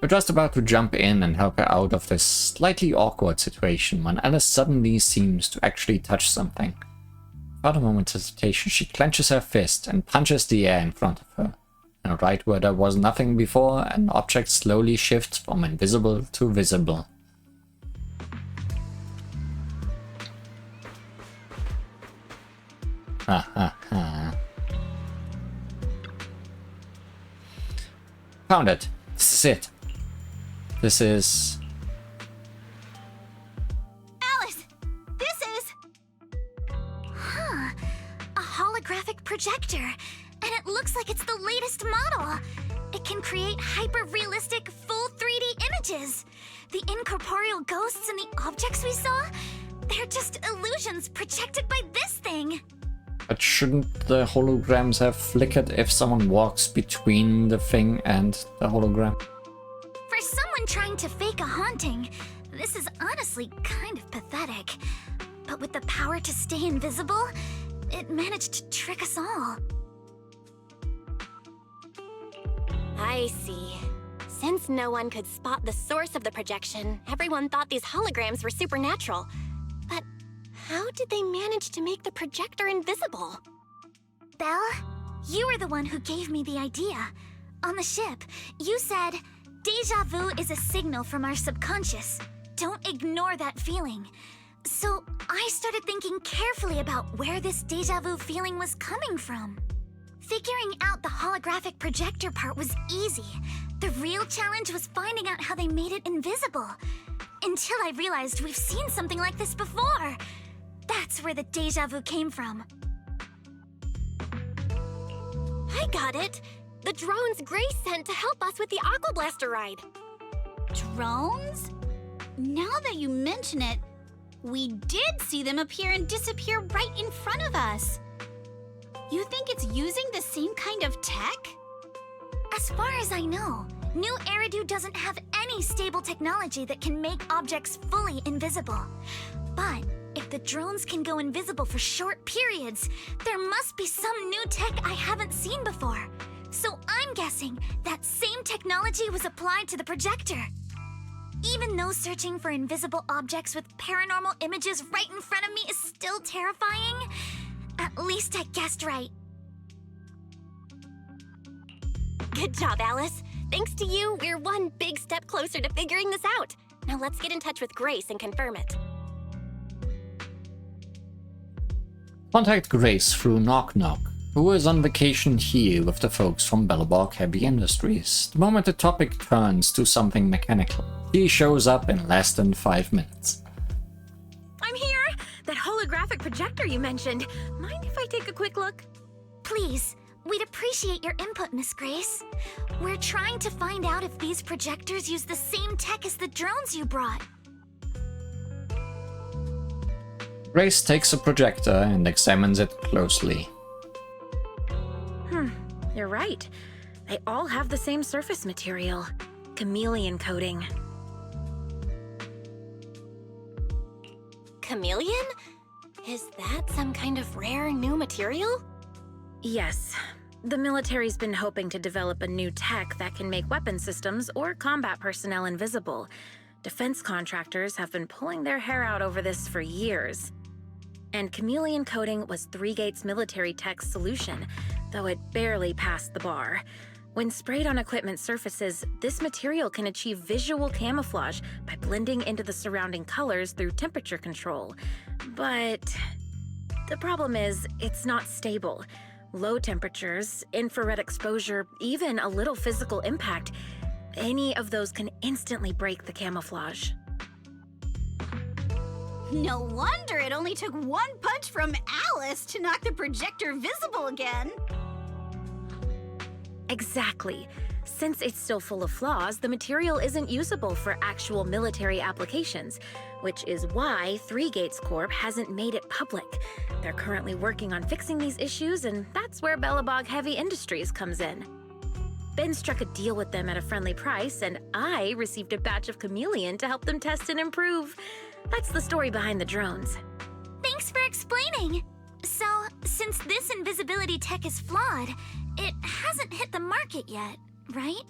A: We're just about to jump in and help her out of this slightly awkward situation when Alice suddenly seems to actually touch something. Without a moment's hesitation, she clenches her fist and punches the air in front of her. And right where there was nothing before, an object slowly shifts from invisible to visible. Ha ha ha. Found it. This is it. This is...
B: Alice! This is... Huh. A holographic projector. And it looks like it's the latest model. It can create hyper-realistic, full 3D images. The incorporeal ghosts and the objects we saw, they're just illusions projected by this thing.
A: But shouldn't the holograms have flickered if someone walks between the thing and the hologram?
B: For someone trying to fake a haunting, this is honestly kind of pathetic. But with the power to stay invisible, it managed to trick us all.
C: I see. Since no one could spot the source of the projection, everyone thought these holograms were supernatural. But how did they manage to make the projector invisible?
B: Belle, you were the one who gave me the idea. On the ship, you said, "Deja vu is a signal from our subconscious. Don't ignore that feeling." So I started thinking carefully about where this deja vu feeling was coming from. Figuring out the holographic projector part was easy. The real challenge was finding out how they made it invisible. Until I realized we've seen something like this before. That's where the deja vu came from.
C: I got it! The drones Grace sent to help us with the Aqua Blaster ride.
E: Drones? Now that you mention it, we did see them appear and disappear right in front of us. You think it's using the same kind of tech?
B: As far as I know, new Eridu doesn't have any stable technology that can make objects fully invisible. But if the drones can go invisible for short periods, there must be some new tech I haven't seen before. So I'm guessing that same technology was applied to the projector. Even though searching for invisible objects with paranormal images right in front of me is still terrifying, at least I guessed right.
C: Good job, Alice. Thanks to you, we're one big step closer to figuring this out. Now let's get in touch with Grace and confirm it.
A: Contact Grace through Knock Knock, who is on vacation here with the folks from Belleborg Heavy Industries. The moment the topic turns to something mechanical, he shows up in less than 5 minutes.
F: I'm here! That holographic projector you mentioned. Mind if I take a quick look?
B: Please, we'd appreciate your input, Miss Grace. We're trying to find out if these projectors use the same tech as the drones you brought.
A: Grace takes a projector and examines it closely.
F: You're right. They all have the same surface material. Chameleon coating.
C: Chameleon? Is that some kind of rare new material?
F: Yes. The military's been hoping to develop a new tech that can make weapon systems or combat personnel invisible. Defense contractors have been pulling their hair out over this for years. And chameleon coating was 3Gate's military tech's solution, though it barely passed the bar. When sprayed on equipment surfaces, this material can achieve visual camouflage by blending into the surrounding colors through temperature control. But the problem is, it's not stable. Low temperatures, infrared exposure, even a little physical impact, any of those can instantly break the camouflage.
E: No wonder it only took one punch from Alice to knock the projector visible again.
F: Exactly. Since it's still full of flaws, the material isn't usable for actual military applications, which is why 3Gates Corp hasn't made it public. They're currently working on fixing these issues, and that's where Bellabog Heavy Industries comes in. Ben struck a deal with them at a friendly price, and I received a batch of chameleon to help them test and improve. That's the story behind the drones.
B: Thanks for explaining. So, since this invisibility tech is flawed, it hasn't hit the market yet, right?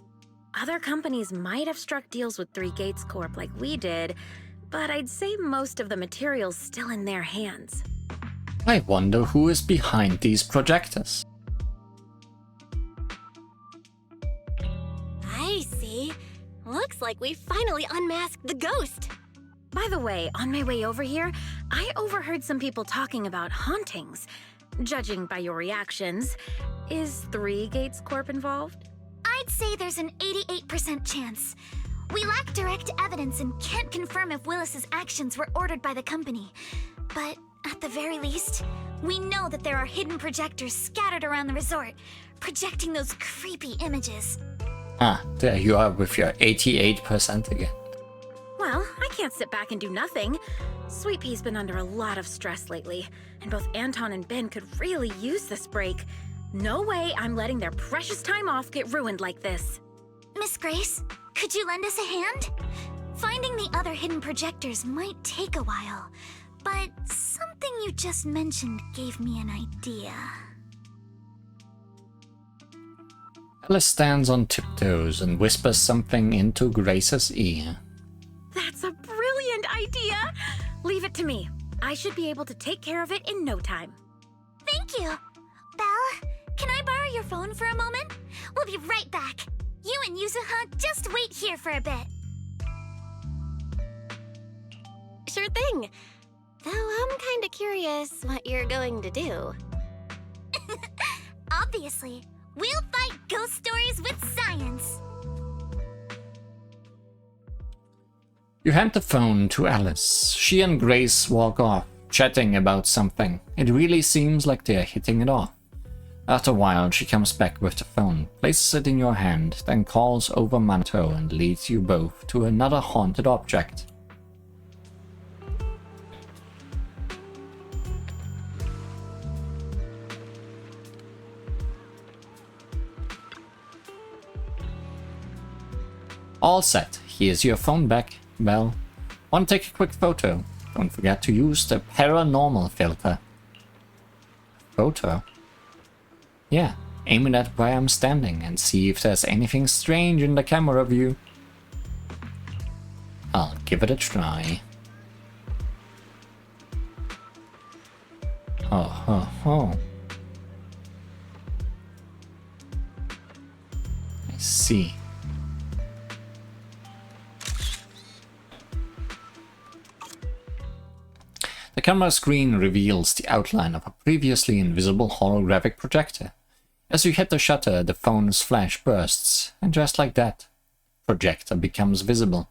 F: Other companies might have struck deals with 3Gates Corp like we did, but I'd say most of the material's still in their hands.
A: I wonder who is behind these projectors.
C: I see. Looks like we finally unmasked the ghost.
F: By the way, on my way over here, I overheard some people talking about hauntings. Judging by your reactions, is 3Gates Corp involved?
B: I'd say there's an 88% chance. We lack direct evidence and can't confirm if Willis's actions were ordered by the company. But at the very least, we know that there are hidden projectors scattered around the resort, projecting those creepy images.
A: Ah, there you are with your 88% again.
F: Well, I can't sit back and do nothing. Sweet Pea's been under a lot of stress lately, and both Anton and Ben could really use this break. No way I'm letting their precious time off get ruined like this.
B: Miss Grace, could you lend us a hand? Finding the other hidden projectors might take a while, but something you just mentioned gave me an idea.
A: Alice stands on tiptoes and whispers something into Grace's ear.
F: That's a brilliant idea! Leave it to me. I should be able to take care of it in no time.
B: Thank you. Belle, can I borrow your phone for a moment? We'll be right back. You and Yuzuha just wait here for a bit.
C: Sure thing. Though I'm kinda curious what you're going to do.
B: Obviously, we'll fight ghost stories with science.
A: You hand the phone to Alice. She and Grace walk off, chatting about something. It really seems like they are hitting it off. After a while, she comes back with the phone, places it in your hand, then calls over Manto and leads you both to another haunted object. All set. Here's your phone back. Well, want to take a quick photo? Don't forget to use the paranormal filter. Photo? Yeah, aim it at where I'm standing and see if there's anything strange in the camera view. I'll give it a try. Oh. I see. The camera screen reveals the outline of a previously invisible holographic projector. As you hit the shutter, the phone's flash bursts, and just like that, the projector becomes visible.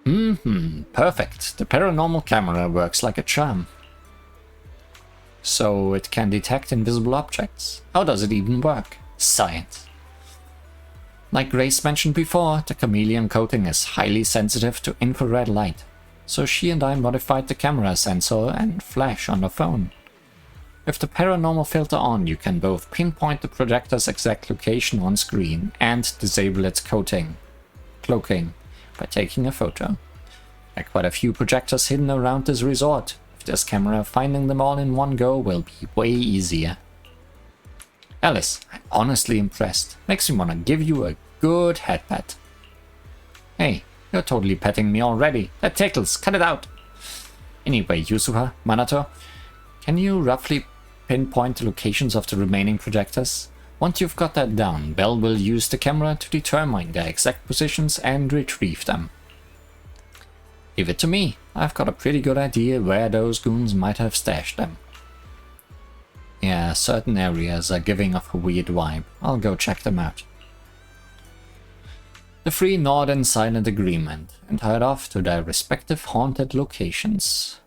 A: Perfect. The paranormal camera works like a charm. So it can detect invisible objects. How does it even work? Science. Like Grace mentioned before, the chameleon coating is highly sensitive to infrared light. So she and I modified the camera sensor and flash on the phone. With the paranormal filter on, you can both pinpoint the projector's exact location on screen and disable its cloaking by taking a photo. There are quite a few projectors hidden around this resort. With this camera, finding them all in one go will be way easier. Alice, I'm honestly impressed. Makes me want to give you a good head pat. Hey, you're totally petting me already. That tickles. Cut it out. Anyway, Yusuha, Manato, can you roughly pinpoint the locations of the remaining projectors? Once you've got that down, Belle will use the camera to determine their exact positions and retrieve them. Leave it to me. I've got a pretty good idea where those goons might have stashed them. Yeah, certain areas are giving off a weird vibe. I'll go check them out. The three nod in silent agreement and head off to their respective haunted locations.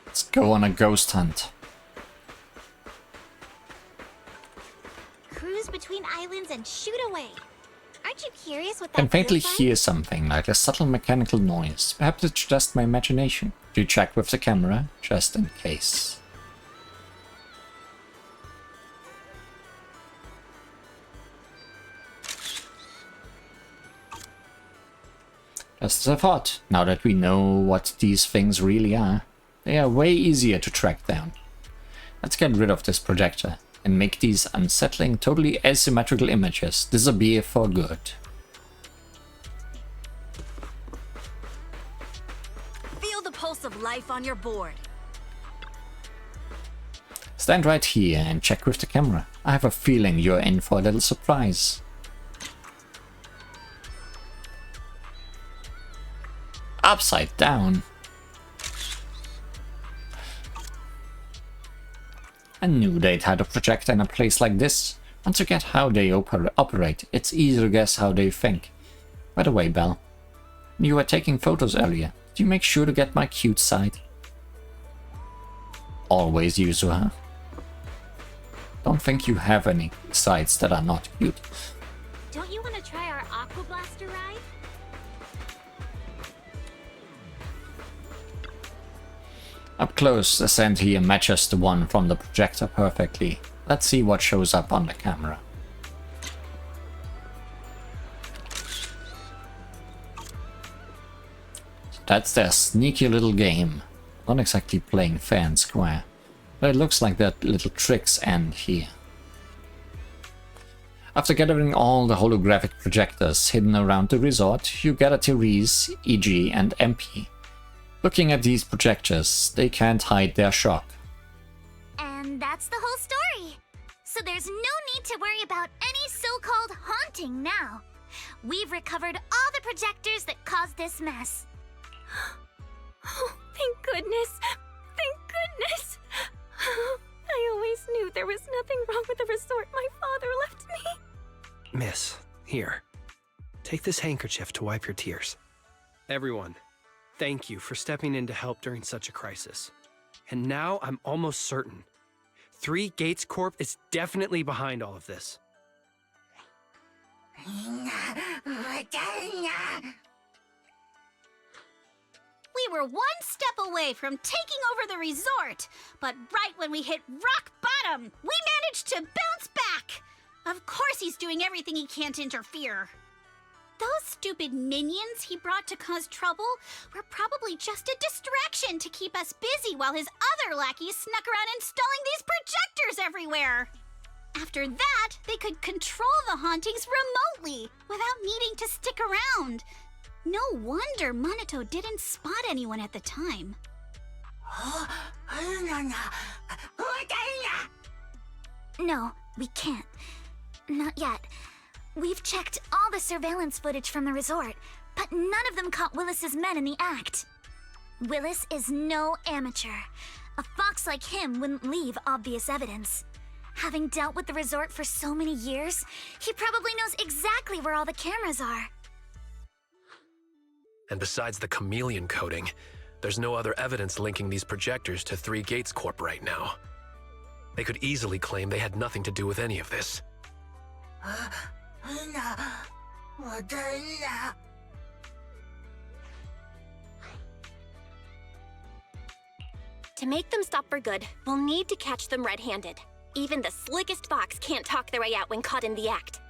A: Let's go on a ghost hunt.
B: Cruise between islands and shoot away. Aren't you curious what
A: I can
B: that
A: faintly
B: feels like?
A: hear something like a subtle mechanical noise. Perhaps it's just my imagination. Do you check with the camera, just in case? Just as I thought, now that we know what these things really are, they are way easier to track down. Let's get rid of this projector and make these unsettling, totally asymmetrical images disappear for good.
C: Feel the pulse of life on your board.
A: Stand right here and check with the camera. I have a feeling you're in for a little surprise. Upside down. I knew they'd had a projector in a place like this. Once you get how they operate, it's easy to guess how they think. By the way, Belle, you were taking photos earlier. Did you make sure to get my cute side? Always Yusuha. Don't think you have any sides that are not cute.
B: Don't you want to try our Aqua Blaster ride?
A: Up close, the scent here matches the one from the projector perfectly. Let's see what shows up on the camera. That's their sneaky little game. Not exactly playing fair and square, but it looks like their little tricks end here. After gathering all the holographic projectors hidden around the resort, you gather Therese, EG and MP. Looking at these projectors, they can't hide their shock.
B: And that's the whole story. So there's no need to worry about any so-called haunting now. We've recovered all the projectors that caused this mess.
C: Oh, thank goodness. Thank goodness. I always knew there was nothing wrong with the resort my father left me.
K: Miss, here. Take this handkerchief to wipe your tears. Everyone, thank you for stepping in to help during such a crisis. And now I'm almost certain. 3 Gates Corp is definitely behind all of this.
E: We were one step away from taking over the resort, but right when we hit rock bottom, we managed to bounce back. Of course he's doing everything he can to interfere. Those stupid minions he brought to cause trouble were probably just a distraction to keep us busy while his other lackeys snuck around installing these projectors everywhere. After that, they could control the hauntings remotely without needing to stick around. No wonder Monato didn't spot anyone at the time.
B: No, we can't. Not yet. We've checked all the surveillance footage from the resort, but none of them caught Willis's men in the act. Willis is no amateur. A fox like him wouldn't leave obvious evidence. Having dealt with the resort for so many years, he probably knows exactly where all the cameras are.
I: And besides the chameleon coating, there's no other evidence linking these projectors to 3 Gates Corp right now. They could easily claim they had nothing to do with any of this.
C: To make them stop for good, we'll need to catch them red-handed. Even the slickest fox can't talk their way out when caught in the act.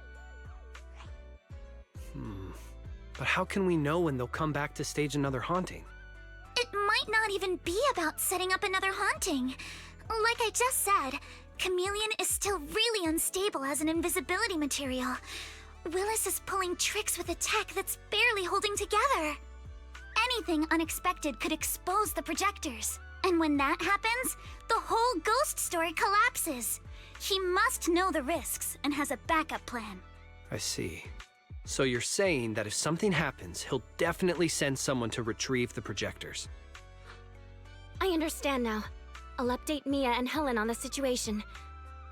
K: But how can we know when they'll come back to stage another haunting?
B: It might not even be about setting up another haunting. Like I just said, Chameleon is still really unstable as an invisibility material. Willis is pulling tricks with a tech that's barely holding together. Anything unexpected could expose the projectors. And when that happens, the whole ghost story collapses. He must know the risks and has a backup plan.
K: I see. So you're saying that if something happens, he'll definitely send someone to retrieve the projectors.
L: I understand now. I'll update Mia and Helen on the situation.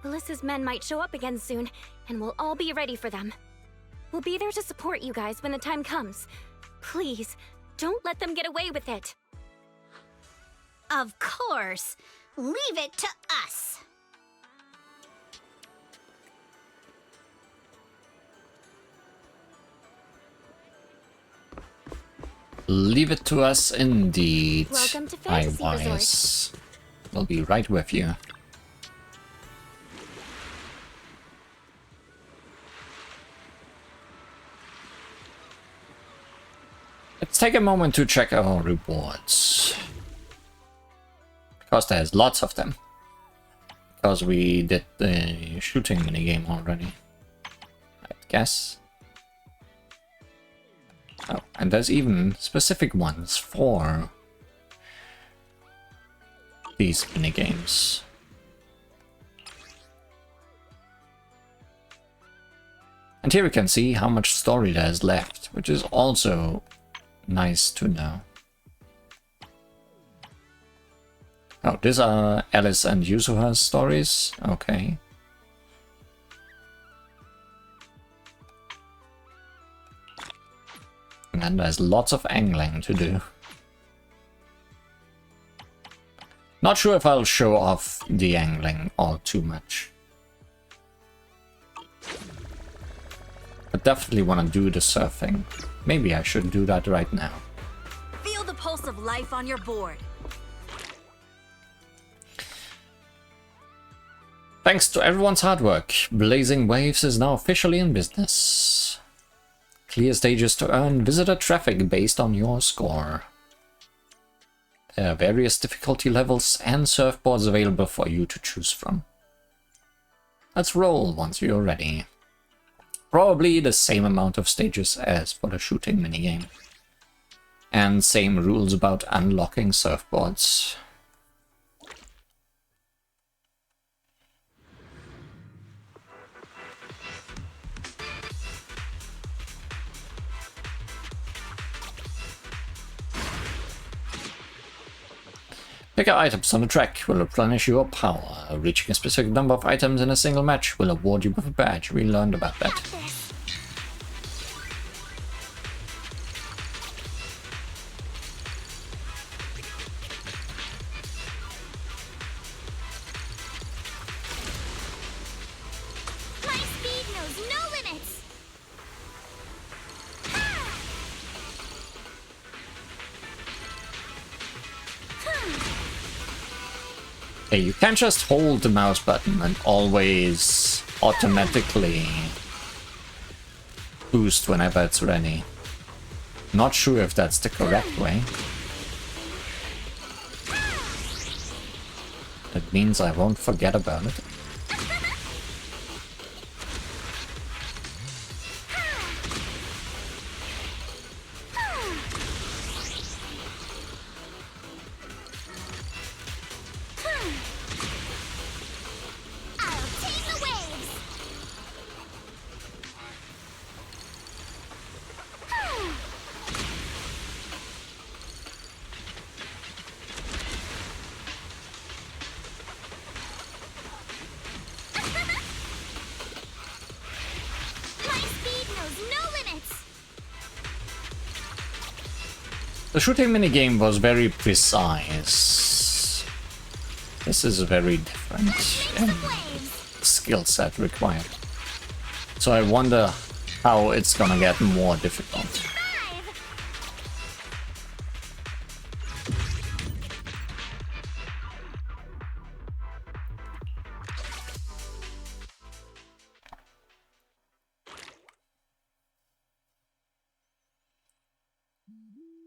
L: Willis's men might show up again soon, and we'll all be ready for them. We'll be there to support you guys when the time comes. Please, don't let them get away with it.
E: Of course. Leave it to us.
A: Leave it to us indeed.
L: Welcome to Fantasy
A: Resort. We'll be right with you. Let's take a moment to check our rewards. Because there's lots of them. Because we did the shooting minigame already. I guess. Oh, and there's even specific ones for these minigames. And here we can see how much story there's left, which is also nice to know. Oh, these are Alice and Yuzuha's stories? Okay. And there's lots of angling to do. Not sure if I'll show off the angling all too much. But definitely want to do the surfing. Maybe I should do that right now.
M: Feel the pulse of life on your board.
A: Thanks to everyone's hard work, Blazing Waves is now officially in business. Clear stages to earn visitor traffic based on your score. There are various difficulty levels and surfboards available for you to choose from. Let's roll once you're ready. Probably the same amount of stages as for the shooting minigame. And same rules about unlocking surfboards. Pick up items on the track will replenish your power. Reaching a specific number of items in a single match will award you with a badge. We learned about that.
B: My speed knows no limits!
A: Hey, you can't just hold the mouse button and always automatically boost whenever it's ready. Not sure if that's the correct way. That means I won't forget about it. The shooting minigame was very precise. This is very different skill set required. So I wonder how it's gonna get more difficult.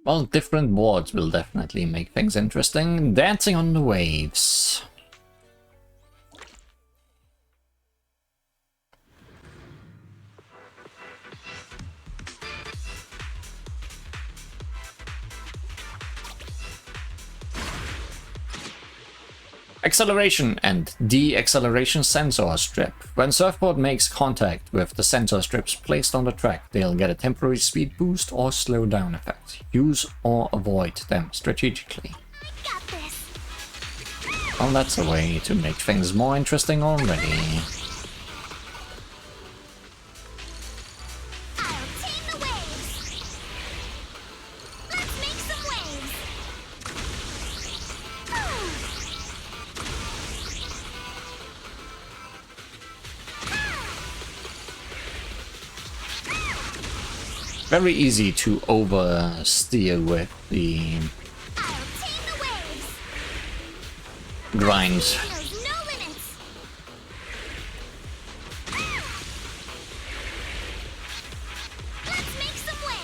A: Well, different boards will definitely make things interesting. Dancing on the waves. Acceleration and de-acceleration sensor strip. When surfboard makes contact with the sensor strips placed on the track, they'll get a temporary speed boost or slow down effect. Use or avoid them strategically. Well, that's a way to make things more interesting already. Very easy to oversteer with the grind.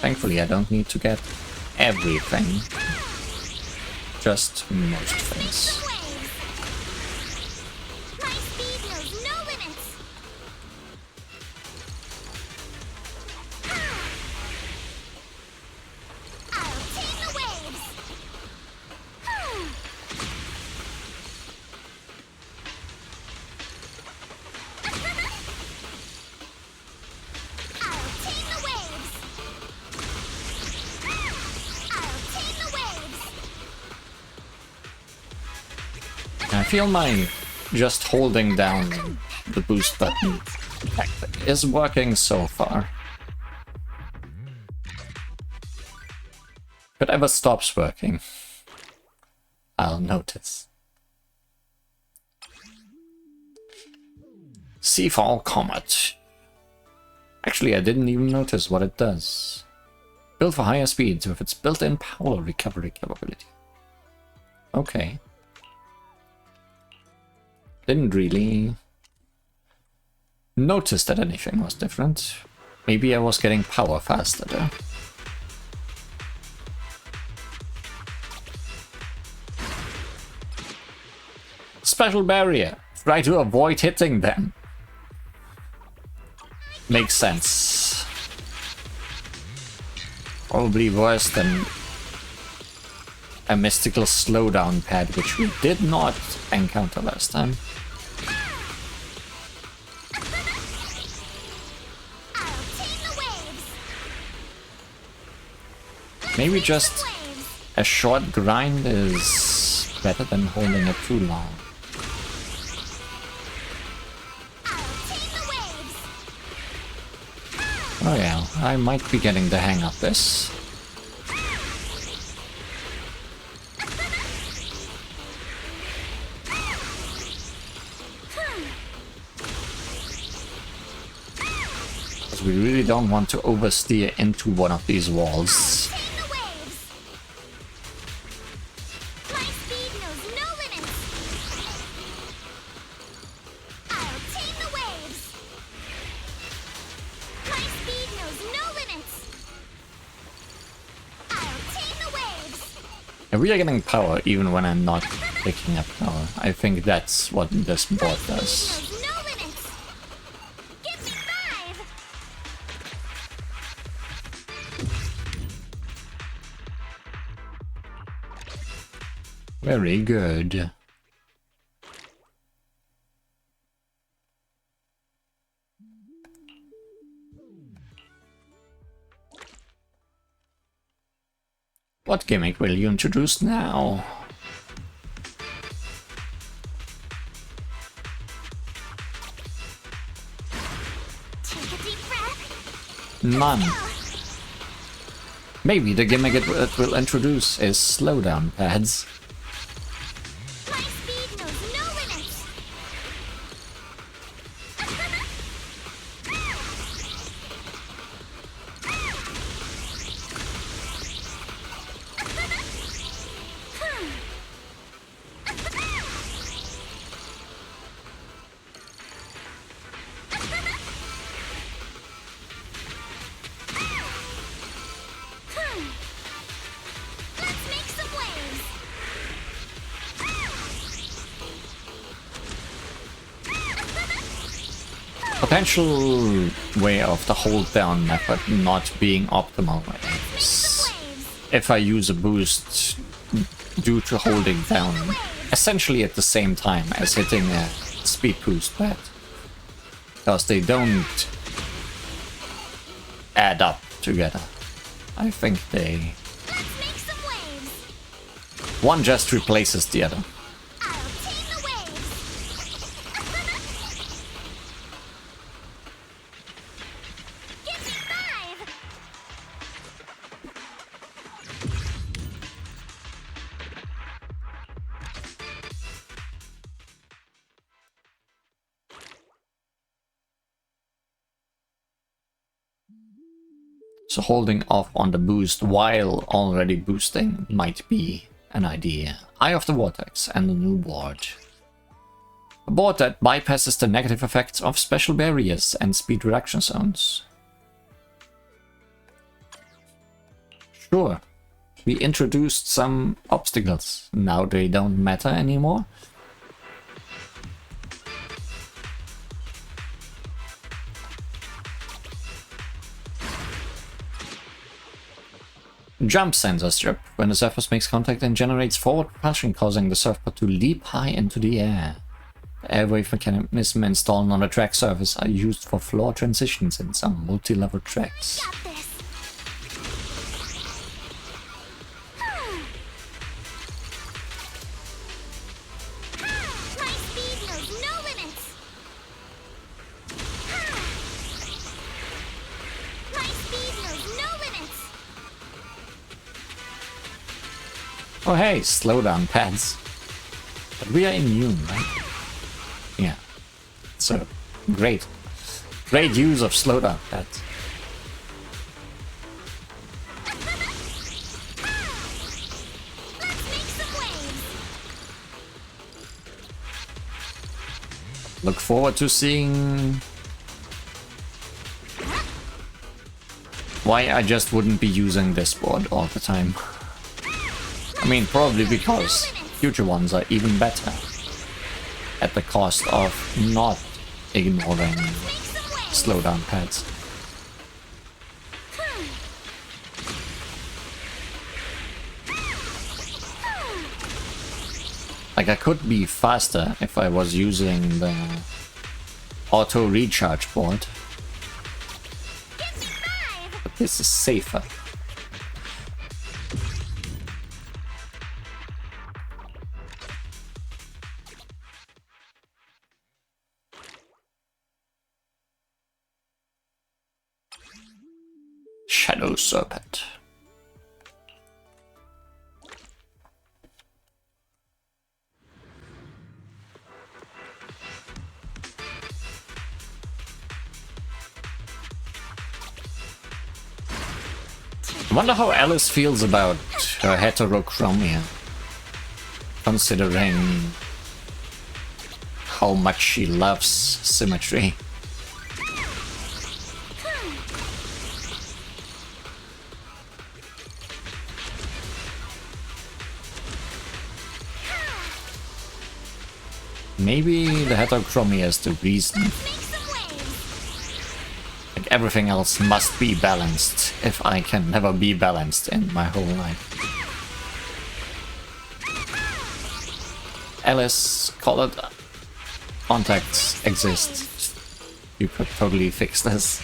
A: Thankfully, I don't need to get everything, just most things. I feel my just holding down the boost button tactic is working so far. If it ever stops working, I'll notice. Seafall Comet. Actually, I didn't even notice what it does. Built for higher speeds with its built-in power recovery capability. Okay. Didn't really notice that anything was different. Maybe I was getting power faster though. Special barrier. Try to avoid hitting them. Makes sense. Probably worse than a mystical slowdown pad, which we did not encounter last time. Maybe just a short grind is better than holding it too long. Oh yeah, I might be getting the hang of this. Because we really don't want to oversteer into one of these walls. We are getting power even when I'm not picking up power. I think that's what this board does. Very good. What gimmick will you introduce now? None. Maybe the gimmick it will introduce is slowdown pads. Potential way of the hold down method not being optimal is if I use a boost due to holding down essentially at the same time as hitting a speed boost pad, because they don't add up together. I think they... one just replaces the other. So holding off on the boost while already boosting might be an idea. Eye of the Vortex and a new board. A board that bypasses the negative effects of special barriers and speed reduction zones. Sure, we introduced some obstacles. Now they don't matter anymore. Jump sensor strip. When the surface makes contact and generates forward propulsion, causing the surfboard to leap high into the air. The airwave mechanism installed on the track surface are used for floor transitions in some multi-level tracks. Oh hey, slowdown pads. But we are immune, right? Yeah. So, great. Great use of slowdown pads. Look forward to seeing why I just wouldn't be using this board all the time. I mean, probably because future ones are even better, at the cost of not ignoring slowdown pads. Like, I could be faster if I was using the auto recharge board, but this is safer. Shadow Serpent. I wonder how Alice feels about her heterochromia, considering how much she loves symmetry. Maybe the heterochromia is the reason. Like, everything else must be balanced if I can never be balanced in my whole life. Alice, colored contacts exist. You could totally fix this.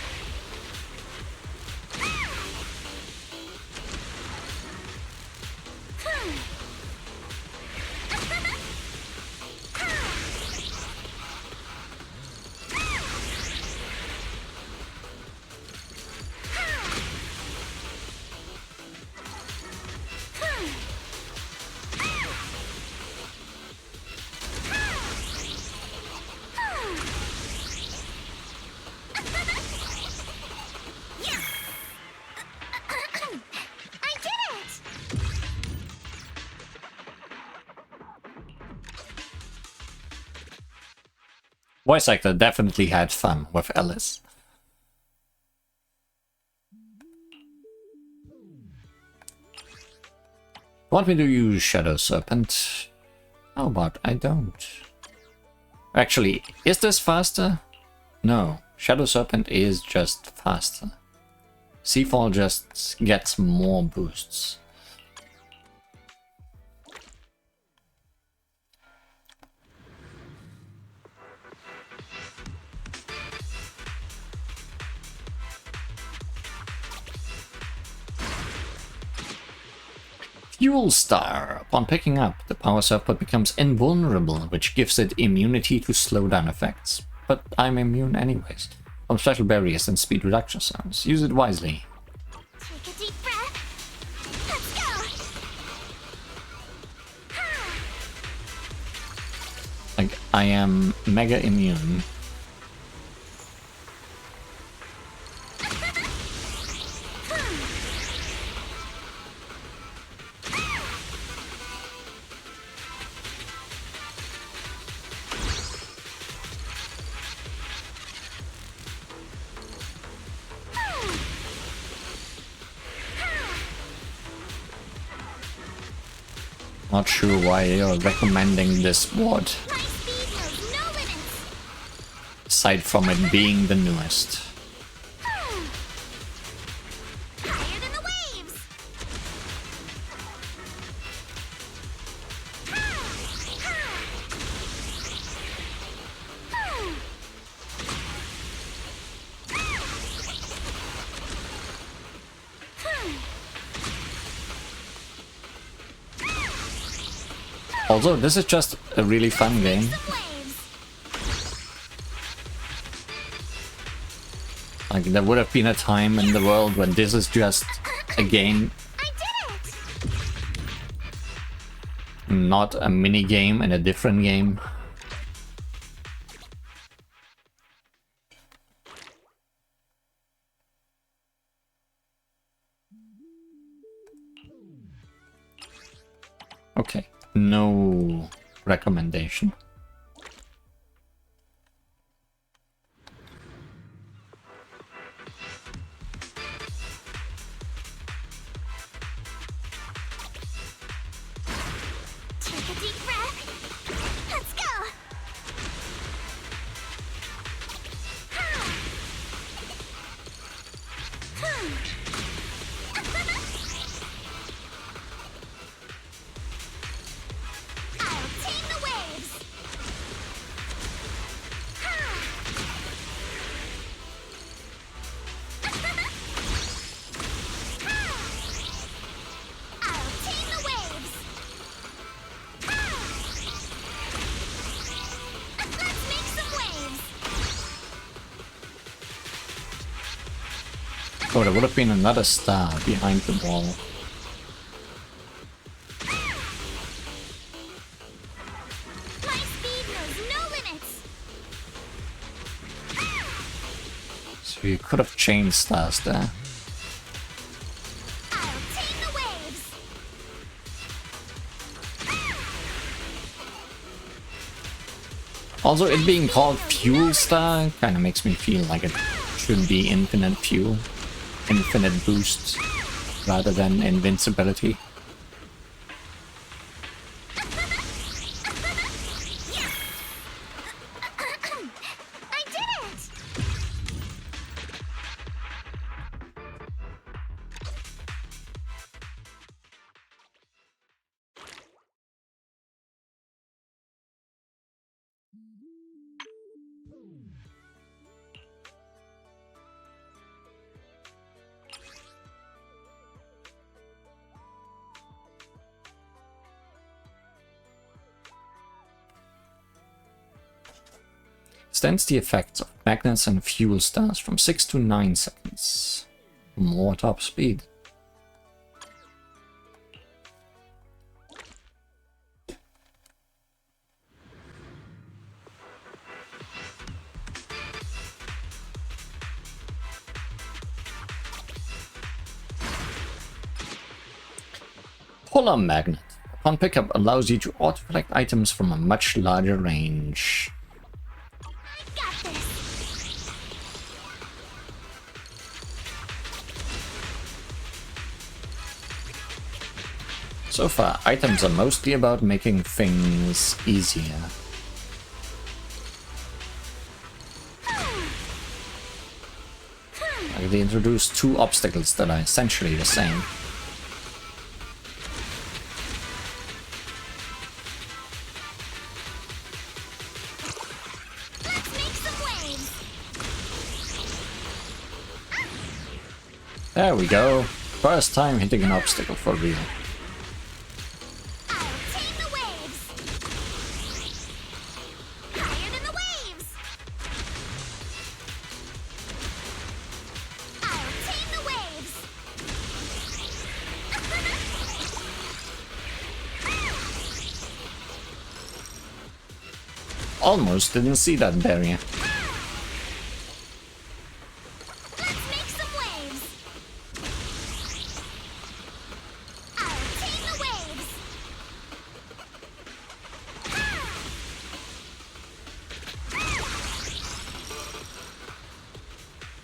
A: Voice actor definitely had fun with Alice. Want me to use Shadow Serpent? How about I don't? Actually, is this faster? No, Shadow Serpent is just faster. Seafall just gets more boosts. Fuel Star. Upon picking up, the power surfboard becomes invulnerable, which gives it immunity to slowdown effects. But I'm immune anyways. From special barriers and speed reduction sounds. Use it wisely.
B: Take a deep breath. Let's go.
A: Like, I am mega immune. Not sure why you're recommending this board. Aside from it being the newest.
B: Higher than the waves.
A: Also, this is just a really fun game. Like, there would have been a time in the world when this is just a game. Not a mini game in a different game. Okay, no recommendation.
B: Take a deep breath. Let's go. I'll tame the waves. I'll tame the waves. Let's make some waves.
A: Oh, there would have been another star behind the wall.
B: My speed knows no limits.
A: So you could have changed stars there.
B: I'll tame the waves.
A: Also, it being called Fuel Star kind of makes me feel like it should be infinite fuel, infinite boosts, rather than invincibility.
B: I did it!
A: Extends the effects of magnets and fuel stars from 6 to 9 seconds. More top speed. Polar Magnet. Upon pickup allows you to auto-collect items from a much larger range.
B: Got this.
A: So far, items are mostly about making things easier. Like they introduced two obstacles that are essentially the same.
B: Let's make some waves.
A: There we go. First time hitting an obstacle for real.
B: I'll tame the waves. Higher than the waves. I'll tame the waves.
A: Almost didn't see that barrier.
B: Let's make some waves. I'll tame the waves.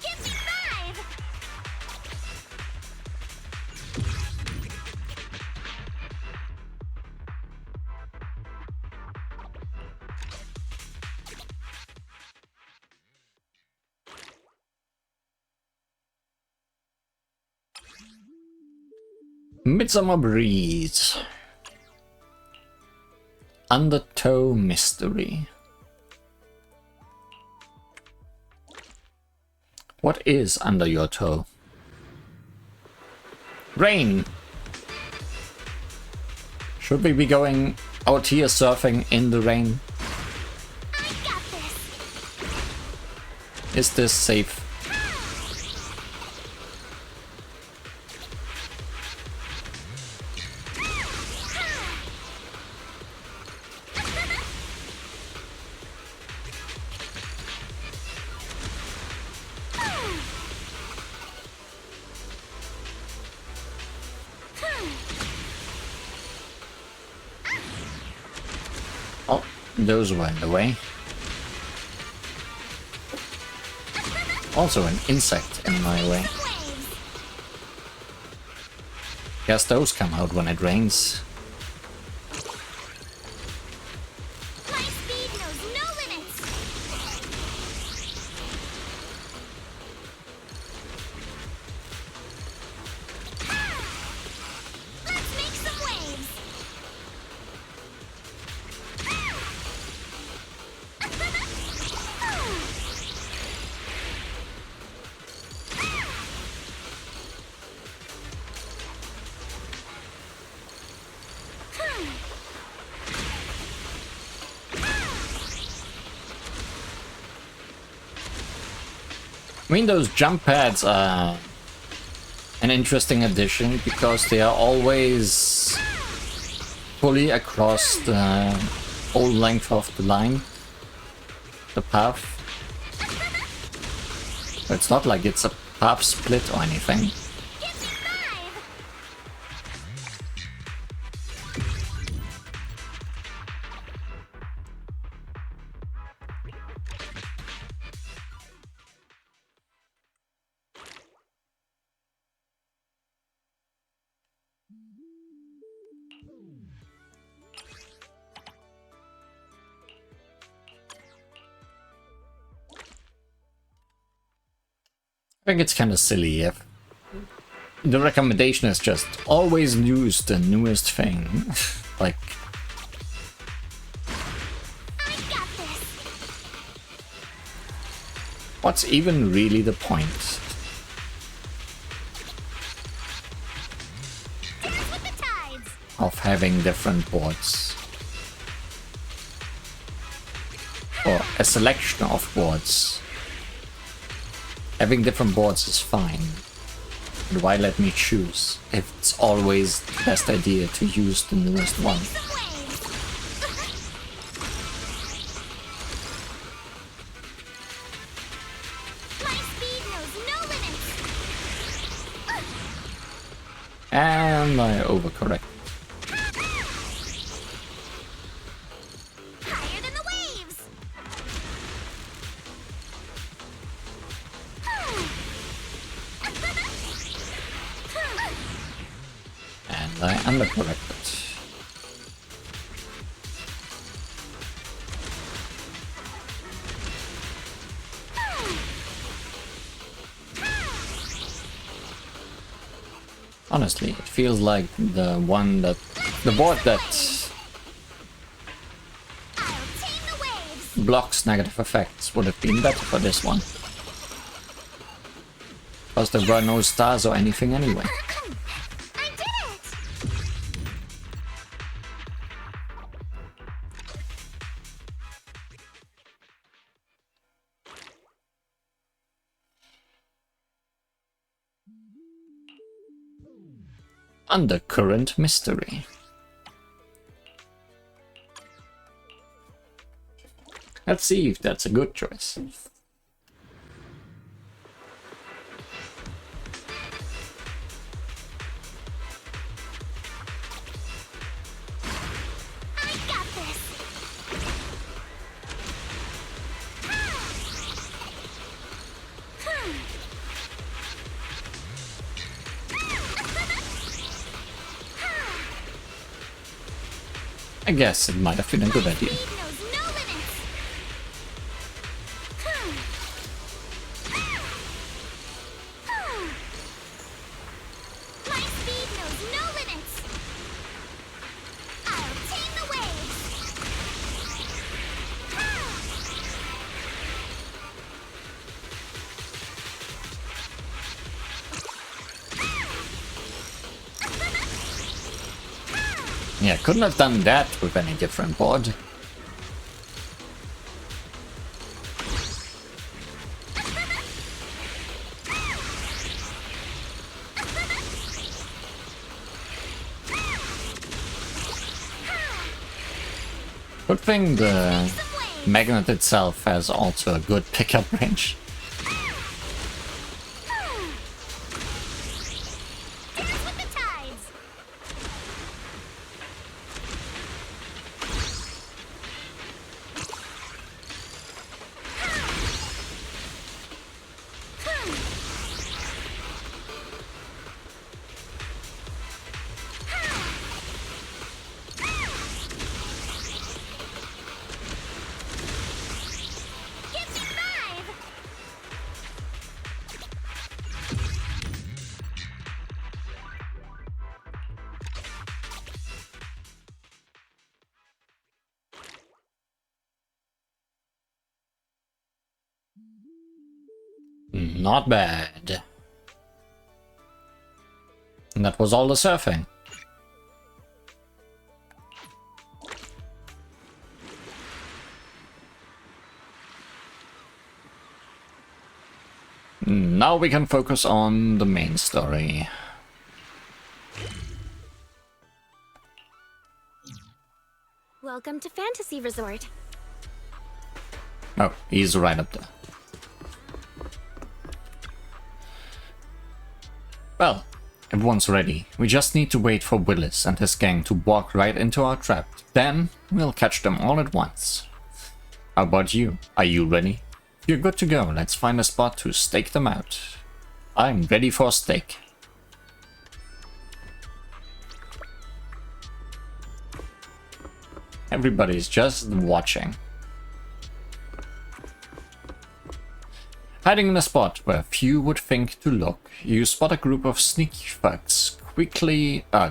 B: Give me 5.
A: Midsummer Breeze. Undertow Mystery. What is under your toe? Rain! Should we be going out here surfing in the rain?
B: I got this.
A: Is this safe? Oh, those were in the way. Also an insect in my way. Guess those come out when it rains.
B: My speed knows no limits. Let's make some waves.
A: I mean, those jump pads are an interesting addition because they are always fully across the whole length of the line, the path. It's not like it's a path split or anything. I think it's kind of silly if the recommendation is just always use the newest thing. Like, what's even really the point? Of having different boards. Or a selection of boards. Having different boards is fine. But why let me choose if it's always the best idea to use the newest one? And I overcorrect.
B: Higher than the waves.
A: And I undercorrected. Honestly, it feels like the board that blocks negative effects would have been better for this one. Because there were no stars or anything anyway.
B: I did it!
A: Undercurrent mystery. Let's see if that's a good choice. I guess it might have been a good idea. Yeah, couldn't have done that with any different board. Good thing the magnet itself has also a good pickup range. Not bad. And that was all the surfing. Now we can focus on the main story.
L: Welcome to Fantasy Resort.
A: Oh, he's right up there. Well, everyone's ready. We just need to wait for Willis and his gang to walk right into our trap. Then, we'll catch them all at once. How about you? Are you ready? If you're good to go, let's find a spot to stake them out. I'm ready for a stake. Everybody's just watching. Hiding in a spot where few would think to look, you spot a group of sneaky thugs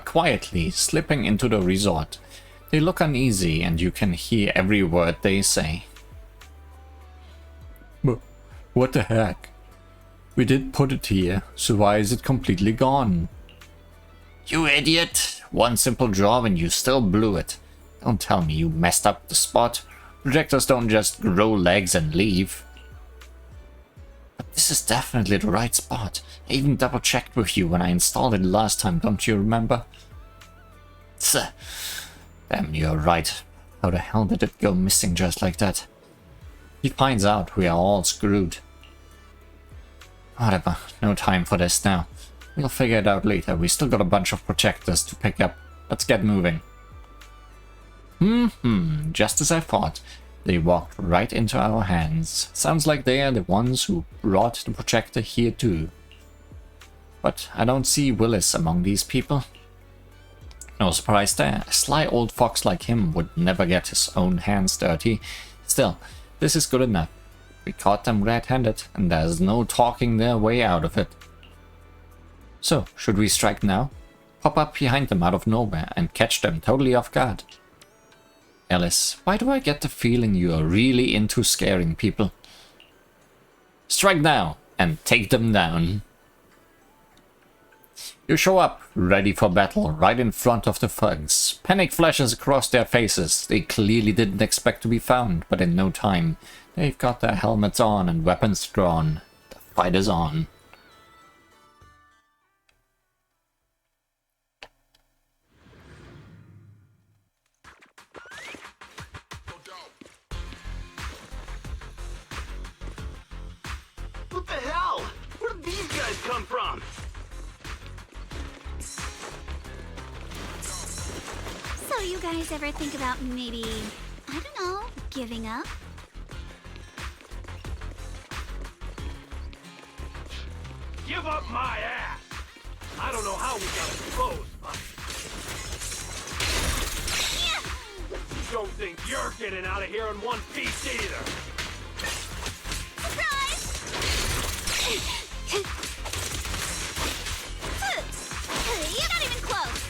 A: quietly slipping into the resort. They look uneasy and you can hear every word they say. What the heck? We did put it here, so why is it completely gone? You idiot! One simple draw and you still blew it. Don't tell me you messed up the spot. Projectors don't just grow legs and leave. But this is definitely the right spot. I even double checked with you when I installed it last time, don't you remember? Tch. Damn, you're right. How the hell did it go missing just like that? He finds out we are all screwed. Whatever, no time for this now. We'll figure it out later. We still got a bunch of projectors to pick up. Let's get moving. Just as I thought. They walked right into our hands. Sounds like they are the ones who brought the projector here too. But I don't see Willis among these people. No surprise there. A sly old fox like him would never get his own hands dirty. Still, this is good enough. We caught them red-handed, and there's no talking their way out of it. So, should we strike now? Pop up behind them out of nowhere and catch them totally off guard. Alice, why do I get the feeling you are really into scaring people? Strike now and take them down. You show up, ready for battle, right in front of the thugs. Panic flashes across their faces. They clearly didn't expect to be found, but in no time, they've got their helmets on and weapons drawn. The fight is on.
N: What the hell? Where did these guys come from?
E: So you guys ever think about maybe, I don't know, giving up?
N: Give up my ass! I don't know how we got exposed, but... Don't think you're getting out of here in one piece either!
E: Surprise! You're not even close!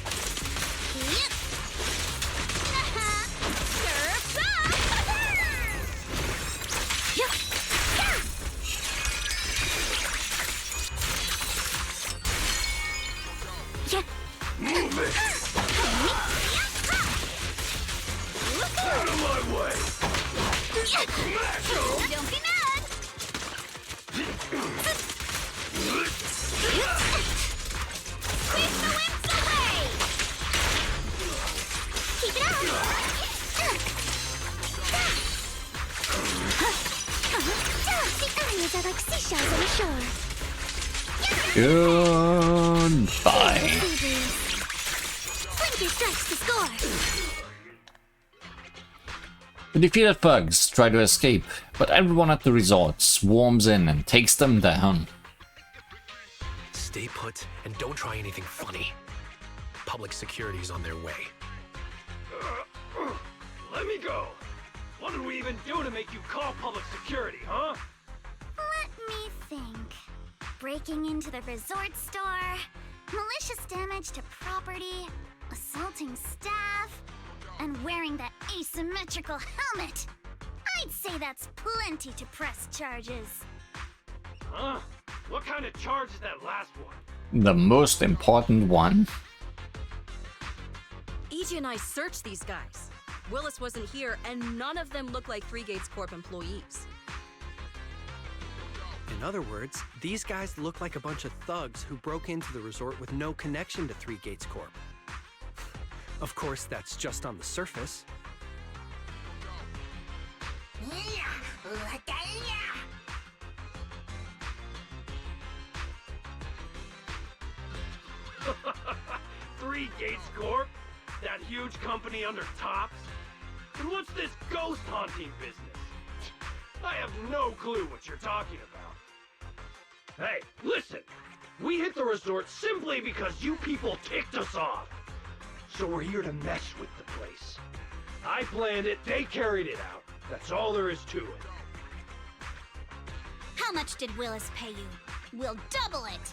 E: Surf's
N: Move it! Out of my way! Smash 'em!
E: Don't be mad! Sweep the wimps away! Keep it up! The areas are like seashells on the shore.
A: Goodbye.
E: Flinky strikes to score.
A: The defeated thugs try to escape, but everyone at the resort swarms in and takes them down.
I: Stay put and don't try anything funny. Public security's on their way.
N: Let me go! What did we even do to make you call public security, huh?
B: Let me think. Breaking into the resort store, malicious damage to property, assaulting staff, and wearing that asymmetrical helmet. I'd say that's plenty to press charges.
N: Huh? What kind of charge is that last one?
A: The most important one.
M: EJ and I searched these guys. Willis wasn't here, and none of them look like Three Gates Corp employees.
K: In other words, these guys look like a bunch of thugs who broke into the resort with no connection to Three Gates Corp. Of course, that's just on the surface.
N: Three Gates Corp? That huge company under Tops? And what's this ghost haunting business? I have no clue what you're talking about. Hey, listen! We hit the resort simply because you people ticked us off. So we're here to mess with the place. I planned it, they carried it out. That's all there is to it.
E: How much did Willis pay you? We'll double it!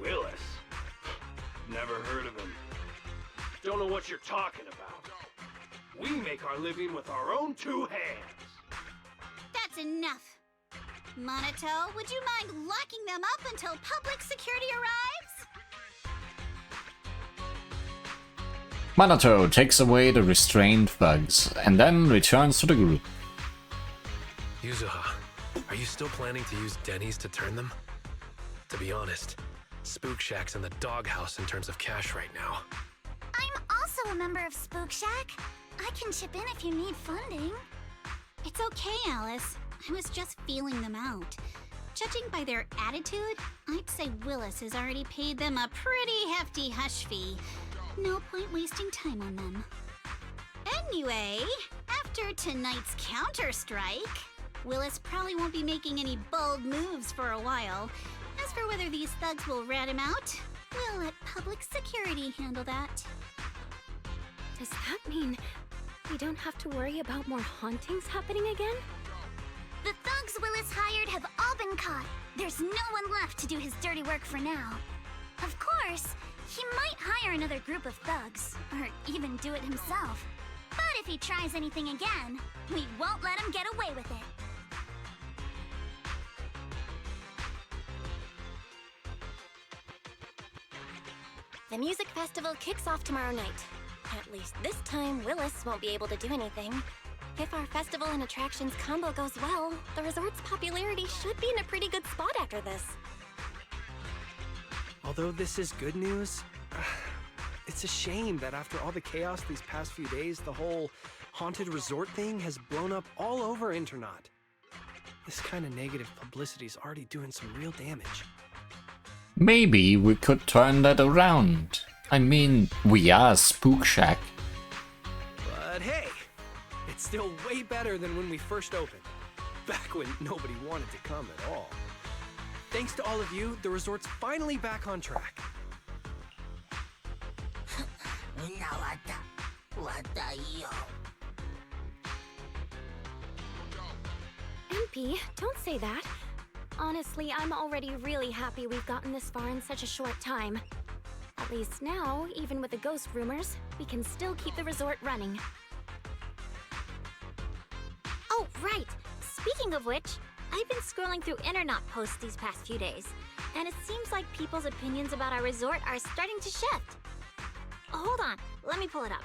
N: Willis? Never heard of him. Don't know what you're talking about. We make our living with our own two hands.
E: That's enough. Monato, would you mind locking them up until public security arrives?
A: Monato takes away the restrained thugs and then returns to the group.
I: Yuzuha, are you still planning to use Denny's to turn them? To be honest, Spook Shack's in the doghouse in terms of cash right now.
B: I'm also a member of Spook Shack. I can chip in if you need funding.
E: It's okay, Alice. I was just feeling them out. Judging by their attitude, I'd say Willis has already paid them a pretty hefty hush fee. No point wasting time on them. Anyway, after tonight's counter-strike, Willis probably won't be making any bold moves for a while. As for whether these thugs will rat him out, we'll let public security handle that.
L: Does that mean we don't have to worry about more hauntings happening again?
B: The thugs Willis hired have all been caught. There's no one left to do his dirty work for now. Of course, he might hire another group of thugs, or even do it himself. But if he tries anything again, we won't let him get away with it.
C: The music festival kicks off tomorrow night. At least this time, Willis won't be able to do anything. If our festival and attractions combo goes well, the resort's popularity should be in a pretty good spot after this.
K: Although this is good news, it's a shame that after all the chaos these past few days, the whole haunted resort thing has blown up all over Internaut. This kind of negative publicity is already doing some real damage.
A: Maybe we could turn that around. I mean, we are Spook Shack.
K: But hey, it's still way better than when we first opened. Back when nobody wanted to come at all. Thanks to all of you, the resort's finally back on track.
L: MP, don't say that. Honestly, I'm already really happy we've gotten this far in such a short time. At least now, even with the ghost rumors, we can still keep the resort running.
E: Oh, right! Speaking of which, I've been scrolling through Internaut posts these past few days, and it seems like people's opinions about our resort are starting to shift. Hold on, let me pull it up.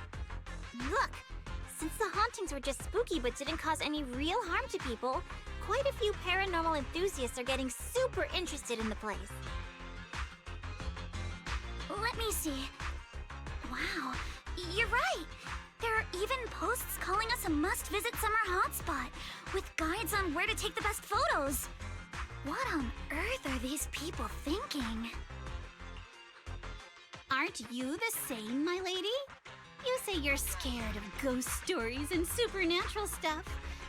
E: Look! Since the hauntings were just spooky but didn't cause any real harm to people, quite a few paranormal enthusiasts are getting super interested in the place.
B: Let me see. Wow, you're right! There are even posts calling us a must-visit summer hotspot, with guides on where to take the best photos. What on earth are these people thinking?
E: Aren't you the same, my lady? You say you're scared of ghost stories and supernatural stuff,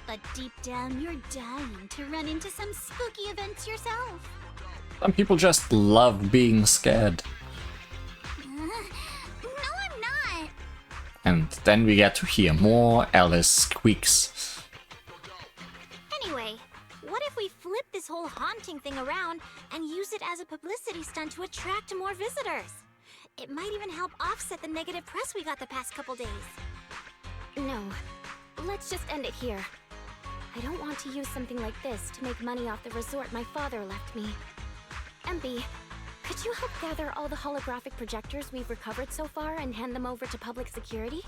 E: but deep down you're dying to run into some spooky events yourself.
A: Some people just love being scared.
B: No, I'm not.
A: And then we get to hear more Alice squeaks.
E: Anyway, what if we flip this whole haunting thing around and use it as a publicity stunt to attract more visitors? It might even help offset the negative press we got the past couple days.
L: No, let's just end it here. I don't want to use something like this to make money off the resort my father left me. MP, could you help gather all the holographic projectors we've recovered so far and hand them over to public security?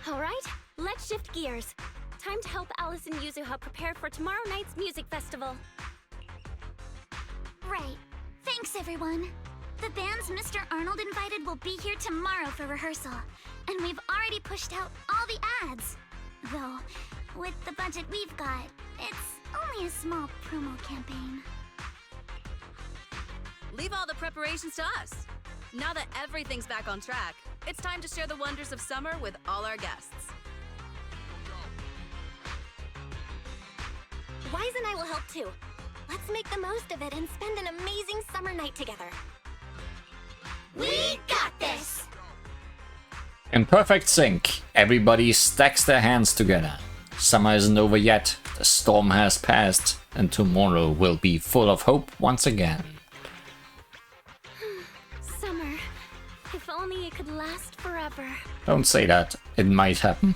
L: Alright, let's shift gears. Time to help Alice and Yuzuha prepare for tomorrow night's music festival.
B: Right. Thanks, everyone. The bands Mr. Arnold invited will be here tomorrow for rehearsal, and we've already pushed out all the ads. Though, with the budget we've got, it's only a small promo campaign.
M: Leave all the preparations to us. Now that everything's back on track, it's time to share the wonders of summer with all our guests.
C: Wise and I will help too. Let's make the most of it and spend an amazing summer night together.
B: We got this!
A: In perfect sync, everybody stacks their hands together. Summer isn't over yet, the storm has passed, and tomorrow will be full of hope once again.
L: Summer. If only it could last forever.
A: Don't say that, it might happen.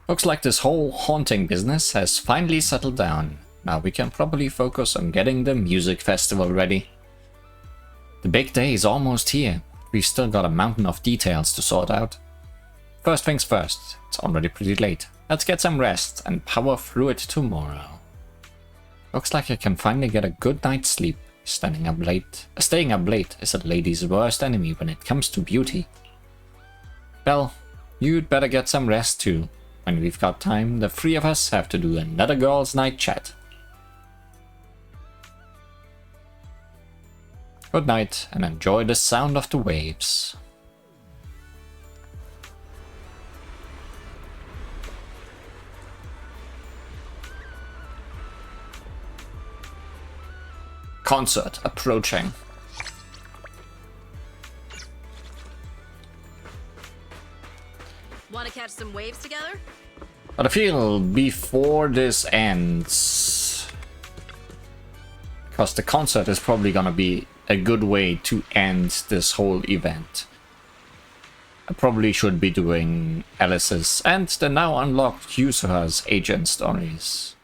A: Looks like this whole haunting business has finally settled down. Now we can probably focus on getting the music festival ready. The big day is almost here. We've still got a mountain of details to sort out. First things first, it's already pretty late. Let's get some rest and power through it tomorrow. Looks like I can finally get a good night's sleep. Staying up late is a lady's worst enemy when it comes to beauty. Belle, you'd better get some rest too. When we've got time, the three of us have to do another girls' night chat. Good night and enjoy the sound of the waves. Concert approaching.
M: catch some waves together?
A: But I feel before this ends, because the concert is probably gonna be a good way to end this whole event, I probably should be doing Alice's and the now unlocked Yusuha's agent stories.